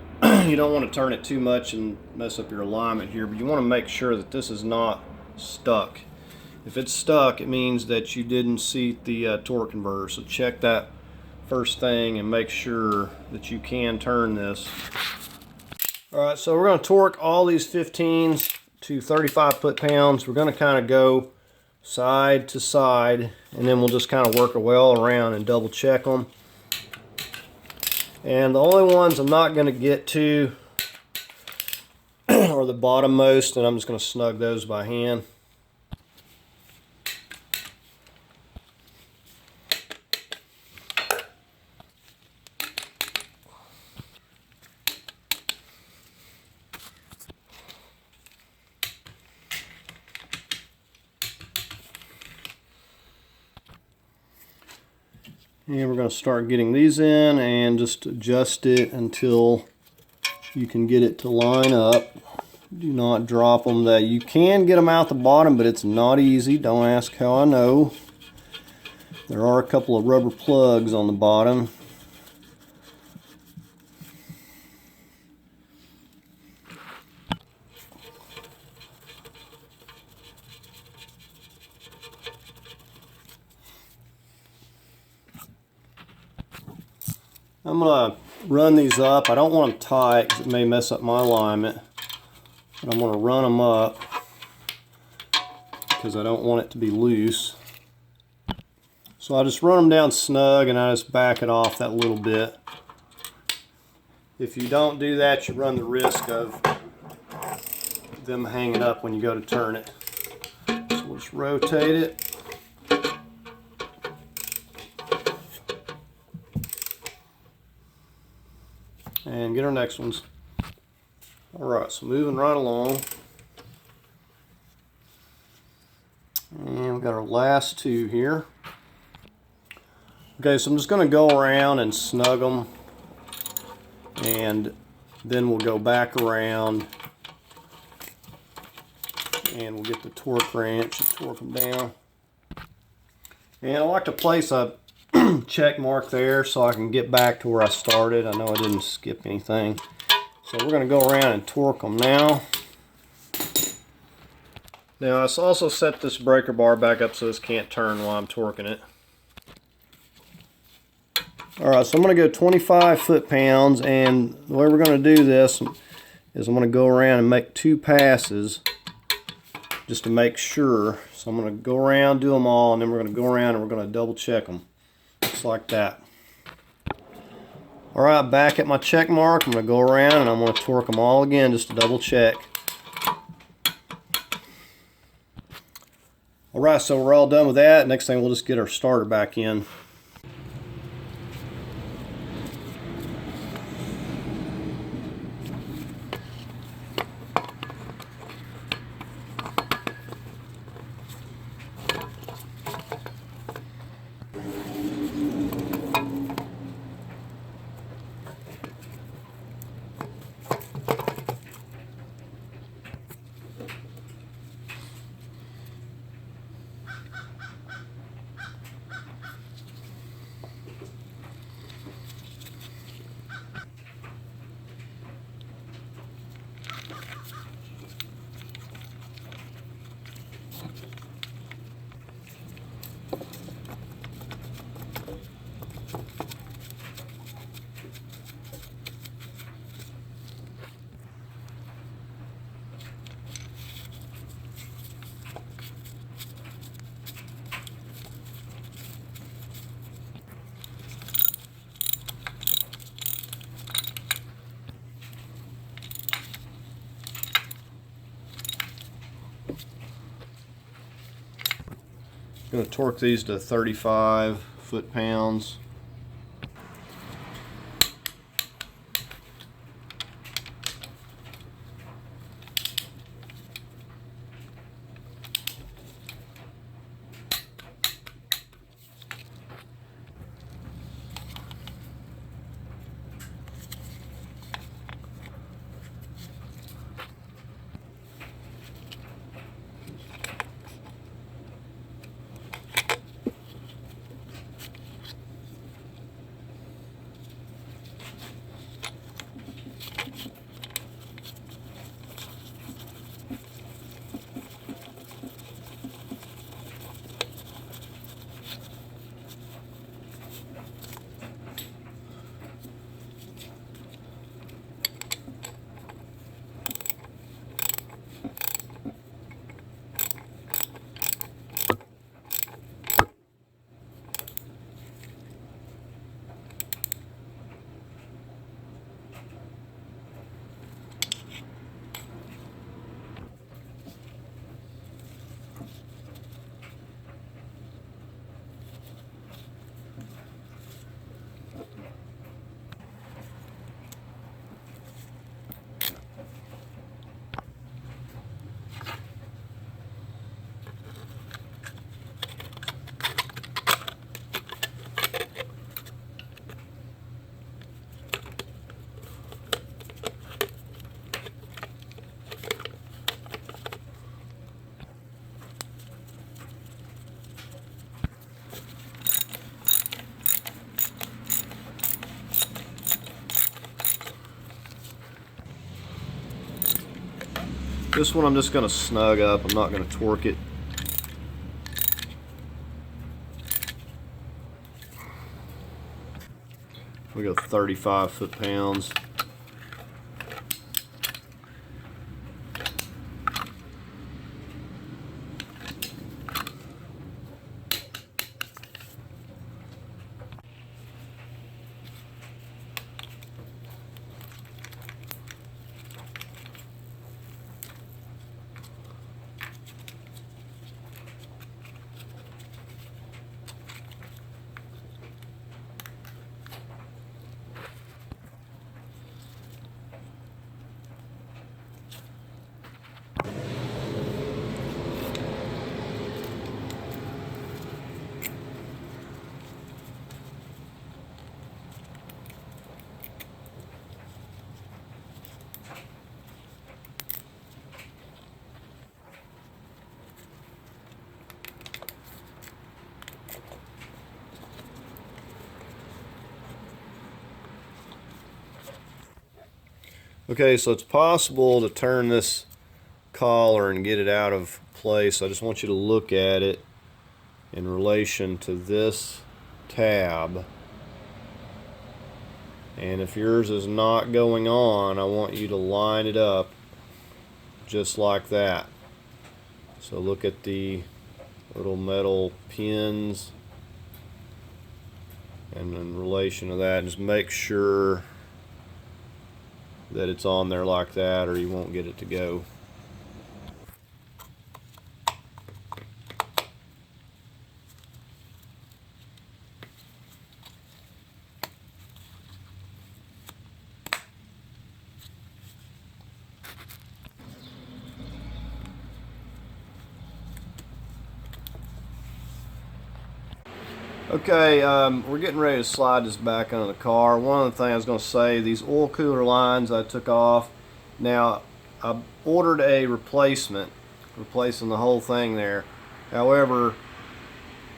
you don't want to turn it too much and mess up your alignment here, but you want to make sure that this is not stuck. If it's stuck, it means that you didn't seat the torque converter. So check that first thing and make sure that you can turn this. Alright, so we're going to torque all these 15s to 35 foot-pounds. We're going to kind of go side to side, and then we'll just kind of work our way all around and double check them. And the only ones I'm not going to get to are the bottommost, and I'm just going to snug those by hand. And we're going to start getting these in and just adjust it until you can get it to line up. Do not drop them. You can get them out the bottom, but it's not easy. Don't ask how I know. There are a couple of rubber plugs on the bottom. I'm going to run these up. I don't want them tight because it may mess up my alignment. But I'm going to run them up because I don't want it to be loose. So I just run them down snug and I just back it off that little bit. If you don't do that, you run the risk of them hanging up when you go to turn it. So we'll just rotate it. And get our next ones. Alright, so moving right along. And we've got our last two here. Okay, so I'm just going to go around and snug them. And then we'll go back around. And we'll get the torque wrench and torque them down. And I like to place a check mark there so I can get back to where I started. I know I didn't skip anything. So we're going to go around and torque them now. Now I also set this breaker bar back up so this can't turn while I'm torquing it. Alright, so I'm going to go 25 foot-pounds, and the way we're going to do this is I'm going to go around and make 2 passes just to make sure. So I'm going to go around, do them all, and then we're going to go around and we're going to double check them. Just like that. Alright, back at my check mark, I'm going to go around and I'm going to torque them all again just to double check. Alright, so we're all done with that. Next thing, we'll just get our starter back in. I'm going to torque these to 35 foot-pounds. This one I'm just going to snug up. I'm not going to torque it. We go 35 foot-pounds. Okay, so it's possible to turn this collar and get it out of place. I just want you to look at it in relation to this tab. And if yours is not going on, I want you to line it up just like that. So look at the little metal pins, and in relation to that, just make sure that it's on there like that, or you won't get it to go. Okay, we're getting ready to slide this back under the car. One of the things I was going to say, these oil cooler lines I took off. Now, I ordered a replacement, replacing the whole thing there. However,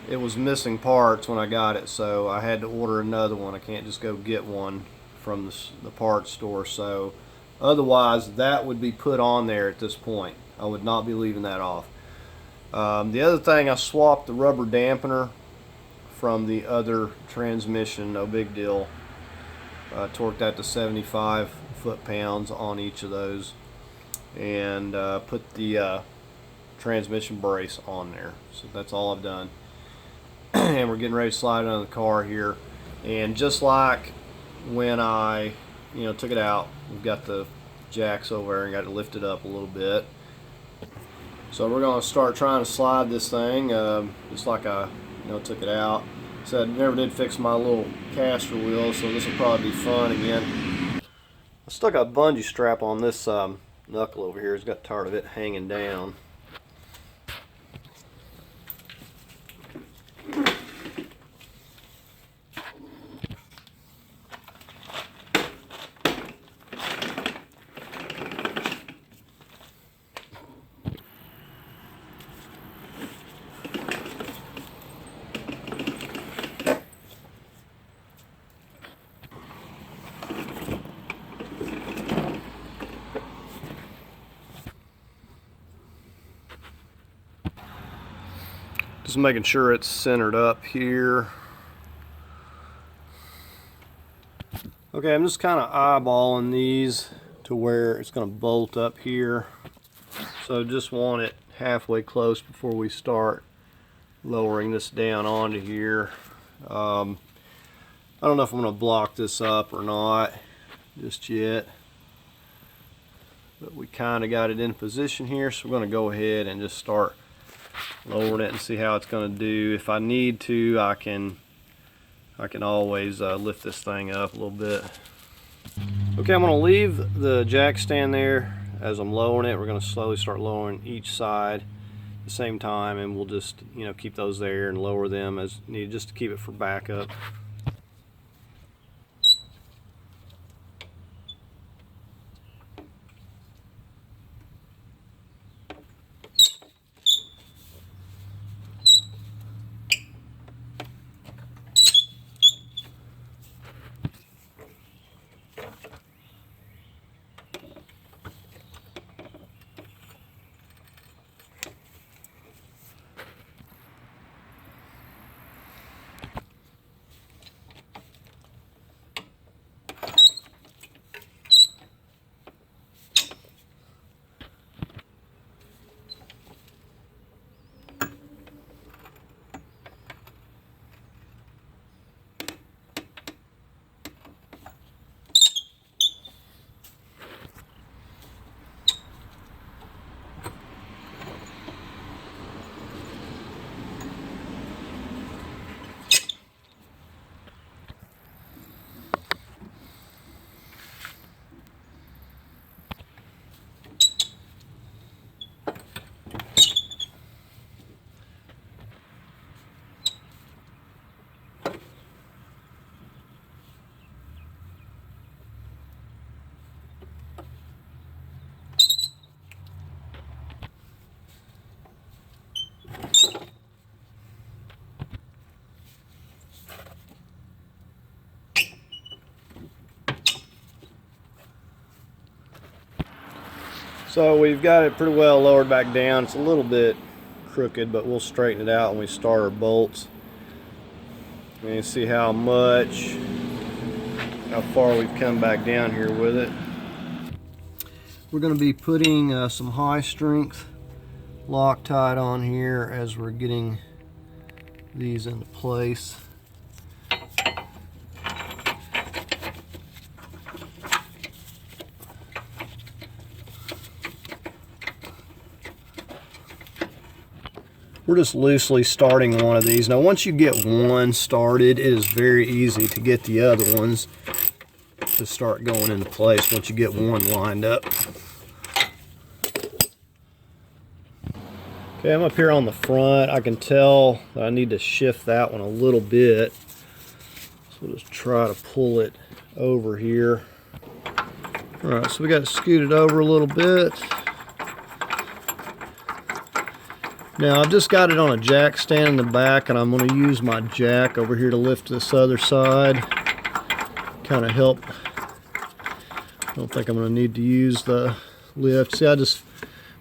it was missing parts when I got it, so I had to order another one. I can't just go get one from the parts store. So otherwise, that would be put on there at this point. I would not be leaving that off. The other thing, I swapped the rubber dampener from the other transmission, no big deal. Torqued that to 75 foot-pounds on each of those, and put the transmission brace on there. So that's all I've done. And we're getting ready to slide it under the car here. And just like when I took it out, we've got the jacks over there and got it lifted up a little bit. So we're going to start trying to slide this thing just like I took it out. So I never did fix my little caster wheel, so this will probably be fun again. I stuck a bungee strap on this knuckle over here. It's got tired of it hanging down. Just making sure it's centered up here. Okay, I'm just kind of eyeballing these to where it's going to bolt up here. So just want it halfway close before we start lowering this down onto here. I don't know if I'm going to block this up or not just yet, but we kind of got it in position here, so we're going to go ahead and just start lowering it and see how it's going to do. If I need to, I can always lift this thing up a little bit. Okay, I'm going to leave the jack stand there as I'm lowering it. We're going to slowly start lowering each side at the same time, and we'll just keep those there and lower them as needed, just to keep it for backup. So we've got it pretty well lowered back down. It's a little bit crooked, but we'll straighten it out when we start our bolts. You can see how far we've come back down here with it. We're going to be putting some high strength Loctite on here as we're getting these into place. We're just loosely starting one of these. Now once you get one started, it is very easy to get the other ones to start going into place once you get one lined up. Okay, I'm up here on the front. I can tell that I need to shift that one a little bit. So we'll just try to pull it over here. All right, so we got to scoot it over a little bit. Now I've just got it on a jack stand in the back, and I'm going to use my jack over here to lift this other side. Kind of help. I don't think I'm going to need to use the lift. See, I just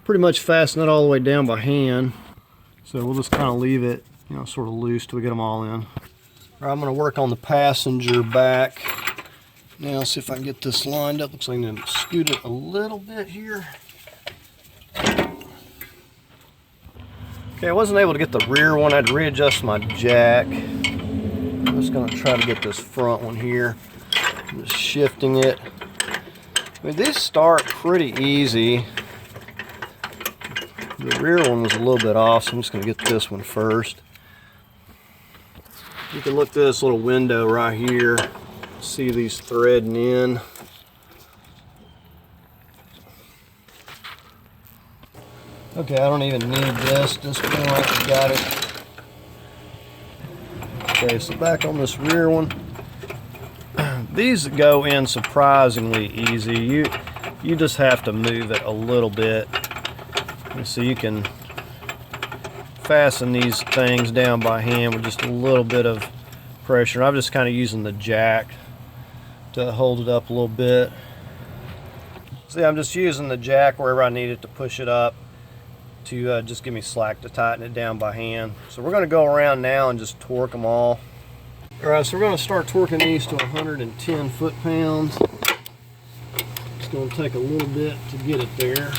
pretty much fasten it all the way down by hand. So we'll just kind of leave it, you know, sort of loose till we get them all in. All right, I'm going to work on the passenger back. Now let's see if I can get this lined up. Looks like I'm going to scoot it a little bit here. Okay, I wasn't able to get the rear one. I had to readjust my jack. I'm just going to try to get this front one here. I'm just shifting it. I mean, these start pretty easy. The rear one was a little bit off, so I'm just going to get this one first. You can look through this little window right here. See these threading in. Okay, I don't even need this. Just feel like I got it. Okay, so back on this rear one. These go in surprisingly easy. You just have to move it a little bit. And so you can fasten these things down by hand with just a little bit of pressure. I'm just kind of using the jack to hold it up a little bit. See, I'm just using the jack wherever I need it to push it up to just give me slack to tighten it down by hand. So we're going to go around now and just torque them all. Alright, so we're going to start torquing these to 110 foot-pounds. It's going to take a little bit to get it there.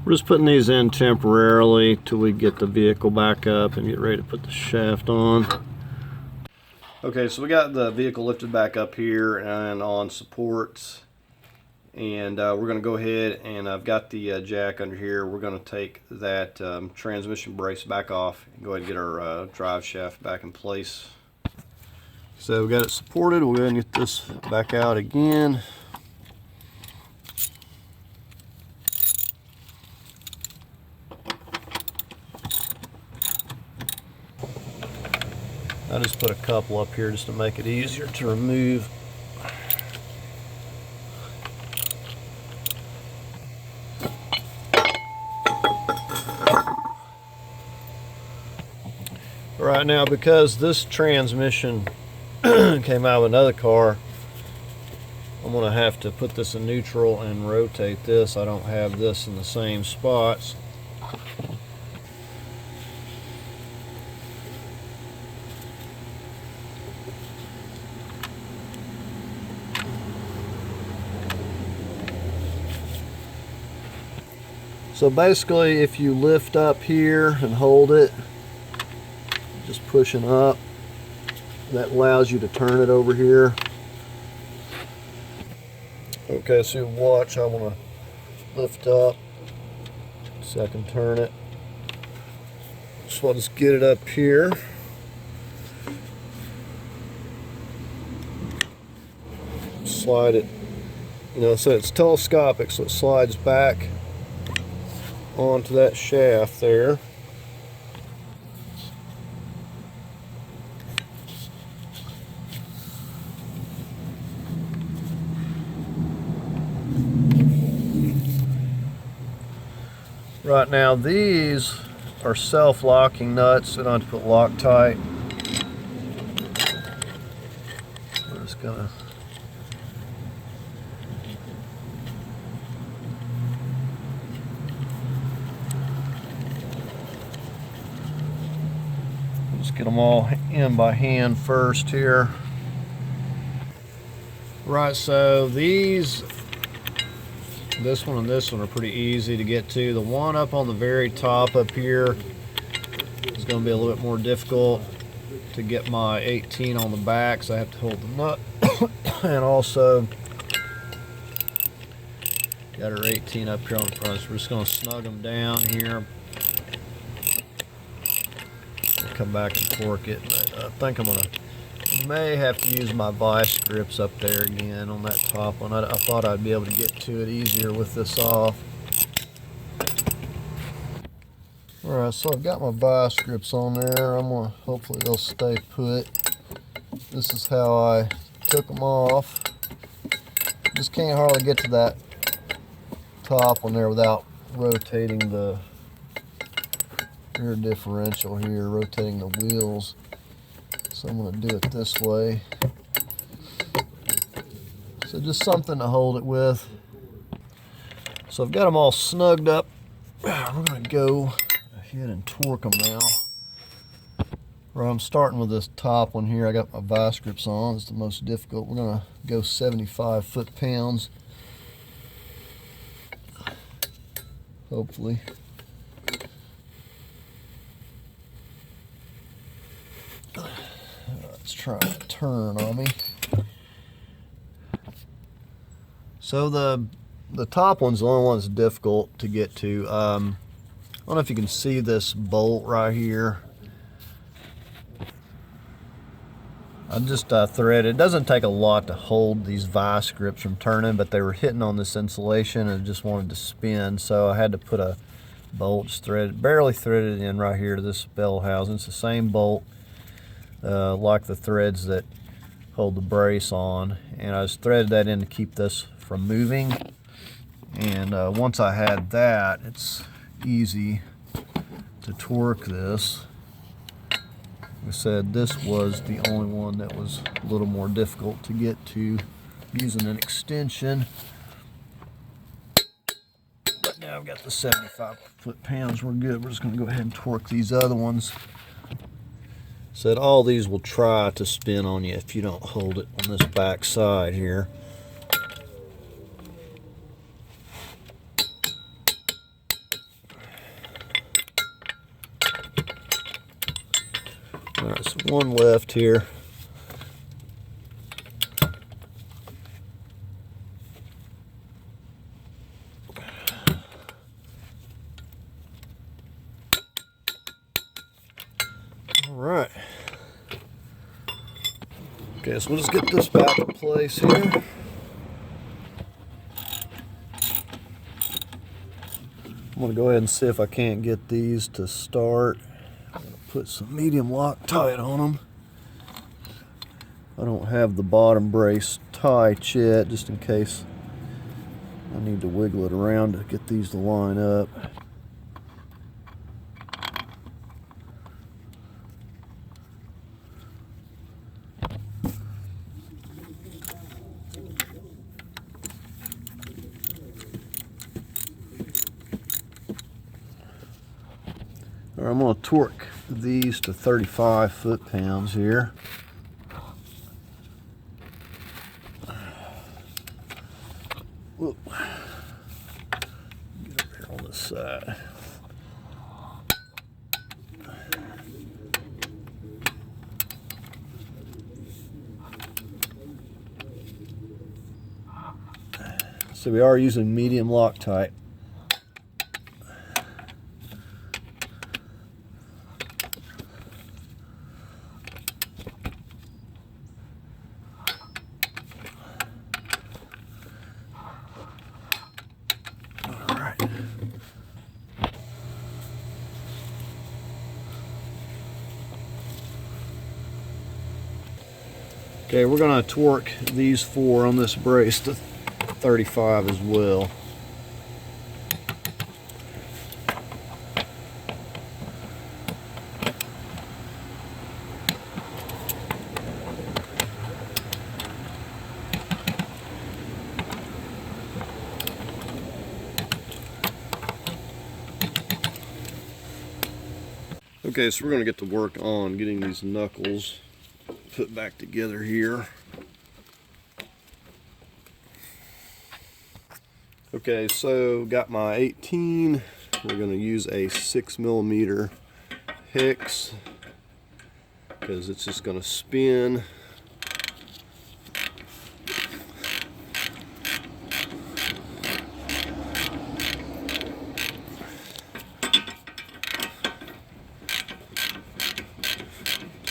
We're just putting these in temporarily till we get the vehicle back up and get ready to put the shaft on. Okay, so we got the vehicle lifted back up here and on supports, and we're going to go ahead, and I've got the jack under here. We're going to take that transmission brace back off and go ahead and get our drive shaft back in place. So we got it supported. We'll go ahead and get this back out again. I just put a couple up here just to make it easier to remove. Right now, because this transmission came out of another car, I'm going to have to put this in neutral and rotate this. I don't have this in the same spots. So basically, if you lift up here and hold it, just pushing up, that allows you to turn it over here. Okay, so watch, I want to lift up so I can turn it. So I'll just get it up here. Slide it, so it's telescopic, so it slides back onto that shaft there. Right now, these are self-locking nuts, so I don't have to put Loctite. We're just gonna get them all in by hand first here. Right, so this one and this one are pretty easy to get to. The one up on the very top up here is going to be a little bit more difficult to get my 18 on the back, so I have to hold the nut. And also got our 18 up here on the front, so we're just going to snug them down here. Come back and torque it, but I think I may have to use my vice grips up there again on that top one. I thought I'd be able to get to it easier with this off. Alright, so I've got my vice grips on there. Hopefully they'll stay put. This is how I took them off. Just can't hardly get to that top one there without rotating the rear differential here, rotating the wheels. So I'm going to do it this way. So just something to hold it with. So I've got them all snugged up. We're going to go ahead and torque them now. Right, I'm starting with this top one here. I got my vice grips on. It's the most difficult. We're going to go 75 foot-pounds. Hopefully. Let's try to turn on me. So the top one's the only one that's difficult to get to. I don't know if you can see this bolt right here. I just threaded. It doesn't take a lot to hold these vice grips from turning, but they were hitting on this insulation and just wanted to spin, so I had to put a bolt, just barely threaded in right here to this bell housing. It's the same bolt like the threads that hold the brace on, and I just threaded that in to keep this from moving. And once I had that, it's easy to torque this. Like I said, this was the only one that was a little more difficult to get to using an extension. But now I've got the 75 foot-pounds, we're good. We're just going to go ahead and torque these other ones. Said all these will try to spin on you if you don't hold it on this back side here. Alright, so one left here. Alright. Okay, so we'll just get this back in place here. I'm going to go ahead and see if I can't get these to start. I'm going to put some medium Loctite on them. I don't have the bottom brace tight yet, just in case I need to wiggle it around to get these to line up. I'm going to torque these to 35 foot-pounds here. Whoop. Get over here on this side. So we are using medium Loctite. Okay, we're going to torque these four on this brace to 35 as well. Okay, so we're going to get to work on getting these knuckles put back together here. Okay, so got my 18. We're going to use a 6mm hex because it's just going to spin.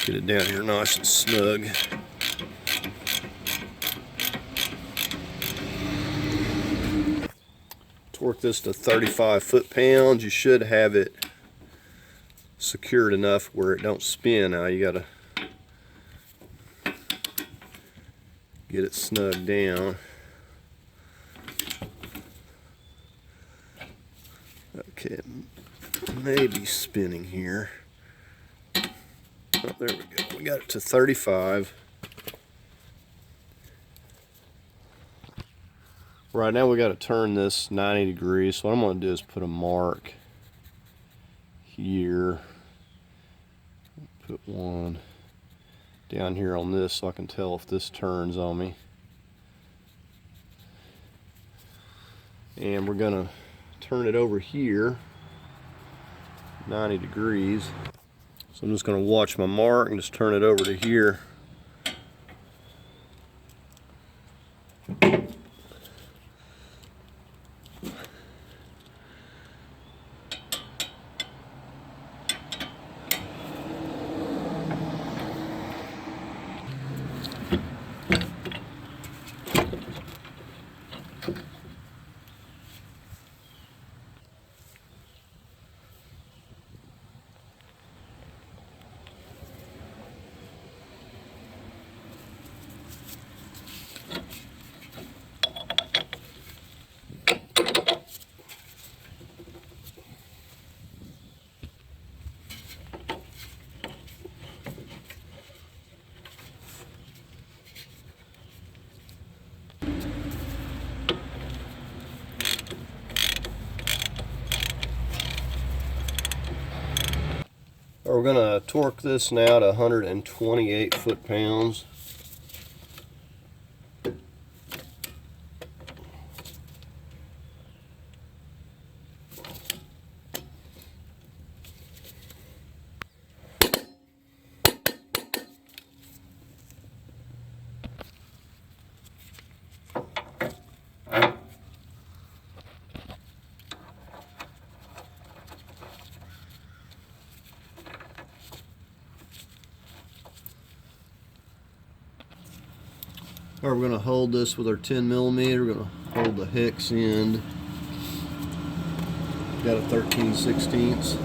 Get it down here nice and snug. Torque this to 35 foot-pounds. You should have it secured enough where it don't spin. Now you gotta get it snug down. Okay, it may be spinning here. Oh, there we go. We got it to 35. Right now we got to turn this 90 degrees. So what I'm going to do is put a mark here. Put one down here on this so I can tell if this turns on me. And we're going to turn it over here 90 degrees. So I'm just going to watch my mark and just turn it over to here. We're going to torque this now to 128 foot-pounds. We're going to hold this with our 10mm. We're going to hold the hex end. Got a 13/16.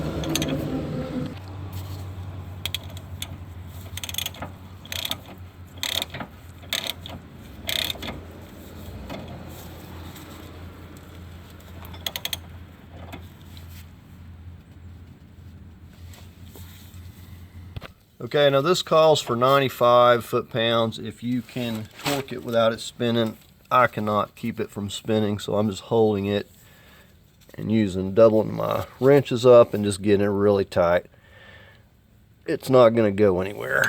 Okay, now this calls for 95 foot-pounds. If you can torque it without it spinning, I cannot keep it from spinning, so I'm just holding it and doubling my wrenches up and just getting it really tight. It's not going to go anywhere.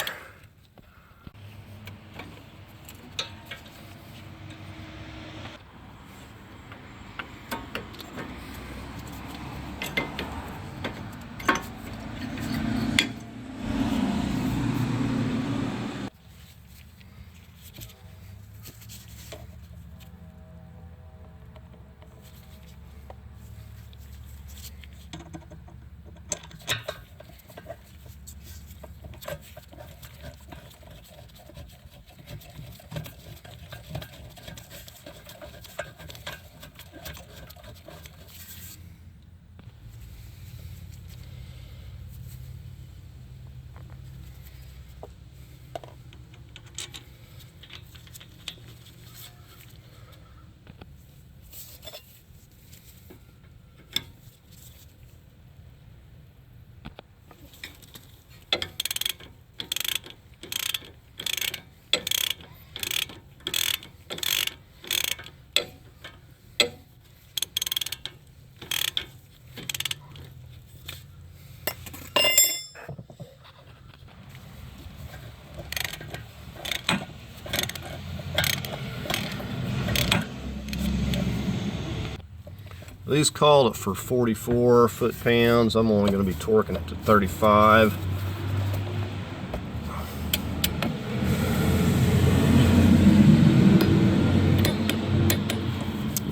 These called it for 44 foot-pounds. I'm only going to be torquing it to 35.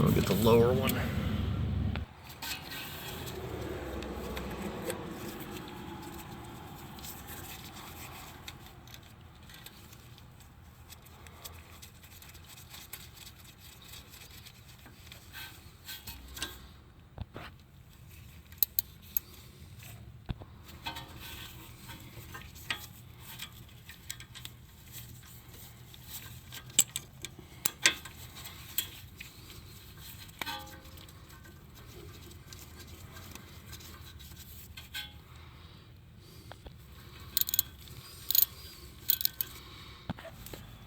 I'll get the lower one.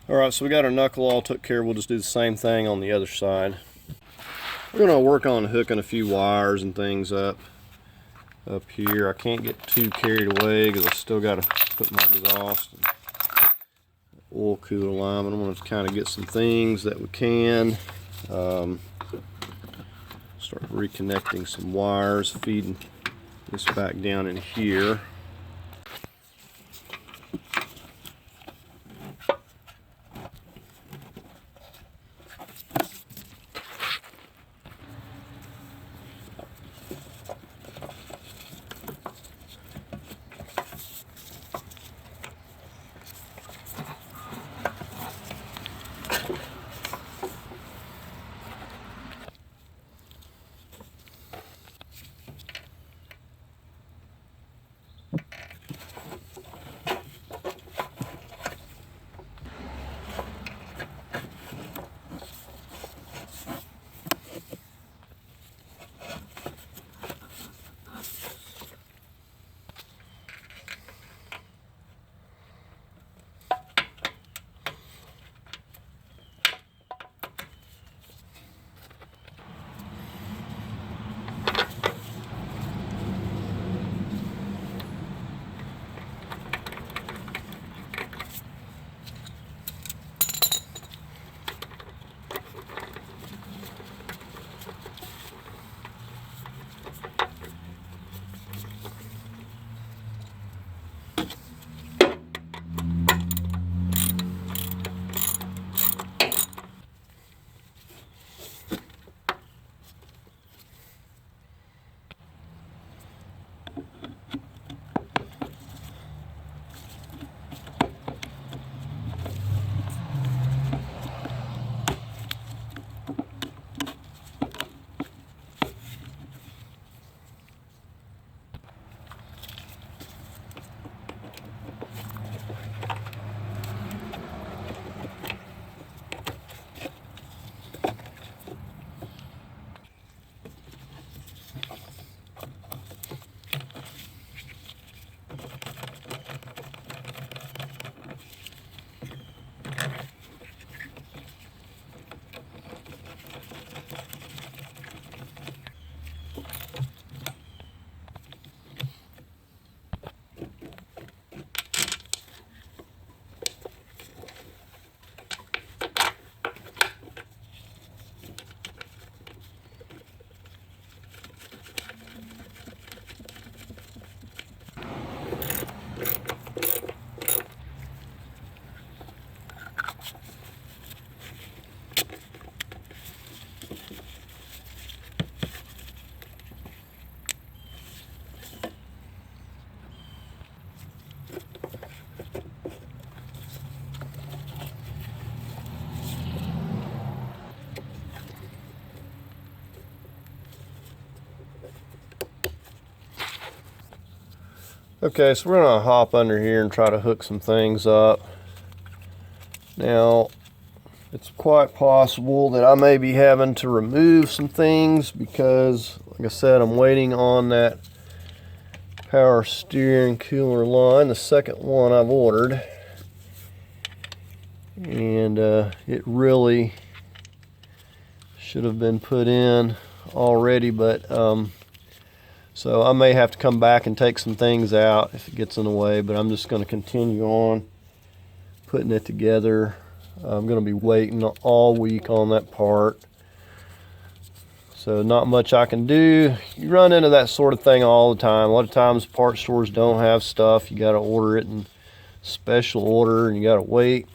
Alright, so we got our knuckle all took care of. We'll just do the same thing on the other side. We're going to work on hooking a few wires and things up here. I can't get too carried away because I still got to put my exhaust and oil cooler alignment. I'm going to kind of get some things that we can. Start reconnecting some wires, feeding this back down in here. Okay, so we're gonna hop under here and try to hook some things up. Now, it's quite possible that I may be having to remove some things because, like I said, I'm waiting on that power steering cooler line, the second one I've ordered. And it really should have been put in already, but so I may have to come back and take some things out if it gets in the way, but I'm just going to continue on putting it together. I'm going to be waiting all week on that part. So not much I can do. You run into that sort of thing all the time. A lot of times part stores don't have stuff. You got to order it in special order and you got to wait.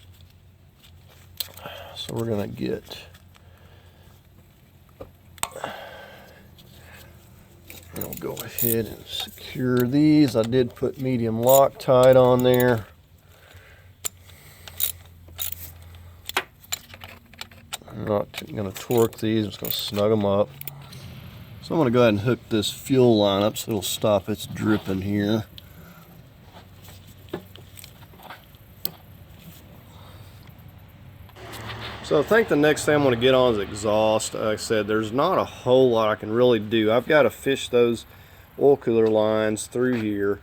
So we're going to get... I'll go ahead and secure these. I did put medium Loctite on there. I'm not going to torque these, I'm just going to snug them up. So I'm going to go ahead and hook this fuel line up so it'll stop its dripping here. So I think the next thing I'm going to get on is exhaust. Like I said, there's not a whole lot I can really do. I've got to fish those oil cooler lines through here.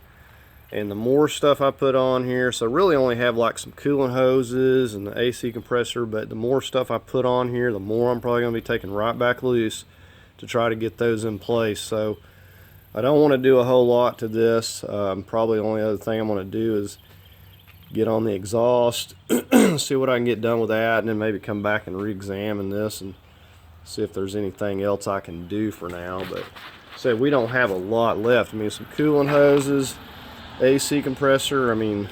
And the more stuff I put on here, so I really only have like some coolant hoses and the AC compressor, but the more stuff I put on here, the more I'm probably going to be taking right back loose to try to get those in place. So I don't want to do a whole lot to this. Probably the only other thing I'm going to do is get on the exhaust, see what I can get done with that, and then maybe come back and re-examine this and see if there's anything else I can do for now. But say we don't have a lot left. I mean, some coolant hoses, AC compressor. I mean,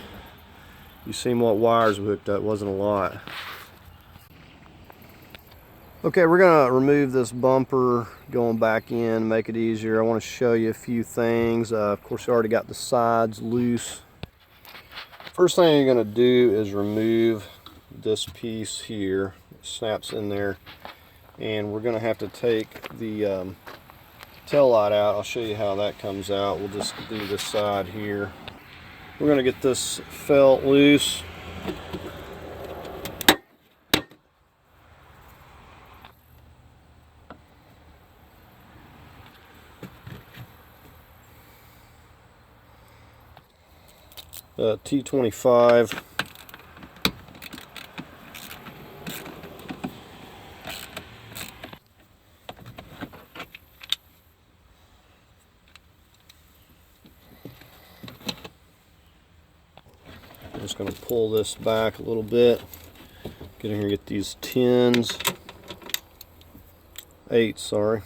you seen what wires we hooked up, wasn't a lot. Okay, we're gonna remove this bumper going back in, make it easier. I want to show you a few things. Of course, you already got the sides loose. First thing you're going to do is remove this piece here. It snaps in there, and we're going to have to take the tail light out. I'll show you how that comes out. We'll just do this side here. We're going to get this felt loose. T25. I'm just going to pull this back a little bit. Get in here and get these 10s. 8s, sorry.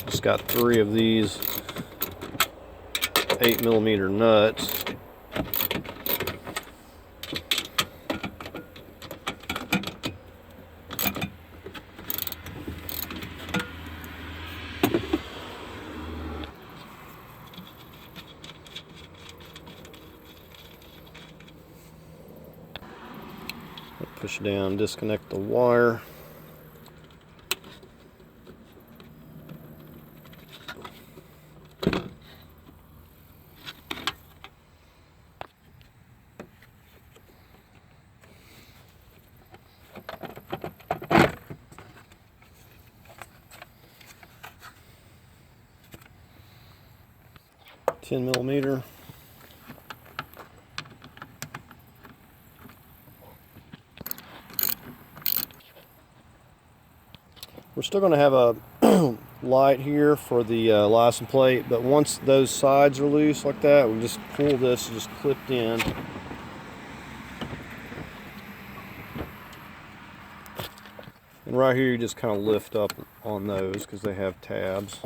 Just got 3 of these 8mm nuts. Push down, disconnect the wire. $10mm. We're still going to have a light here for the license plate, but once those sides are loose like that, we just pull this, just clipped in. And right here you just kind of lift up on those because they have tabs.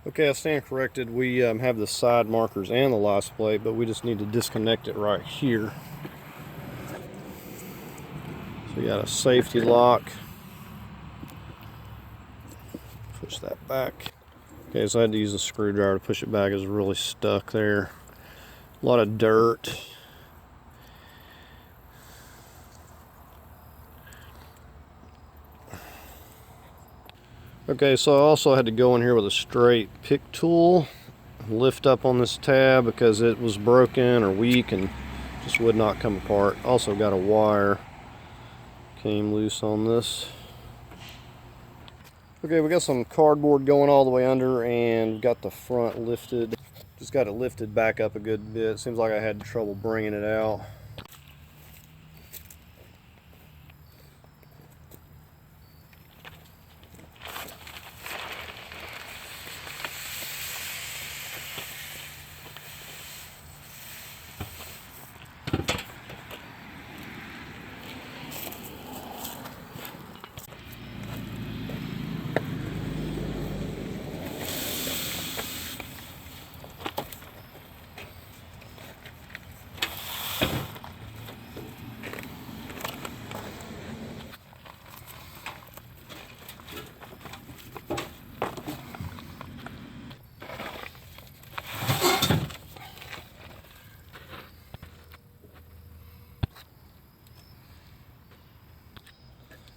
Okay, I stand corrected. We have the side markers and the license plate, but we just need to disconnect it right here. So we got a safety lock. Push that back. Okay, so I had to use a screwdriver to push it back. It was really stuck there. A lot of dirt. Okay, so I also had to go in here with a straight pick tool, lift up on this tab because it was broken or weak and just would not come apart. Also got a wire came loose on this. Okay, we got some cardboard going all the way under and got the front lifted. Just got it lifted back up a good bit. Seems like I had trouble bringing it out.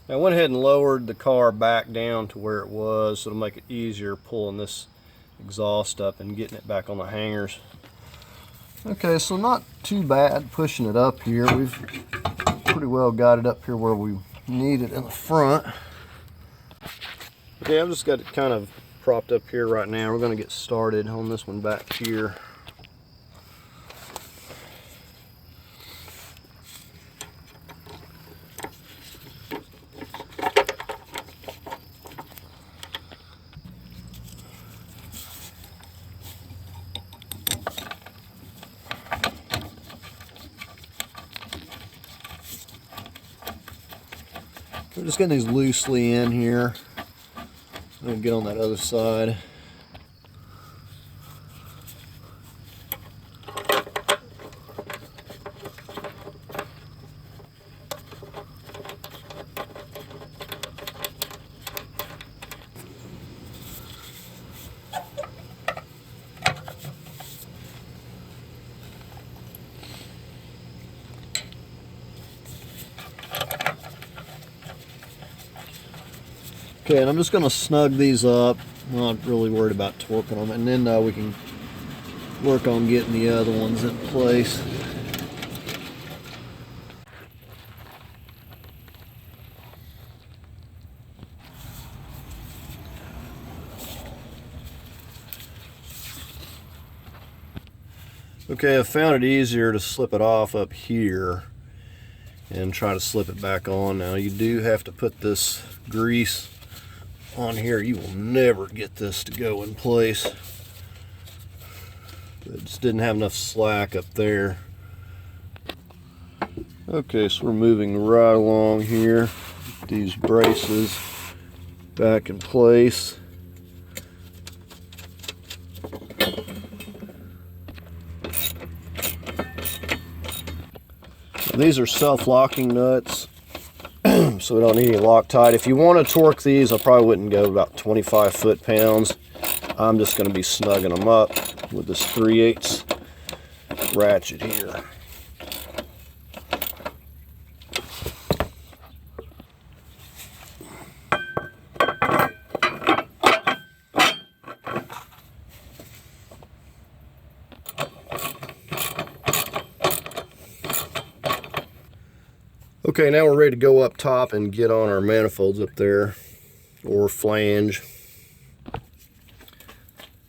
I went ahead and lowered the car back down to where it was, so it'll make it easier pulling this exhaust up and getting it back on the hangers. Okay, so not too bad pushing it up here. We've pretty well got it up here where we need it in the front. Okay, I've just got it kind of propped up here right now. We're going to get started on this one back here. We're just getting these loosely in here. I'm going to get on that other side. Okay, and I'm just going to snug these up. I'm not really worried about torquing them, and then we can work on getting the other ones in place. Okay, I found it easier to slip it off up here and try to slip it back on. Now you do have to put this grease on here. You will never get this to go in place. It just didn't have enough slack up there. Okay, so we're moving right along here. Get these braces back in place. These are self-locking nuts, so we don't need any Loctite. If you want to torque these, I probably wouldn't go about 25 foot-pounds. I'm just going to be snugging them up with this 3/8 ratchet here. Okay, now we're ready to go up top and get on our manifolds up there, or flange.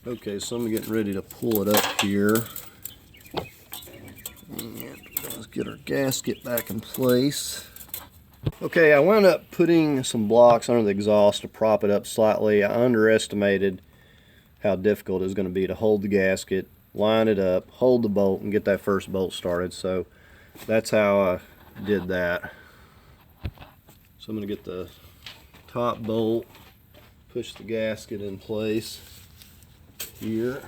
Okay, so I'm getting ready to pull it up here. And let's get our gasket back in place. Okay, I wound up putting some blocks under the exhaust to prop it up slightly. I underestimated how difficult it was going to be to hold the gasket, line it up, hold the bolt, and get that first bolt started. So that's how I did that. So I'm going to get the top bolt, push the gasket in place here.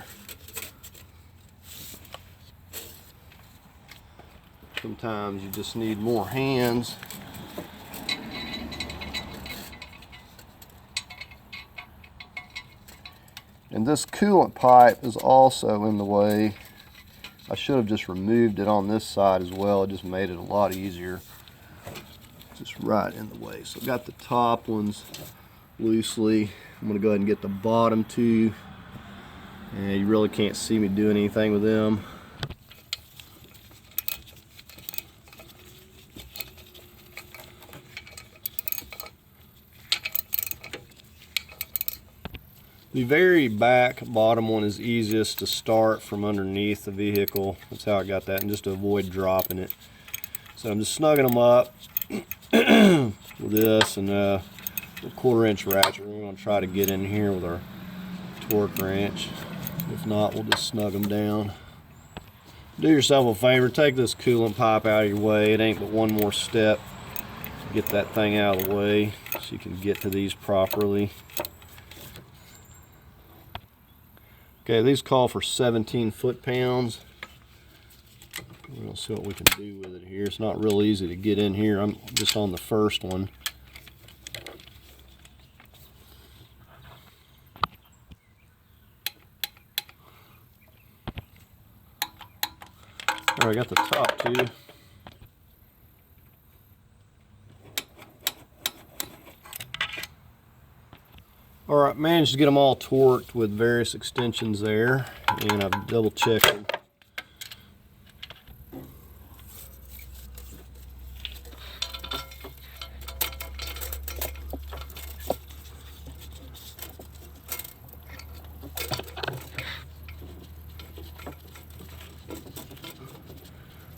Sometimes you just need more hands. And this coolant pipe is also in the way. I should have just removed it on this side as well. It just made it a lot easier. Just right in the way. So I've got the top ones loosely. I'm going to go ahead and get the bottom two, and you really can't see me doing anything with them. The very back bottom one is easiest to start from underneath the vehicle. That's how I got that, and just to avoid dropping it. So I'm just snugging them up with this and a 1/4 inch ratchet. We're going to try to get in here with our torque wrench. If not, we'll just snug them down. Do yourself a favor, take this coolant pipe out of your way. It ain't but one more step to get that thing out of the way so you can get to these properly. Okay, these call for 17 foot-pounds. We're gonna see what we can do with it here. It's not real easy to get in here. I'm just on the first one. All right, I got the top two. All right, managed to get them all torqued with various extensions there, and I've double checked them.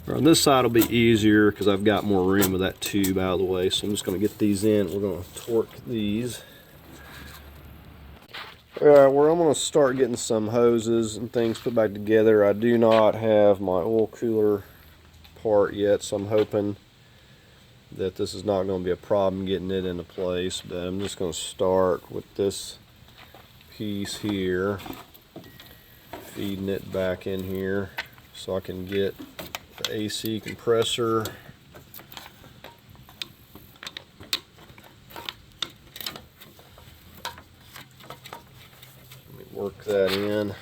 On this side will be easier because I've got more room with that tube out of the way, so I'm just going to get these in. We're going to torque these. Alright, where I'm going to start getting some hoses and things put back together. I do not have my oil cooler part yet, so I'm hoping that this is not going to be a problem getting it into place. But I'm just going to start with this piece here, feeding it back in here so I can get the AC compressor. Work that in.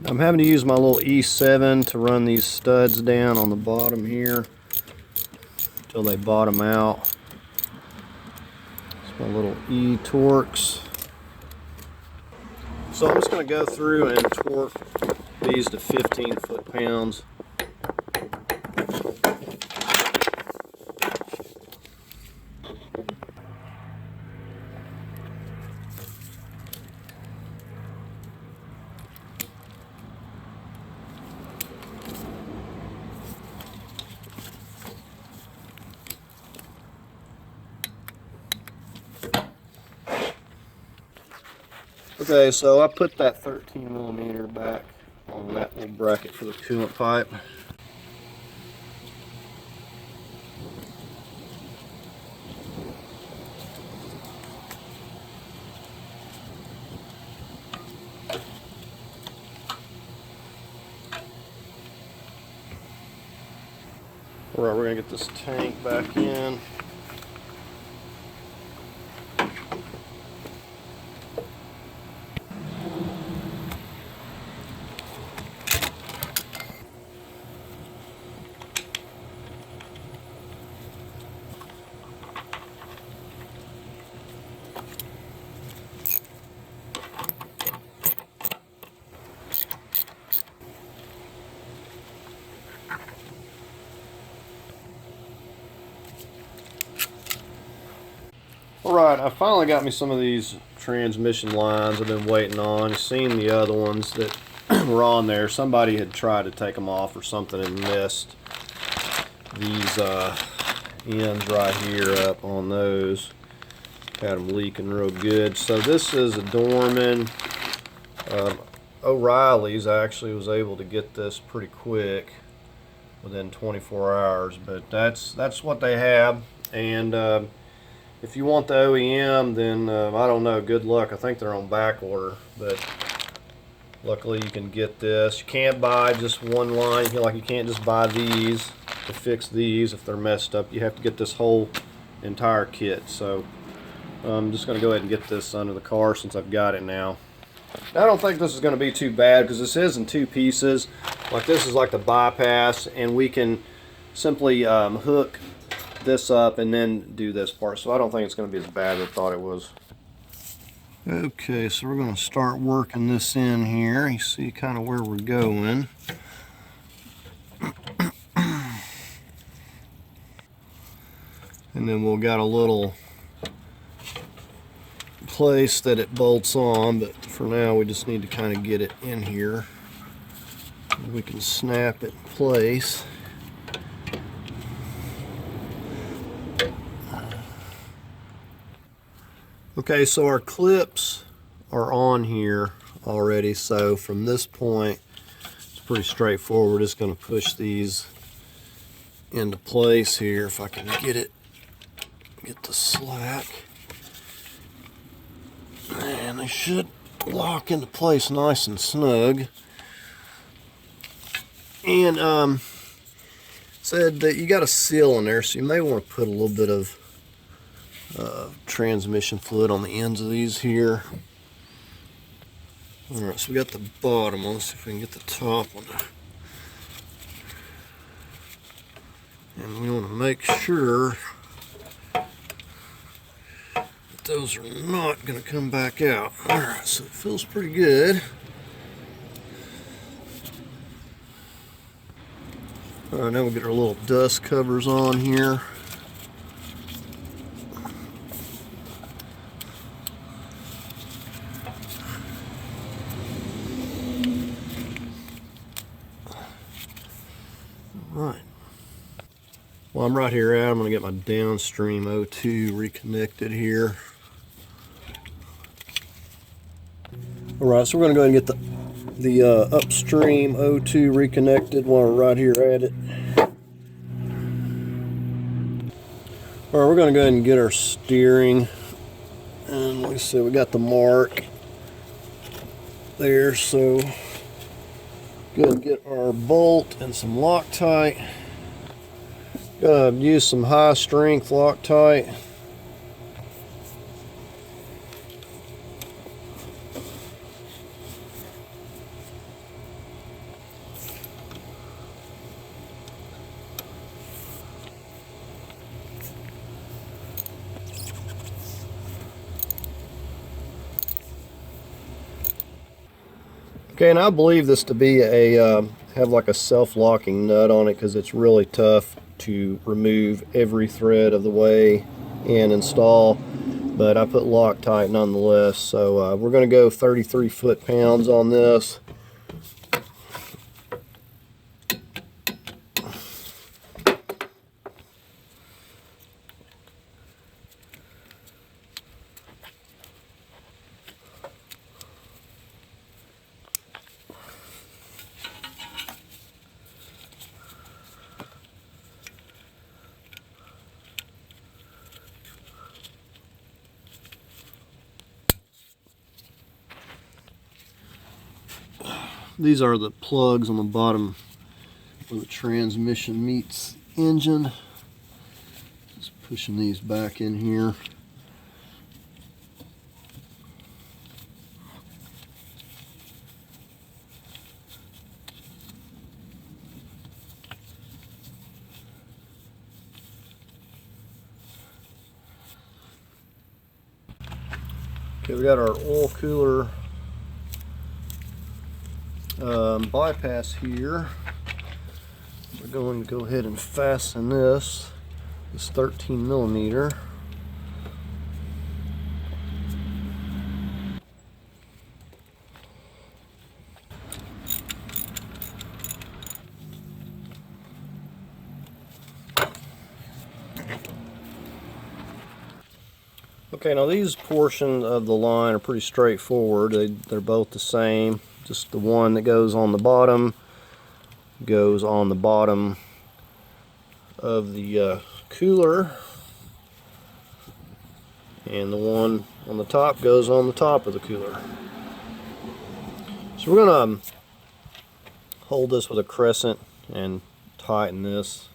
I'm having to use my little E7 to run these studs down on the bottom here until they bottom out. My little E-Torx. So I'm just going to go through and torque these to 15 foot-pounds. Okay, so I put that 13 millimeter back on that little bracket for the coolant pipe. Alright, we're going to get this tank back in. Alright, I finally got me some of these transmission lines I've been waiting on. Seen the other ones that were on there. Somebody had tried to take them off or something and missed these ends right here up on those. Had them leaking real good. So this is a Dorman. O'Reilly's actually was able to get this pretty quick, within 24 hours. But that's what they have. And if you want the OEM, then I don't know, good luck. I think they're on back order, but luckily you can get this. You can't buy just one line. You can't just buy these to fix these if they're messed up. You have to get this whole entire kit. So I'm just going to go ahead and get this under the car since I've got it now. I don't think this is going to be too bad because this is in two pieces. Like this is like the bypass, and we can simply hook this up and then do this part, so I don't think it's going to be as bad as I thought it was. Okay, so we're going to start working this in here. You see kind of where we're going. And then we've got a little place that it bolts on, but for now we just need to kind of get it in here. We can snap it in place. Okay, so our clips are on here already, so from this point it's pretty straightforward. We're just going to push these into place here if I can get the slack, and they should lock into place nice and snug. And said that you got a seal in there, so you may want to put a little bit of transmission fluid on the ends of these here. Alright, so we got the bottom one. Let's see if we can get the top one. And we want to make sure that those are not going to come back out. Alright, so it feels pretty good. Alright, now we'll get our little dust covers on here. Right. Well, I'm right here at, I'm going to get my downstream O2 reconnected here. Alright, so we're going to go ahead and get the upstream O2 reconnected while we're right here at it. Alright, we're going to go ahead and get our steering. And like I said, we got the mark there, so go ahead and get our bolt and some Loctite. Gonna use some high strength Loctite. Okay, and I believe this to be a have like a self-locking nut on it because it's really tough to remove every thread of the way and install, but I put Loctite nonetheless. So we're going to go 33 foot-pounds on this. These are the plugs on the bottom where the transmission meets engine. Just pushing these back in here. Okay, we got our oil cooler bypass here. We're going to go ahead and fasten this 13 millimeter. Okay, now these portions of the line are pretty straightforward. They're both the same. Just the one that goes on the bottom goes on the bottom of the cooler, and the one on the top goes on the top of the cooler. So we're going to hold this with a crescent and tighten this.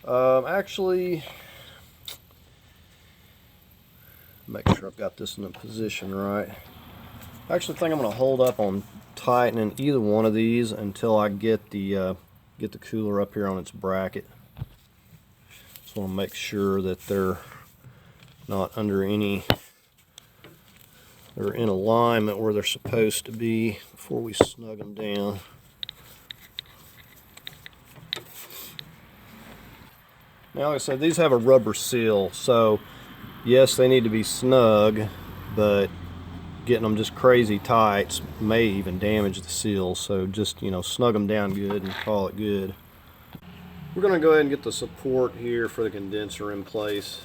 Actually, make sure I've got this in the position right. I actually think I'm going to hold up on tightening either one of these until I get the cooler up here on its bracket. Just want to make sure that they're not under any, they're in alignment where they're supposed to be before we snug them down. Now, like I said, these have a rubber seal, so yes, they need to be snug, but getting them just crazy tight may even damage the seals. So just, you know, snug them down good and call it good. We're going to go ahead and get the support here for the condenser in place.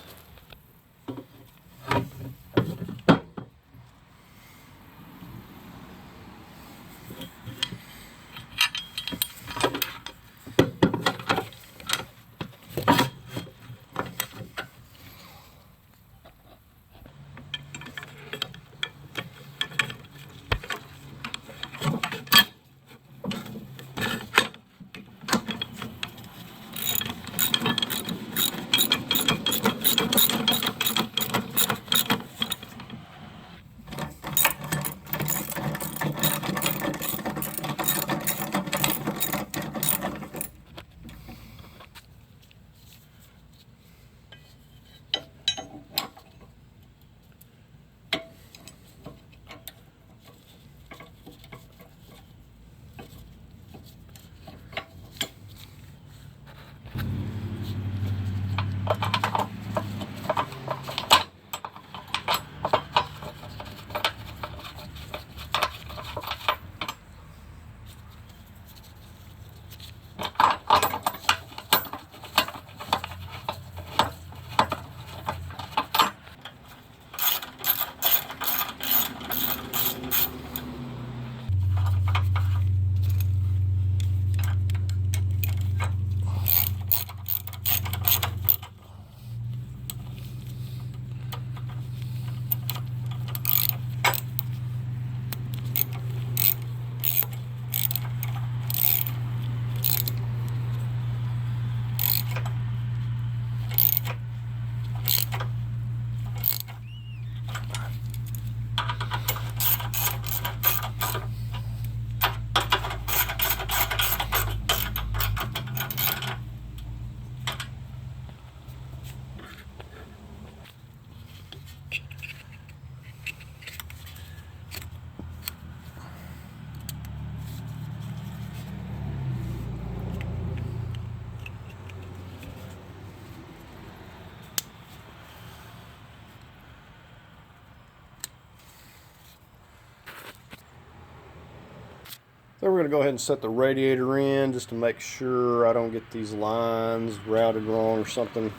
Then we're going to go ahead and set the radiator in just to make sure I don't get these lines routed wrong or something.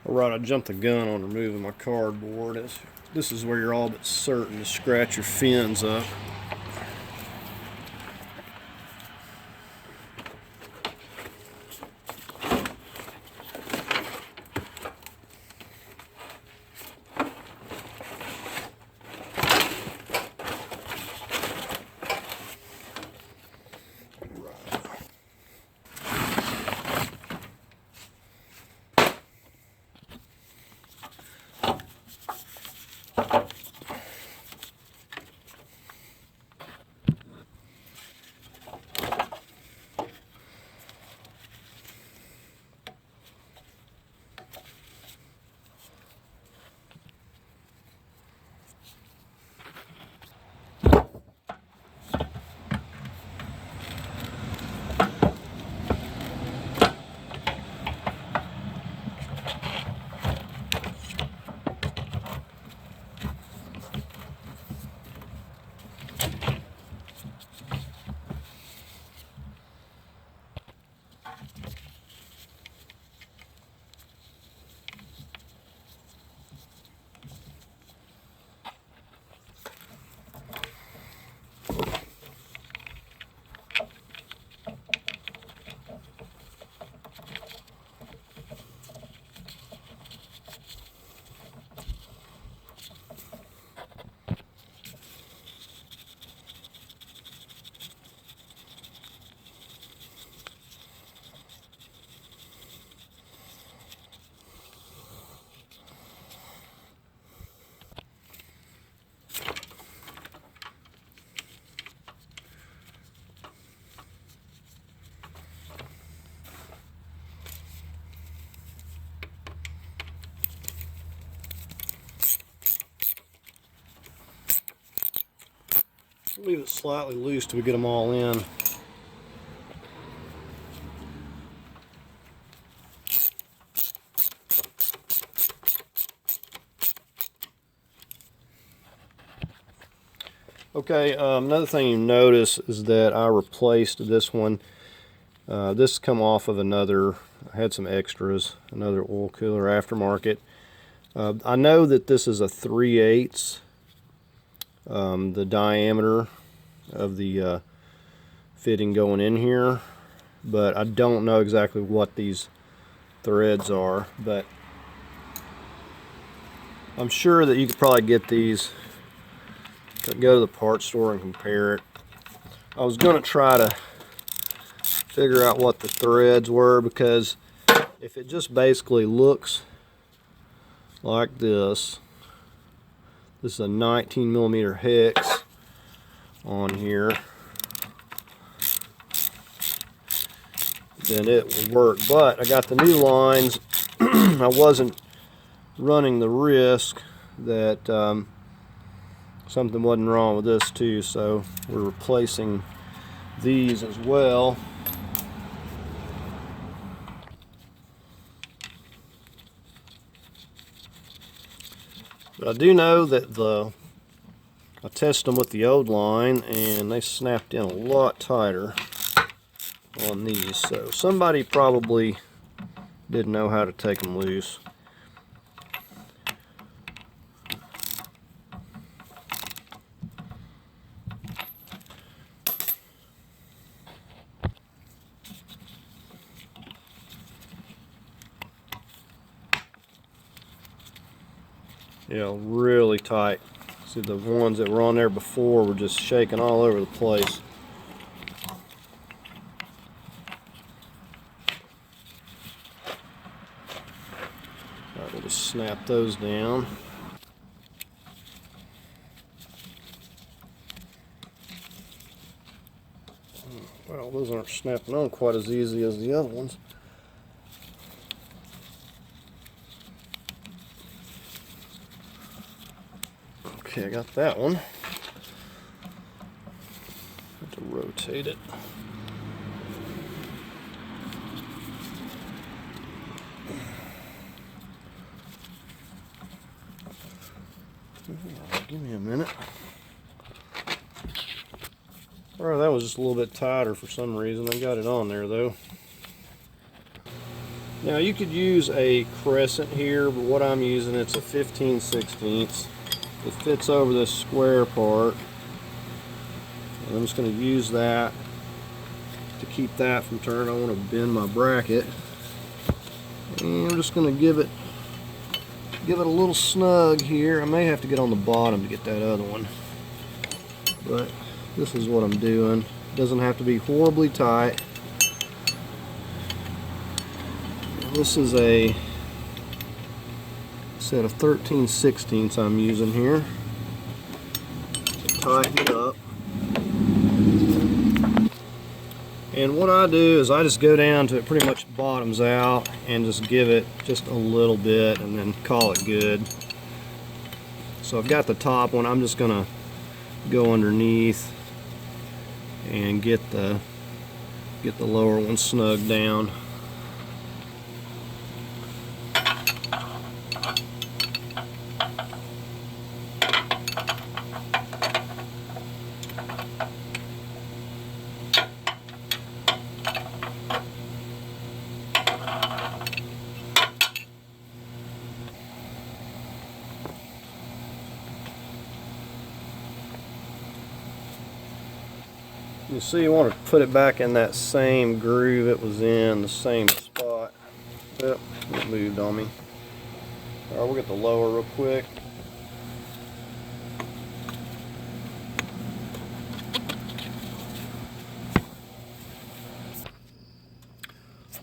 Alright, I jumped the gun on removing my cardboard. This is where you're all but certain to scratch your fins up. Leave it slightly loose till we get them all in. Okay, another thing you notice is that I replaced this one. This come off of another, I had some extras, another oil cooler aftermarket. I know that this is a 3/8, the diameter of the fitting going in here, but I don't know exactly what these threads are, but I'm sure that you could probably get these. Go to the parts store and compare it. I was going to try to figure out what the threads were, because if it just basically looks like this is a 19mm hex on here, then it will work. But I got the new lines. I wasn't running the risk that something wasn't wrong with this too, so we're replacing these as well. But I do know that I tested them with the old line and they snapped in a lot tighter on these, so somebody probably didn't know how to take them loose. Yeah, really tight. See, the ones that were on there before were just shaking all over the place. Alright, we'll just snap those down. Well, those aren't snapping on quite as easy as the other ones. Okay, I got that one. Have to rotate it. Give me a minute. Alright, that was just a little bit tighter for some reason. I got it on there though. Now you could use a crescent here, but what I'm using, it's a 15/16. It fits over this square part. And I'm just going to use that to keep that from turning. I want to bend my bracket. And I'm just going to give it a little snug here. I may have to get on the bottom to get that other one. But this is what I'm doing. It doesn't have to be horribly tight. This is a set of 13/16 I'm using here. So tighten it up. And what I do is I just go down to it pretty much bottoms out and just give it just a little bit and then call it good. So I've got the top one. I'm just gonna go underneath and get the lower one snug down. You see, you want to put it back in that same groove it was in, the same spot. Yep, it moved on me. Alright, we'll get the lower real quick.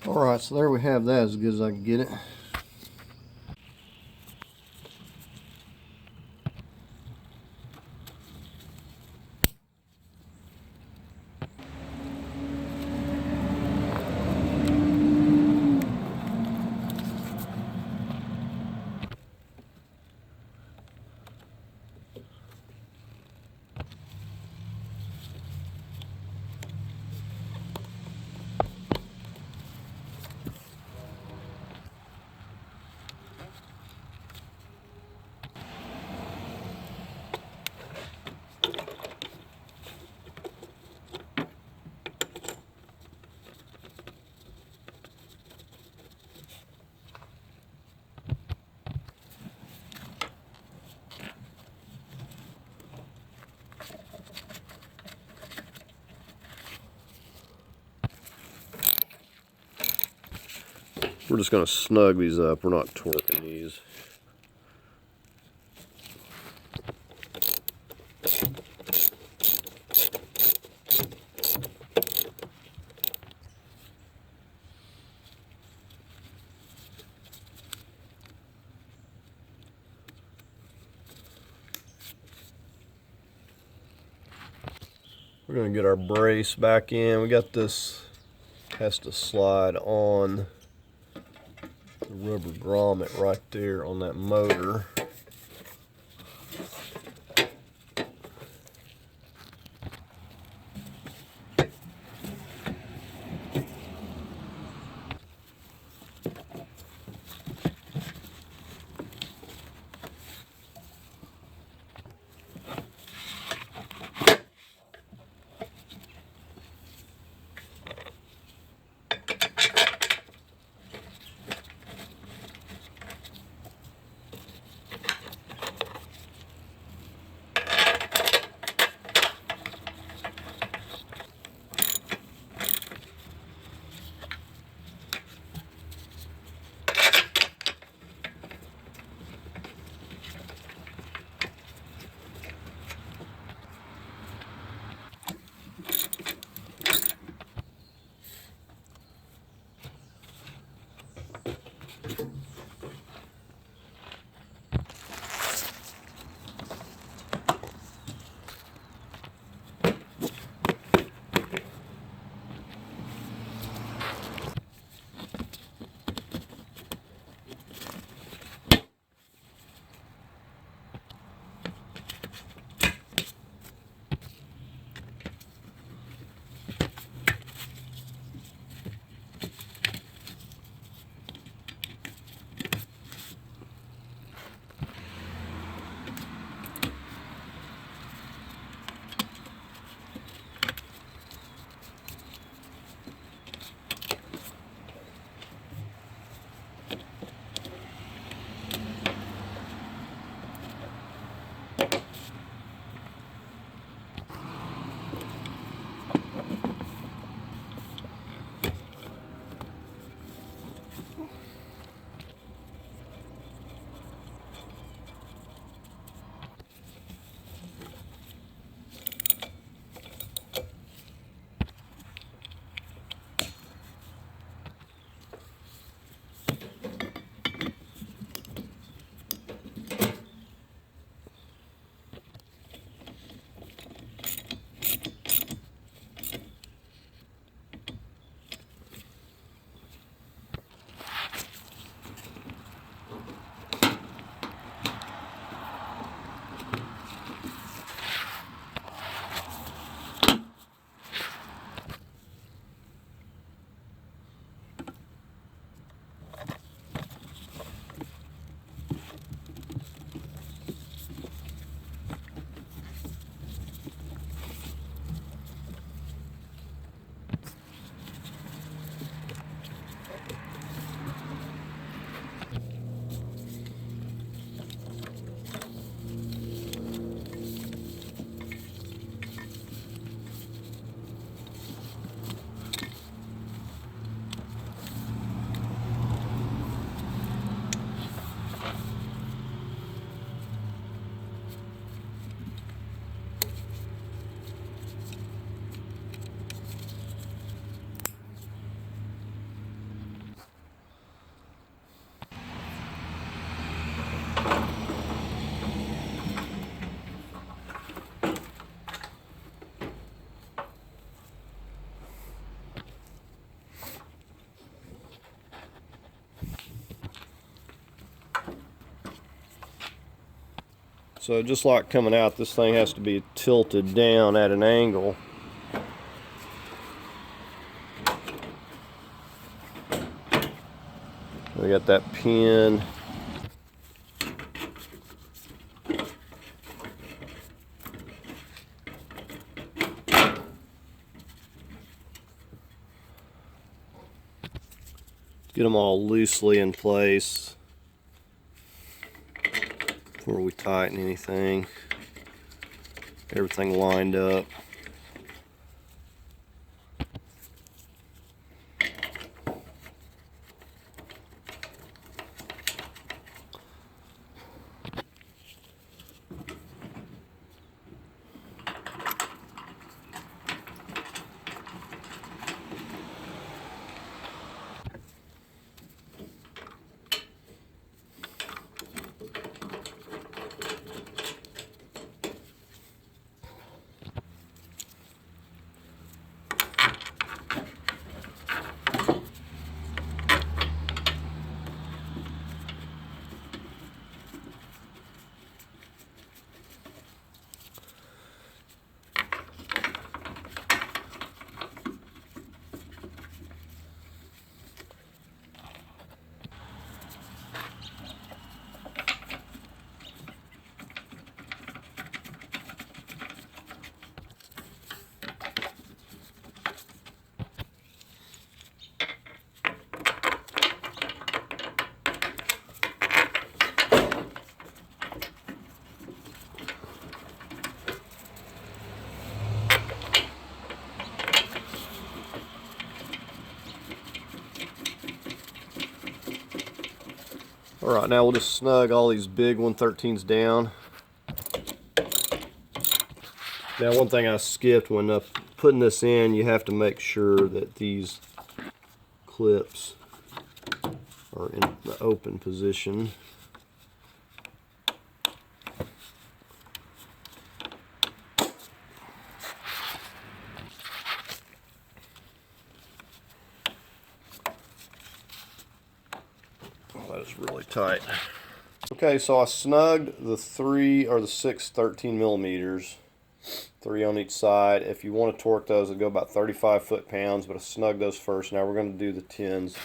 Alright, so there we have that, as good as I can get it. We're just going to snug these up. We're not torquing these. We're going to get our brace back in. We got this, has to slide on the rubber grommet right there on that motor. So just like coming out, this thing has to be tilted down at an angle. We got that pin. Get them all loosely in place before we tighten anything. Everything lined up. Alright, now we'll just snug all these big 113s down. Now one thing I skipped when putting this in, you have to make sure that these clips are in the open position. That is really tight. Okay, so I snugged the 6 13 millimeters, 3 on each side. If you want to torque those, it'll go about 35 foot-pounds, but I snugged those first. Now we're going to do the 10s.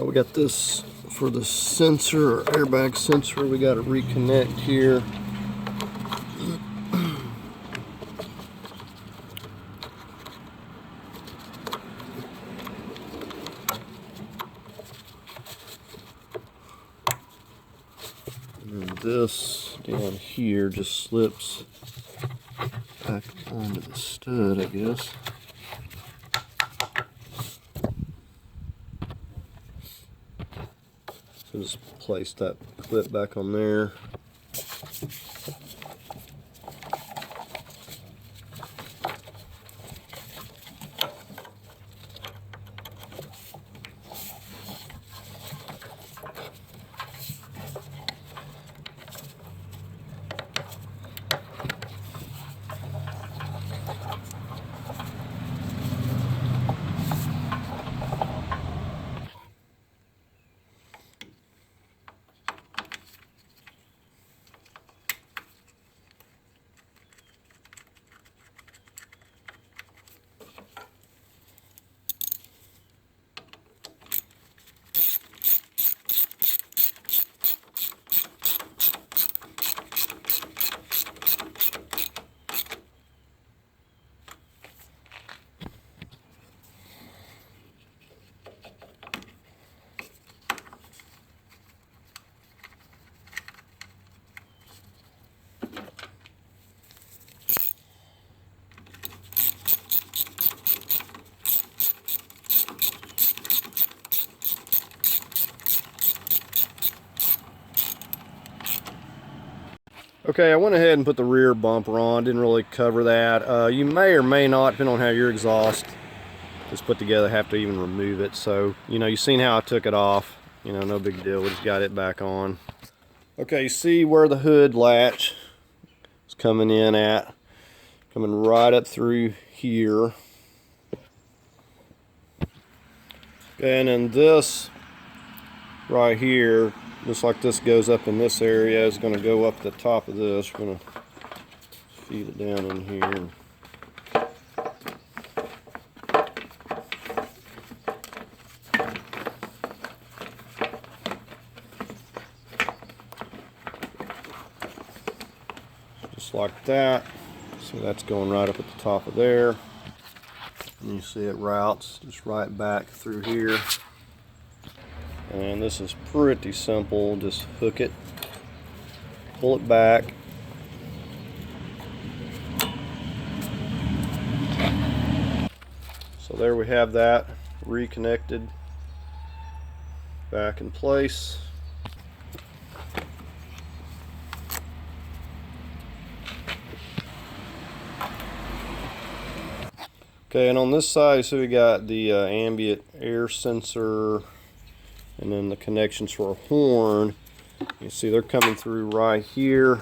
We got this for the sensor, or airbag sensor. We got to reconnect here. And this down here just slips back onto the stud, I guess. So just place that clip back on there. Okay, I went ahead and put the rear bumper on. Didn't really cover that. You may or may not, depending on how your exhaust is put together, have to even remove it. So, you know, you've seen how I took it off. You know, no big deal. We just got it back on. Okay, you see where the hood latch is coming in at. Coming right up through here. Okay, and then this right here, just like this goes up in this area, is going to go up the top of this. We're going to feed it down in here. Just like that. So that's going right up at the top of there. And you see it routes just right back through here. And this is pretty simple. Just hook it, pull it back. So there we have that reconnected back in place. Okay, and on this side, you see we got the ambient air sensor and then the connections for a horn. You see they're coming through right here.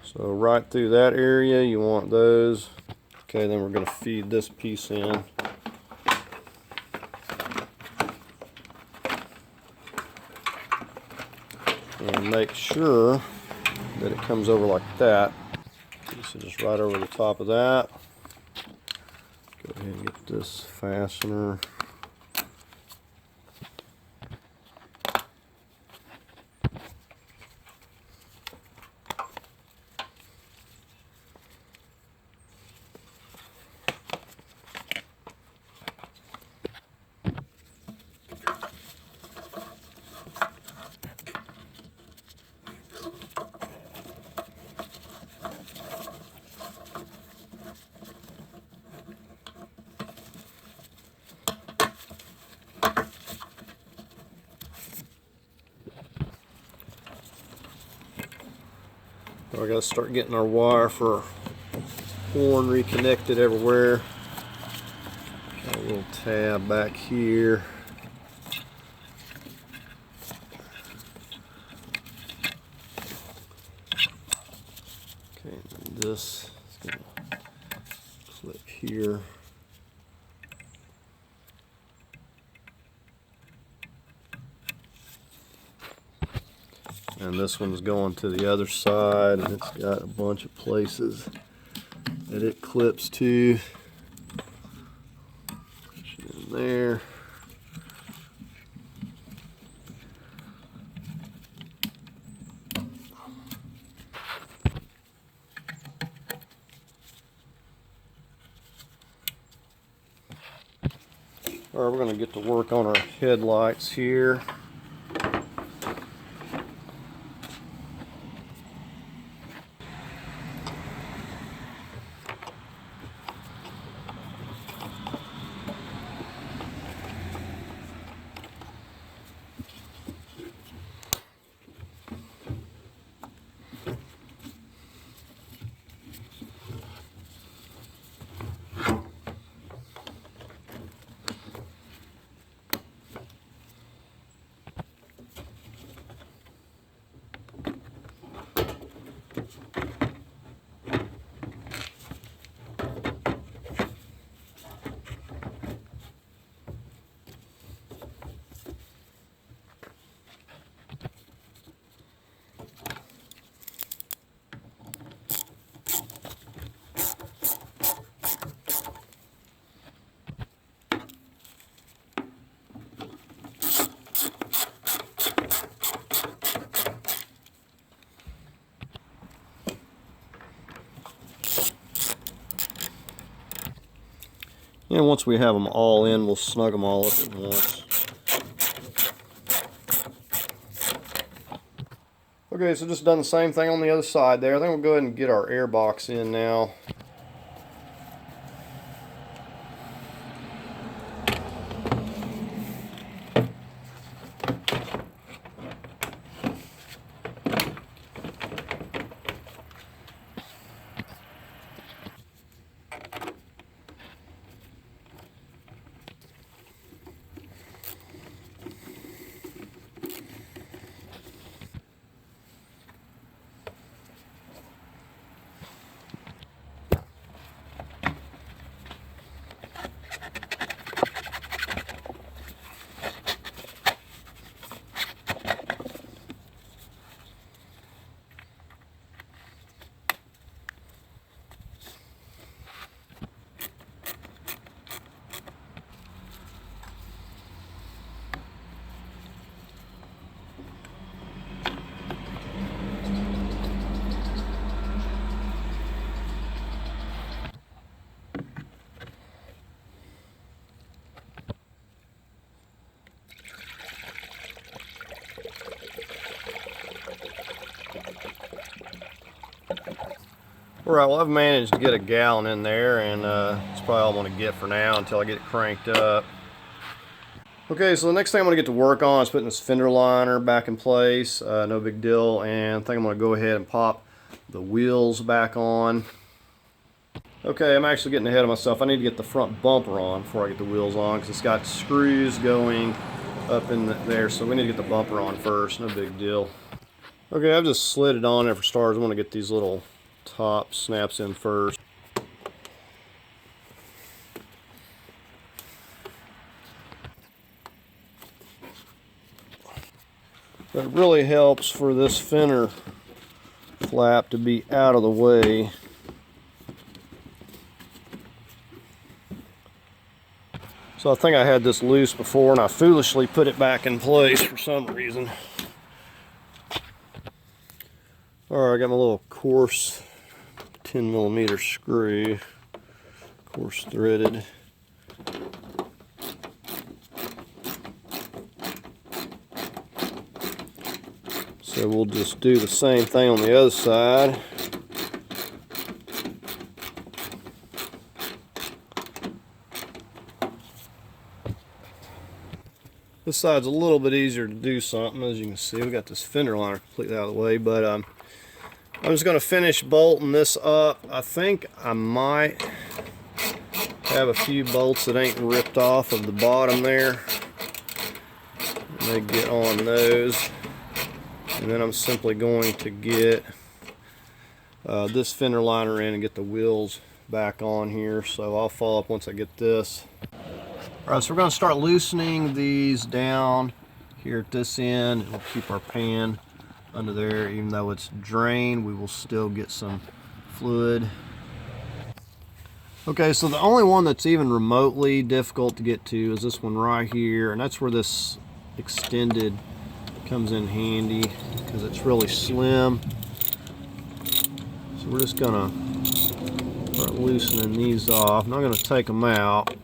So right through that area, you want those. Okay, then we're going to feed this piece in. And make sure that it comes over like that. So just right over the top of that. Go ahead and get this fastener. I gotta start getting our wire for horn reconnected everywhere. Got a little tab back here. Okay, and this is gonna clip here. And this one's going to the other side, and it's got a bunch of places that it clips to. Push it in there. All right, we're going to get to work on our headlights here. And once we have them all in, we'll snug them all up at once. Okay, so just done the same thing on the other side there. Then we'll go ahead and get our airbox in now. Alright, well I've managed to get a gallon in there, and that's probably all I'm going to get for now until I get it cranked up. Okay, so the next thing I'm going to get to work on is putting this fender liner back in place. No big deal, and I think I'm going to go ahead and pop the wheels back on. Okay, I'm actually getting ahead of myself. I need to get the front bumper on before I get the wheels on, because it's got screws going up in there, so we need to get the bumper on first. No big deal. Okay, I've just slid it on there for starters. I want to get these little top snaps in first. But it really helps for this fender flap to be out of the way. So I think I had this loose before, and I foolishly put it back in place for some reason. Alright, I got my little coarse 10mm screw, coarse threaded. So we'll just do the same thing on the other side. This side's a little bit easier to do something. As you can see, we got this fender liner completely out of the way, but I'm just going to finish bolting this up. I think I might have a few bolts that ain't ripped off of the bottom there. They get on those, and then I'm simply going to get this fender liner in and get the wheels back on here. So I'll follow up once I get this. Alright, so we're going to start loosening these down here at this end, and we'll keep our pan under there. Even though it's drained, we will still get some fluid. Okay, so the only one that's even remotely difficult to get to is this one right here, and that's where this extended comes in handy because it's really slim. So we're just going to start loosening these off. I'm not going to take them out.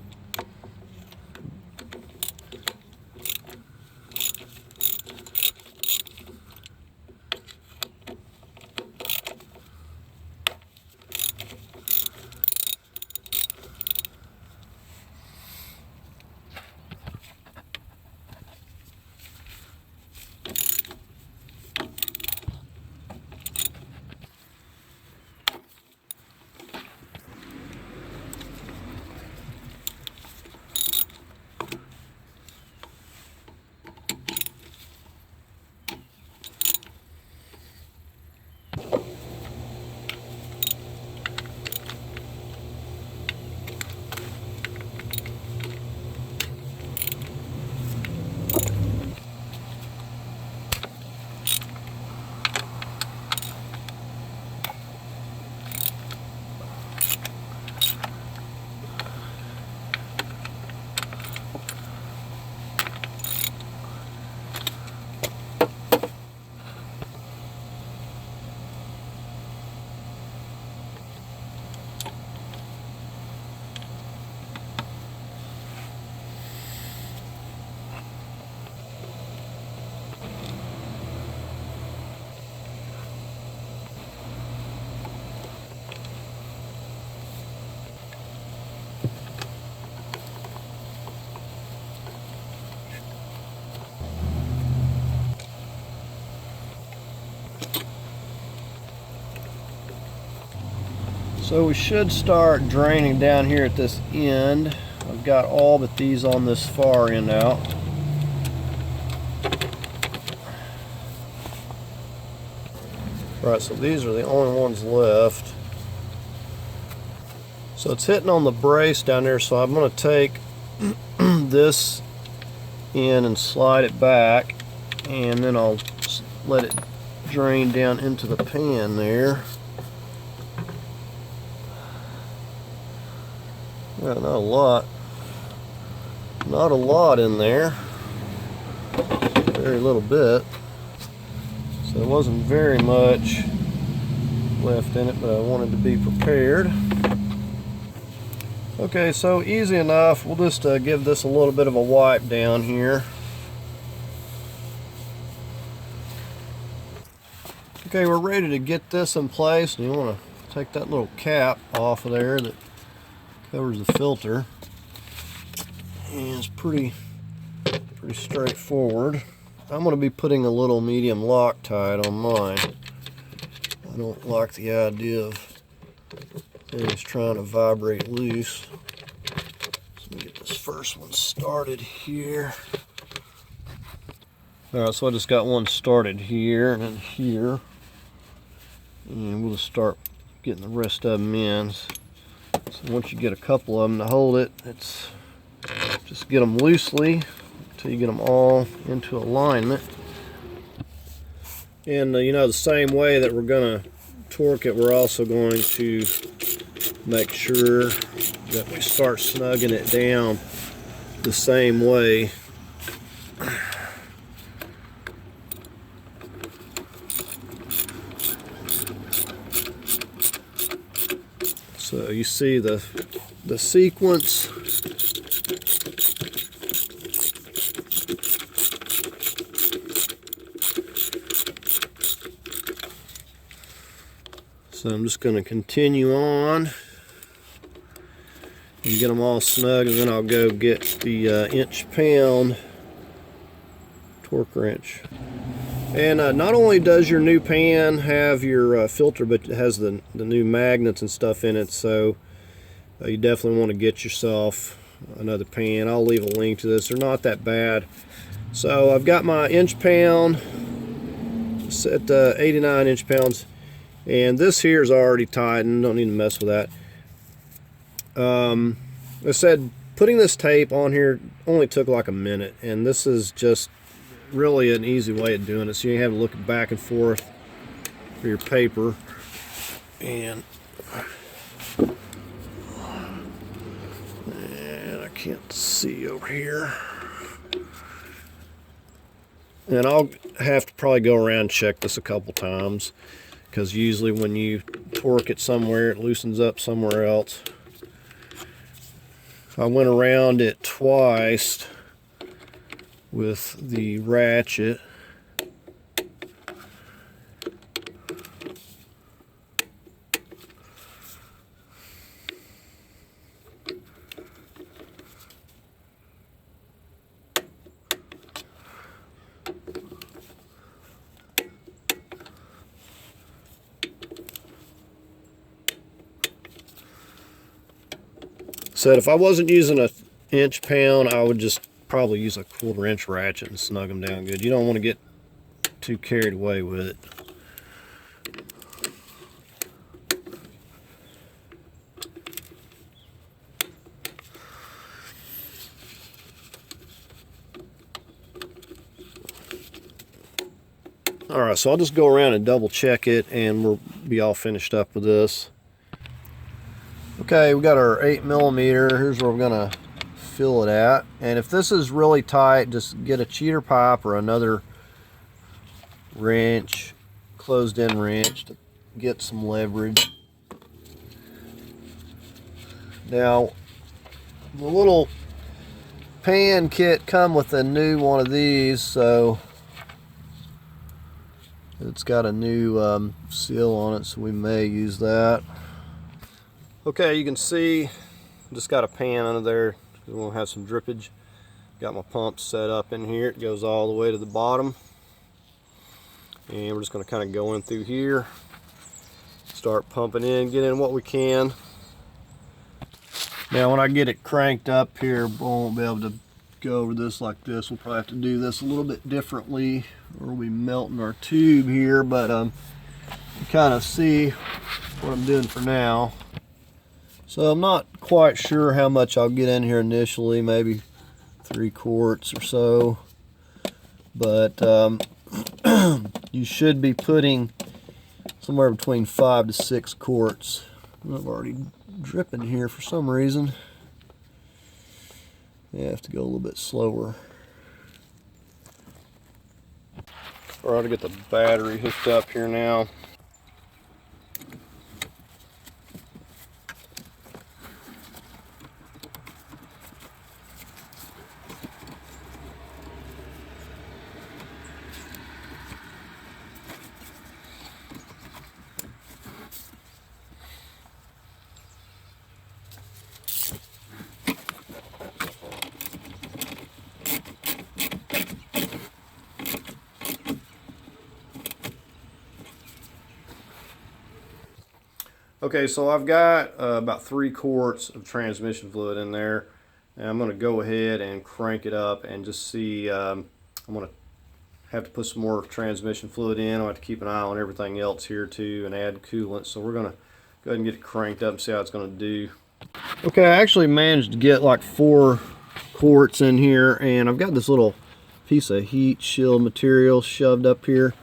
So we should start draining down here at this end. I've got all but these on this far end out. Right, so these are the only ones left. So it's hitting on the brace down there, so I'm going to take this in and slide it back, and then I'll let it drain down into the pan there. Yeah, not a lot in there, very little bit, so there wasn't very much left in it, but I wanted to be prepared. Okay, so easy enough. We'll just give this a little bit of a wipe down here. Okay, we're ready to get this in place, and you want to take that little cap off of there that covers the filter. And it's pretty straightforward. I'm going to be putting a little medium Loctite on mine. I don't like the idea of things trying to vibrate loose. So let me get this first one started here. Alright, so I just got one started here and then here. And we'll just start getting the rest of them in. So once you get a couple of them to hold it, it's just get them loosely until you get them all into alignment. And you know, the same way that we're going to torque it, we're also going to make sure that we start snugging it down the same way. So you see the sequence. So I'm just going to continue on and get them all snug, and then I'll go get the inch-pound torque wrench. And not only does your new pan have your filter, but it has the new magnets and stuff in it, so you definitely want to get yourself another pan. I'll leave a link to this. They're not that bad. So I've got my inch-pound set 89 inch-pounds. And this here is already tightened, don't need to mess with that. I said putting this tape on here only took like a minute, and this is just really an easy way of doing it. So you have to look back and forth for your paper. And I can't see over here. And I'll have to probably go around and check this a couple times, because usually when you torque it somewhere, it loosens up somewhere else. I went around it twice with the ratchet. Said if I wasn't using an inch-pound, I would just probably use a 1/4 inch ratchet and snug them down good. You don't want to get too carried away with it. Alright, so I'll just go around and double check it, and we'll be all finished up with this. Okay, we got our 8mm. Here's where we're gonna fill it at. And if this is really tight, just get a cheater pipe or another wrench, closed-in wrench, to get some leverage. Now, the little pan kit come with a new one of these, so it's got a new seal on it, so we may use that. Okay, you can see just got a pan under there because we want to have some drippage. Got my pump set up in here. It goes all the way to the bottom. And we're just going to kind of go in through here, start pumping in, get in what we can. Now when I get it cranked up here, we won't be able to go over this like this. We'll probably have to do this a little bit differently, or we'll be melting our tube here, but you kind of see what I'm doing for now. So I'm not quite sure how much I'll get in here initially, maybe 3 quarts or so, but you should be putting somewhere between 5 to 6 quarts. I'm already dripping here for some reason. Yeah, I have to go a little bit slower. All right, to get the battery hooked up here now. Okay, so I've got about 3 quarts of transmission fluid in there, and I'm going to go ahead and crank it up and just see. I'm going to have to put some more transmission fluid in. I'll have to keep an eye on everything else here too and add coolant. So we're going to go ahead and get it cranked up and see how it's going to do. Okay, I actually managed to get like 4 quarts in here, and I've got this little piece of heat shield material shoved up here.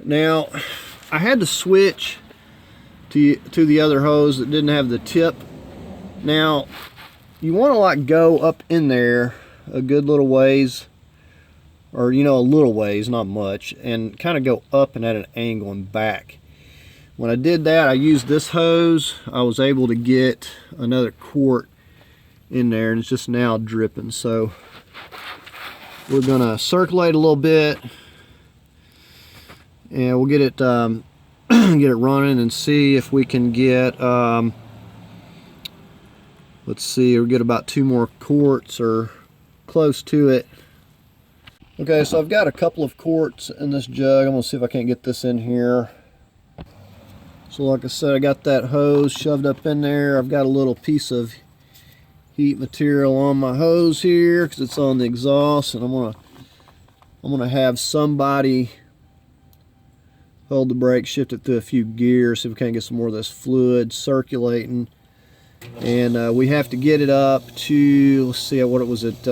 Now, I had to switch to the other hose that didn't have the tip. Now, you want to like go up in there a good little ways, or you know, a little ways, not much, and kind of go up and at an angle and back. When I did that, I used this hose. I was able to get another quart in there, and it's just now dripping. So we're gonna circulate a little bit, and we'll get it get it running and see if we can get let's see, we'll get about 2 more quarts or close to it. Okay, so I've got a couple of quarts in this jug. I'm gonna see if I can't get this in here. So like I said, I got that hose shoved up in there. I've got a little piece of heat material on my hose here because it's on the exhaust, and I'm gonna have somebody hold the brake, shift it through a few gears, see if we can't get some more of this fluid circulating. And we have to get it up to, let's see what it was at,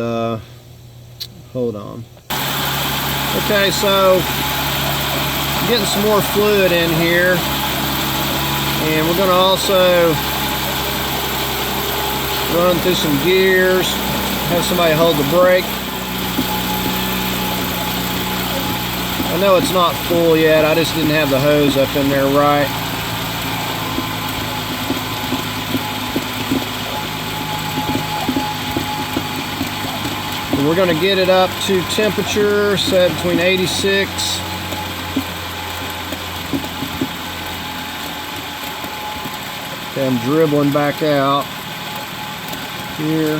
hold on. Okay, so I'm getting some more fluid in here, and we're going to also run through some gears, have somebody hold the brake. I know it's not full yet, I just didn't have the hose up in there right. And we're going to get it up to temperature set between 86 Okay, I'm dribbling back out here.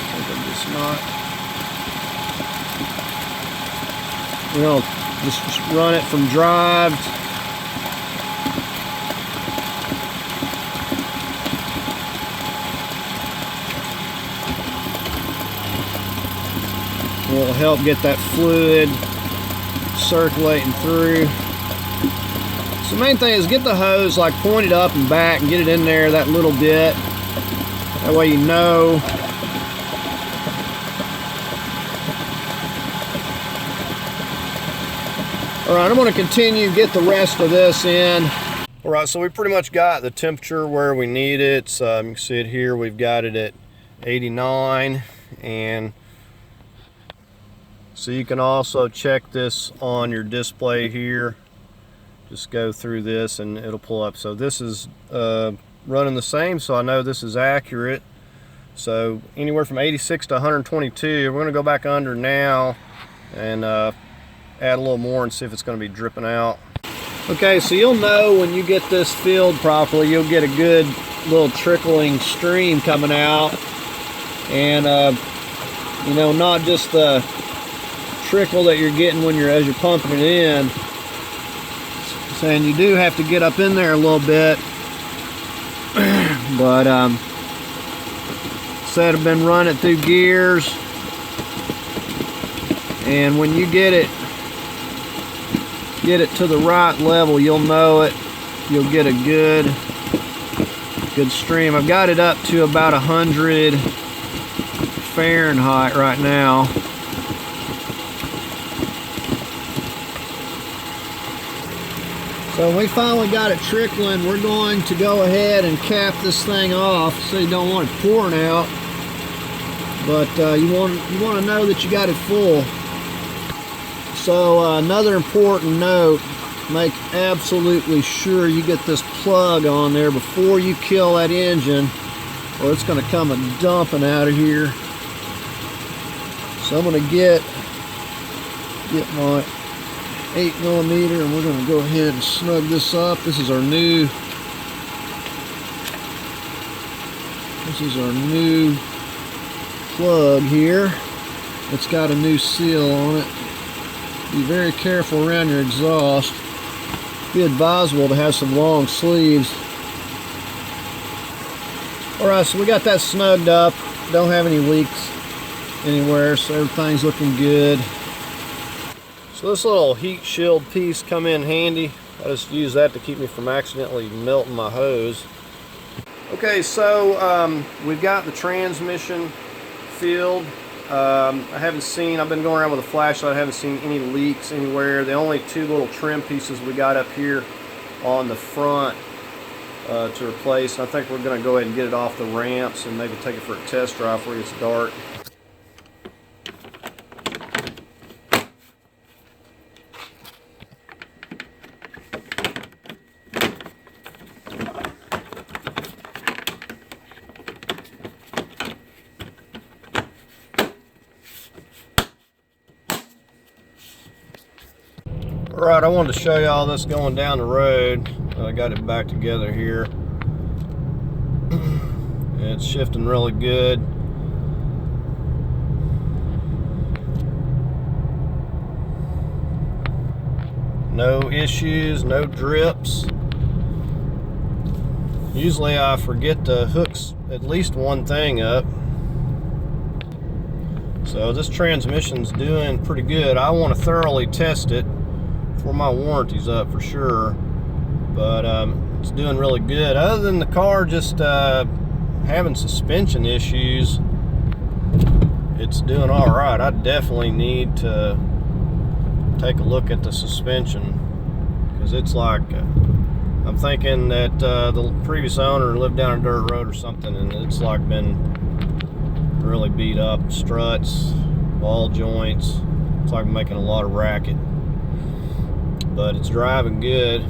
I think I'm just not. We'll just run it from drive. It'll help get that fluid circulating through. So the main thing is get the hose like pointed up and back and get it in there that little bit. That way you know. Alright, I'm going to continue to get the rest of this in. Alright, so we pretty much got the temperature where we need it. So you can see it here, we've got it at 89, and so you can also check this on your display here. Just go through this and it'll pull up. So this is running the same, so I know this is accurate. So anywhere from 86 to 122. We're going to go back under now and add a little more and see if it's going to be dripping out. Okay, so you'll know when you get this filled properly, you'll get a good little trickling stream coming out. And you know, not just the trickle that you're getting when as you're pumping it in. And you do have to get up in there a little bit. But said I've been running through gears, and when you get it to the right level, you'll know it. You'll get a good stream. I've got it up to about 100 Fahrenheit right now. So when we finally got it trickling, we're going to go ahead and cap this thing off so you don't want it pouring out. But you want to know that you got it full. So another important note, make absolutely sure you get this plug on there before you kill that engine, or it's going to come a dumping out of here. So I'm going to get my 8mm, and we're going to go ahead and snug this up. This is our new plug here. It's got a new seal on it. Be very careful around your exhaust. Be advisable to have some long sleeves. Alright, so we got that snugged up. Don't have any leaks anywhere, so everything's looking good. So this little heat shield piece come in handy. I just use that to keep me from accidentally melting my hose. Okay, so we've got the transmission filled. I've been going around with a flashlight, I haven't seen any leaks anywhere. The only two little trim pieces we got up here on the front to replace. I think we're going to go ahead and get it off the ramps and maybe take it for a test drive before it gets dark. Alright, I wanted to show you all this going down the road. I got it back together here. It's shifting really good. No issues, no drips. Usually I forget to hook at least one thing up. So this transmission's doing pretty good. I want to thoroughly test it before my warranty's up for sure, but it's doing really good. Other than the car just having suspension issues, it's doing all right. I definitely need to take a look at the suspension, because it's like I'm thinking that the previous owner lived down a dirt road or something, and it's like been really beat up. Struts, ball joints, it's like making a lot of racket. But it's driving good.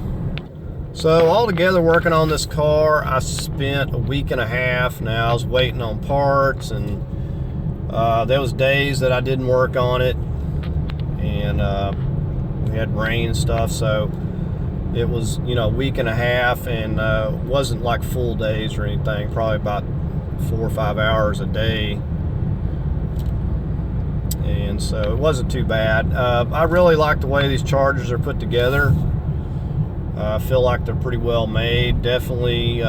So altogether, working on this car, I spent a week and a half. Now I was waiting on parts, and there was days that I didn't work on it, and we had rain and stuff, so it was, you know, a week and a half, and wasn't like full days or anything, probably about 4 or 5 hours a day. And so it wasn't too bad. I really like the way these chargers are put together. I feel like they're pretty well made. Definitely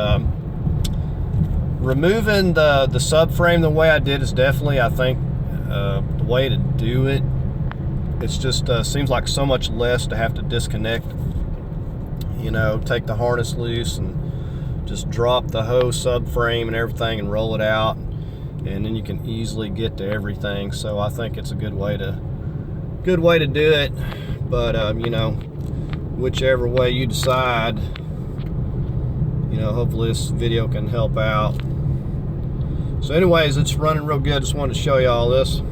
removing the subframe the way I did is definitely, I think, the way to do it. It's just seems like so much less to have to disconnect, you know, take the harness loose and just drop the whole subframe and everything and roll it out, and then you can easily get to everything. So I think it's a good way to do it. But you know, whichever way you decide, you know, hopefully this video can help out. So anyways, it's running real good. Just wanted to show you all this.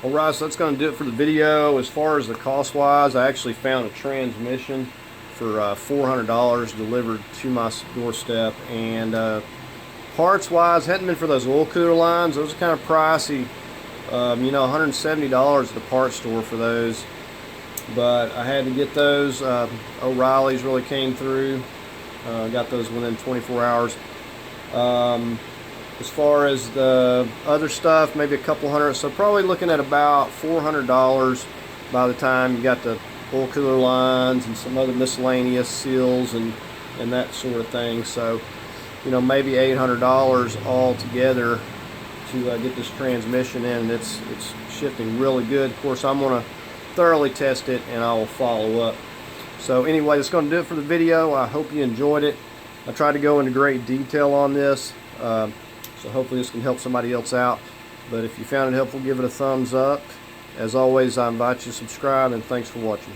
Alright, so that's going to do it for the video. As far as the cost wise, I actually found a transmission for $400 delivered to my doorstep, and parts wise, hadn't been for those oil cooler lines. Those are kind of pricey. You know, $170 at the parts store for those, but I had to get those. O'Reilly's really came through. Got those within 24 hours. As far as the other stuff, maybe a couple hundred, so probably looking at about $400 by the time you got the oil cooler lines and some other miscellaneous seals and that sort of thing. So, you know, maybe $800 all together to get this transmission in. It's shifting really good. Of course, I'm going to thoroughly test it, and I will follow up. So anyway, that's going to do it for the video. I hope you enjoyed it. I tried to go into great detail on this, so hopefully this can help somebody else out. But if you found it helpful, give it a thumbs up. As always, I invite you to subscribe, and thanks for watching.